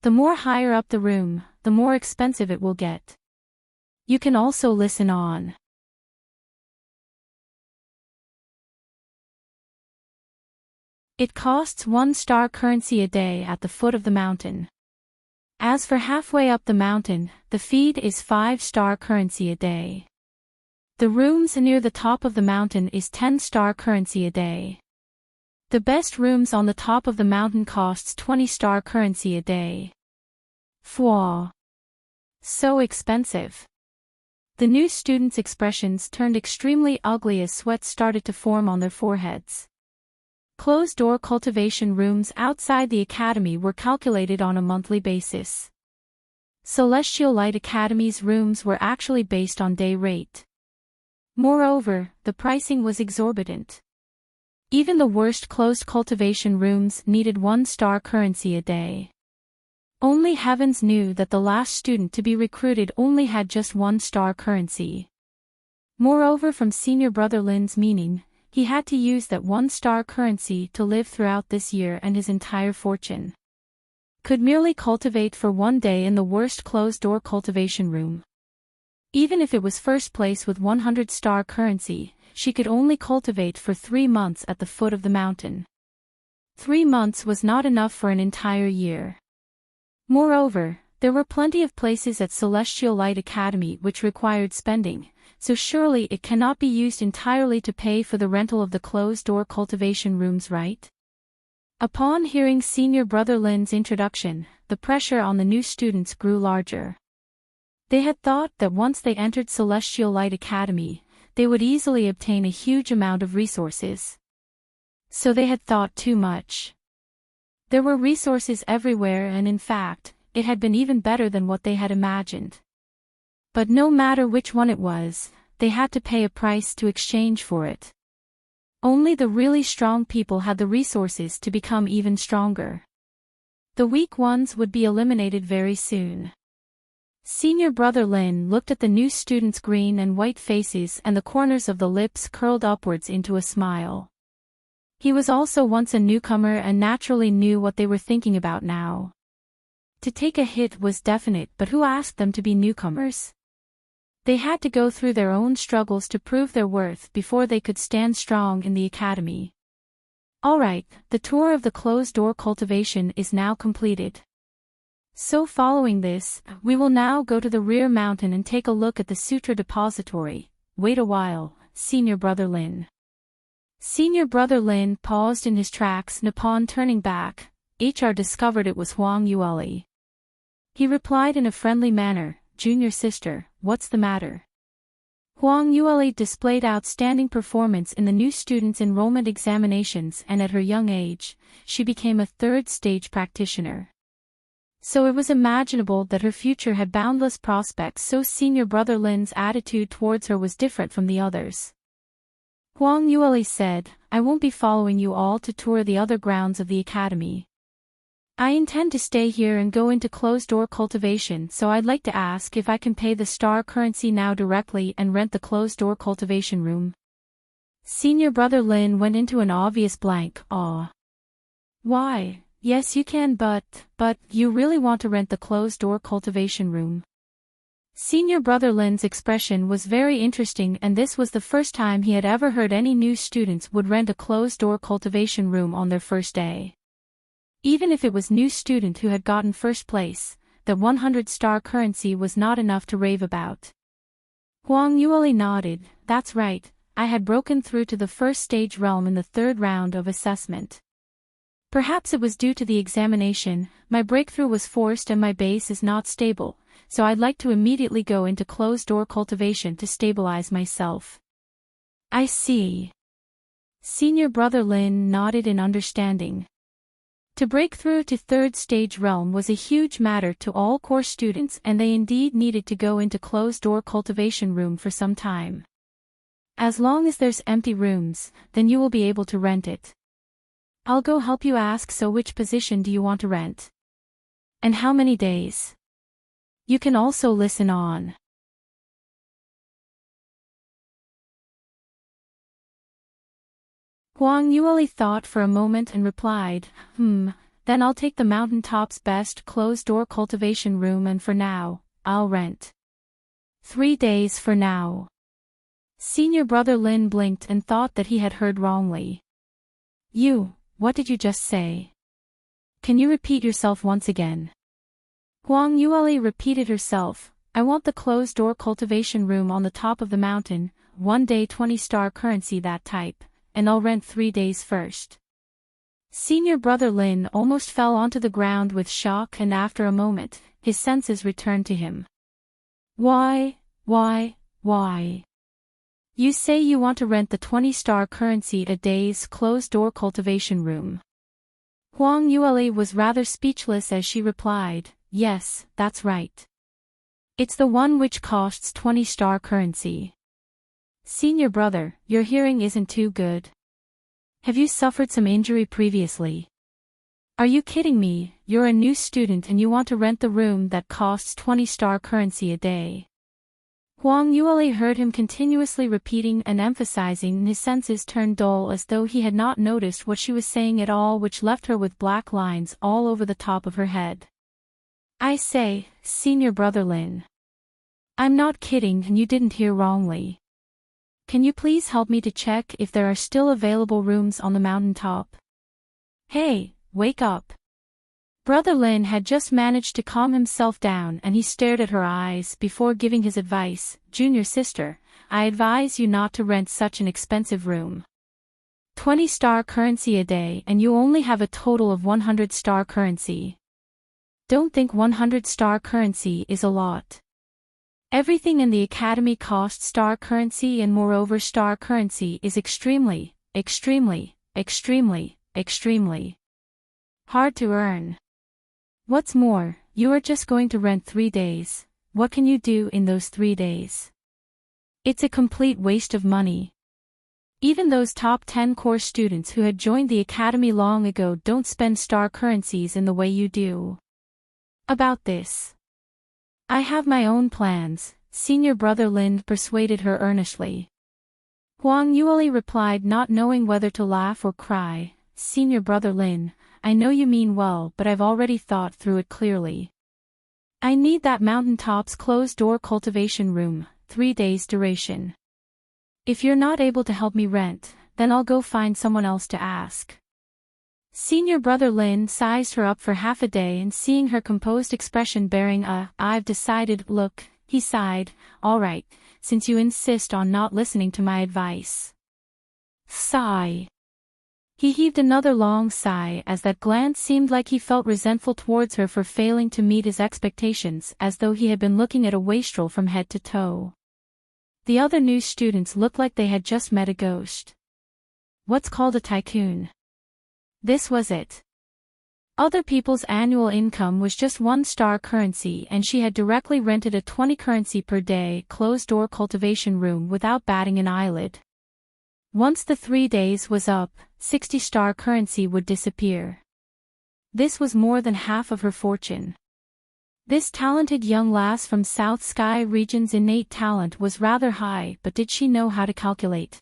The more higher up the room, the more expensive it will get. You can also listen on. It costs 1 star currency a day at the foot of the mountain. As for halfway up the mountain, the fee is 5 star currency a day. The rooms near the top of the mountain is 10 star currency a day. The best rooms on the top of the mountain costs 20 star currency a day." Fwa. So expensive. The new students' expressions turned extremely ugly as sweat started to form on their foreheads. Closed-door cultivation rooms outside the academy were calculated on a monthly basis. Celestial Light Academy's rooms were actually based on day rate. Moreover, the pricing was exorbitant. Even the worst closed cultivation rooms needed 1-star currency a day. Only heavens knew that the last student to be recruited only had just 1-star currency. Moreover, from senior brother Lin's meaning, he had to use that 1-star currency to live throughout this year and his entire fortune. Could merely cultivate for 1 day in the worst closed-door cultivation room. Even if it was first place with 100-star currency, she could only cultivate for 3 months at the foot of the mountain. 3 months was not enough for an entire year. Moreover, there were plenty of places at Celestial Light Academy which required spending, so surely it cannot be used entirely to pay for the rental of the closed-door cultivation rooms, right? Upon hearing senior brother Lin's introduction, the pressure on the new students grew larger. They had thought that once they entered Celestial Light Academy, they would easily obtain a huge amount of resources. So they had thought too much. There were resources everywhere, and in fact, it had been even better than what they had imagined. But no matter which one it was, they had to pay a price to exchange for it. Only the really strong people had the resources to become even stronger. The weak ones would be eliminated very soon. Senior brother Lin looked at the new students' green and white faces, and the corners of the lips curled upwards into a smile. He was also once a newcomer and naturally knew what they were thinking about now. To take a hit was definite, but who asked them to be newcomers? They had to go through their own struggles to prove their worth before they could stand strong in the academy. Alright, the tour of the closed-door cultivation is now completed. So following this, we will now go to the rear mountain and take a look at the Sutra Depository. Wait a while, Senior Brother Lin. Senior Brother Lin paused in his tracks, and upon turning back, HR discovered it was Huang Yueli. He replied in a friendly manner, "Junior sister, what's the matter?" Huang Yueli displayed outstanding performance in the new students' enrollment examinations, and at her young age, she became a third-stage practitioner. So it was imaginable that her future had boundless prospects, so Senior Brother Lin's attitude towards her was different from the others. Huang Yueli said, "I won't be following you all to tour the other grounds of the academy. I intend to stay here and go into closed-door cultivation, so I'd like to ask if I can pay the star currency now directly and rent the closed-door cultivation room." Senior Brother Lin went into an obvious blank awe. "Why, yes you can, but you really want to rent the closed-door cultivation room?" Senior Brother Lin's expression was very interesting, and this was the first time he had ever heard any new students would rent a closed-door cultivation room on their first day. Even if it was new student who had gotten first place, the 100-star currency was not enough to rave about. Huang Yueli nodded. "That's right, I had broken through to the first stage realm in the 3rd round of assessment. Perhaps it was due to the examination, my breakthrough was forced and my base is not stable, so I'd like to immediately go into closed-door cultivation to stabilize myself." "I see." Senior Brother Lin nodded in understanding. To break through to 3rd stage realm was a huge matter to all core students, and they indeed needed to go into closed-door cultivation room for some time. As long as there's empty rooms, then you will be able to rent it. I'll go help you ask. So which position do you want to rent? And how many days? You can also listen on. Huang Yueli thought for a moment and replied, then I'll take the mountaintop's best closed-door cultivation room, and for now, I'll rent 3 days for now. Senior Brother Lin blinked and thought that he had heard wrongly. What did you just say? Can you repeat yourself once again?" Huang Yueli repeated herself, "I want the closed-door cultivation room on the top of the mountain, 1 day 20-star currency that type, and I'll rent 3 days first." Senior Brother Lin almost fell onto the ground with shock, and after a moment, his senses returned to him. Why, Why? You say you want to rent the 20-star currency a day's closed-door cultivation room. Huang Yueli was rather speechless as she replied, yes, that's right. It's the one which costs 20-star currency. Senior brother, your hearing isn't too good. Have you suffered some injury previously? Are you kidding me? You're a new student and you want to rent the room that costs 20-star currency a day. Huang Yueli heard him continuously repeating and emphasizing, and his senses turned dull as though he had not noticed what she was saying at all, which left her with black lines all over the top of her head. I say, Senior Brother Lin. I'm not kidding and you didn't hear wrongly. Can you please help me to check if there are still available rooms on the mountaintop? Hey, wake up. Brother Lin had just managed to calm himself down and he stared at her eyes before giving his advice. Junior sister, I advise you not to rent such an expensive room. 20-star currency a day and you only have a total of 100-star currency. Don't think 100-star currency is a lot. Everything in the academy costs star currency, and moreover star currency is extremely hard to earn. What's more, you are just going to rent 3 days. What can you do in those 3 days? It's a complete waste of money. Even those top 10 core students who had joined the academy long ago don't spend star currencies in the way you do. About this, I have my own plans, Senior Brother Lin persuaded her earnestly. Huang Yueli replied, not knowing whether to laugh or cry, Senior Brother Lin, I know you mean well, but I've already thought through it clearly. I need that mountaintop's closed-door cultivation room, 3 days duration. If you're not able to help me rent, then I'll go find someone else to ask. Senior Brother Lin sized her up for half a day, and seeing her composed expression bearing I've decided look, he sighed, all right, since you insist on not listening to my advice. Sigh. He heaved another long sigh as that glance seemed like he felt resentful towards her for failing to meet his expectations, as though he had been looking at a wastrel from head to toe. The other new students looked like they had just met a ghost. What's called a tycoon? This was it. Other people's annual income was just 1-star currency, and she had directly rented a 20 currency per day closed-door cultivation room without batting an eyelid. Once the 3 days was up, 60-star currency would disappear. This was more than half of her fortune. This talented young lass from South Sky region's innate talent was rather high, but did she know how to calculate?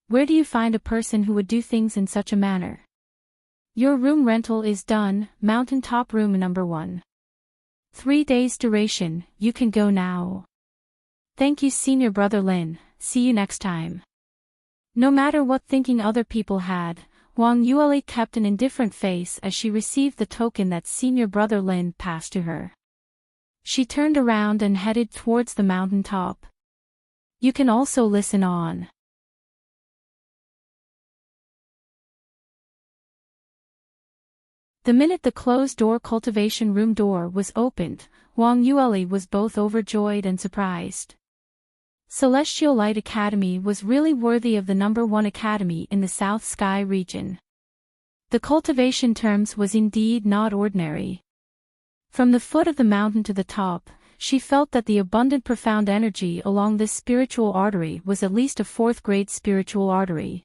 Where do you find a person who would do things in such a manner? Your room rental is done, mountaintop room number 1. 3 days duration, you can go now. Thank you, Senior Brother Lin, see you next time. No matter what thinking other people had, Huang Yueli kept an indifferent face as she received the token that Senior Brother Lin passed to her. She turned around and headed towards the mountain top. You can also listen on. The minute the closed-door cultivation room door was opened, Huang Yueli was both overjoyed and surprised. Celestial Light Academy was really worthy of the #1 academy in the South Sky region. The cultivation terms was indeed not ordinary. From the foot of the mountain to the top, she felt that the abundant profound energy along this spiritual artery was at least a 4th-grade spiritual artery.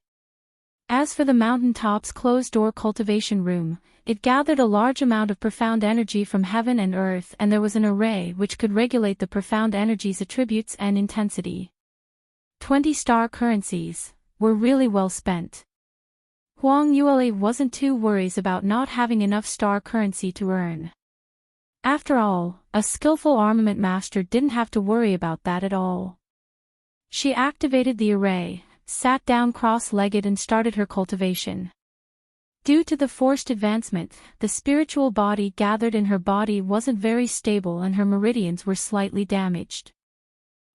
As for the mountaintop's closed-door cultivation room, it gathered a large amount of profound energy from heaven and earth, and there was an array which could regulate the profound energy's attributes and intensity. 20-star currencies were really well spent. Huang Yueli wasn't too worried about not having enough star currency to earn. After all, a skillful armament master didn't have to worry about that at all. She activated the array, sat down cross-legged and started her cultivation. Due to the forced advancement, the spiritual body gathered in her body wasn't very stable and her meridians were slightly damaged.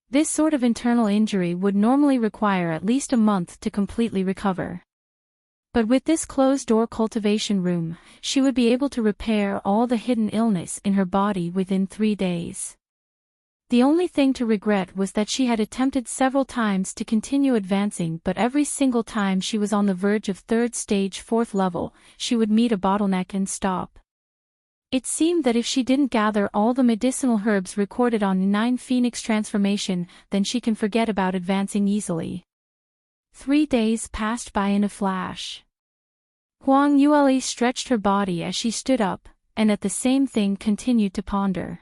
This sort of internal injury would normally require at least a month to completely recover. But with this closed-door cultivation room, she would be able to repair all the hidden illness in her body within 3 days. The only thing to regret was that she had attempted several times to continue advancing, but every single time she was on the verge of 3rd stage 4th level, she would meet a bottleneck and stop. It seemed that if she didn't gather all the medicinal herbs recorded on 9 Phoenix transformation, then she can forget about advancing easily. 3 days passed by in a flash. Huang Yueli stretched her body as she stood up, and at the same thing continued to ponder.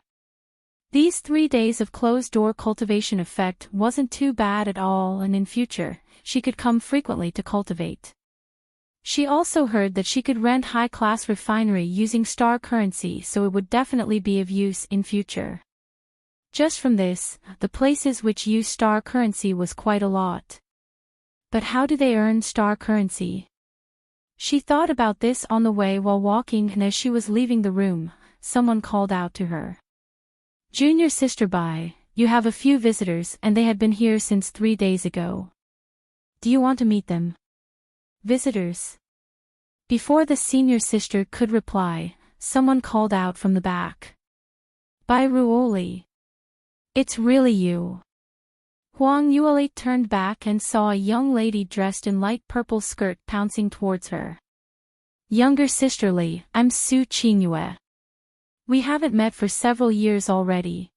These 3 days of closed-door cultivation effect wasn't too bad at all, and in future, she could come frequently to cultivate. She also heard that she could rent high-class refinery using star currency, so it would definitely be of use in future. Just from this, the places which use star currency was quite a lot. But how do they earn star currency? She thought about this on the way while walking, and as she was leaving the room, someone called out to her. "Junior sister Bai, you have a few visitors and they had been here since 3 days ago. Do you want to meet them?" Visitors. Before the senior sister could reply, someone called out from the back. "Bai Ruoli. It's really you." Huang Yueli turned back and saw a young lady dressed in light purple skirt pouncing towards her. "Younger sister Li, I'm Su Qingyue. We haven't met for several years already.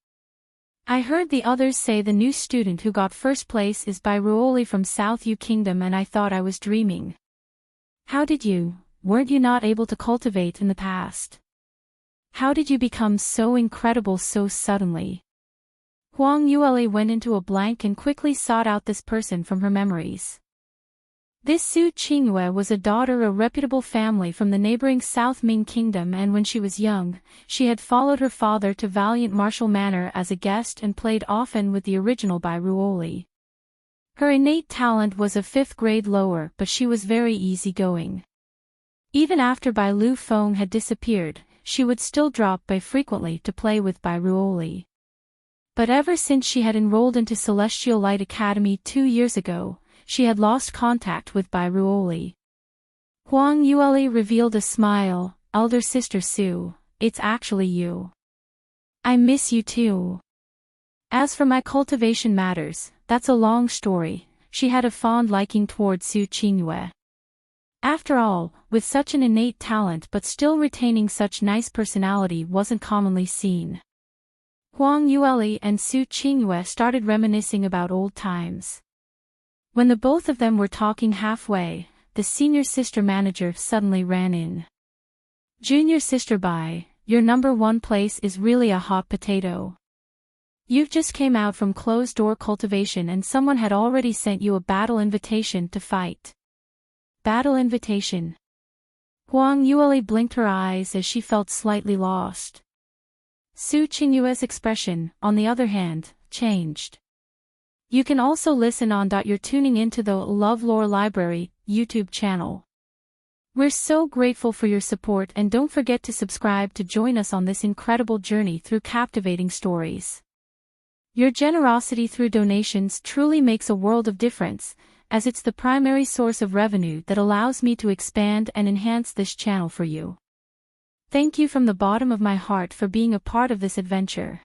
I heard the others say the new student who got first place is Bai Ruoli from South Yu Kingdom, and I thought I was dreaming. Weren't you not able to cultivate in the past? How did you become so incredible so suddenly?" Huang Yueli went into a blank and quickly sought out this person from her memories. This Su Qingyue was a daughter of a reputable family from the neighboring South Ming Kingdom, and when she was young, she had followed her father to Valiant Martial Manor as a guest and played often with the original Bai Ruoli. Her innate talent was a 5th grade lower, but she was very easygoing. Even after Bai Lu Feng had disappeared, she would still drop by frequently to play with Bai Ruoli. But ever since she had enrolled into Celestial Light Academy 2 years ago, she had lost contact with Bai Ruoli. Huang Yueli revealed a smile. "Elder sister Su, it's actually you. I miss you too. As for my cultivation matters, that's a long story." She had a fond liking towards Su Qingyue. After all, with such an innate talent but still retaining such nice personality wasn't commonly seen. Huang Yueli and Su Qingyue started reminiscing about old times. When the both of them were talking halfway, the senior sister manager suddenly ran in. "Junior sister Bai, your number 1 place is really a hot potato. You've just came out from closed-door cultivation and someone had already sent you a battle invitation to fight." Battle invitation. Huang Yueli blinked her eyes as she felt slightly lost. Su Qingyue's expression, on the other hand, changed. You can also listen on. You're tuning into the LoveLore Library YouTube channel. We're so grateful for your support, and don't forget to subscribe to join us on this incredible journey through captivating stories. Your generosity through donations truly makes a world of difference, as it's the primary source of revenue that allows me to expand and enhance this channel for you. Thank you from the bottom of my heart for being a part of this adventure.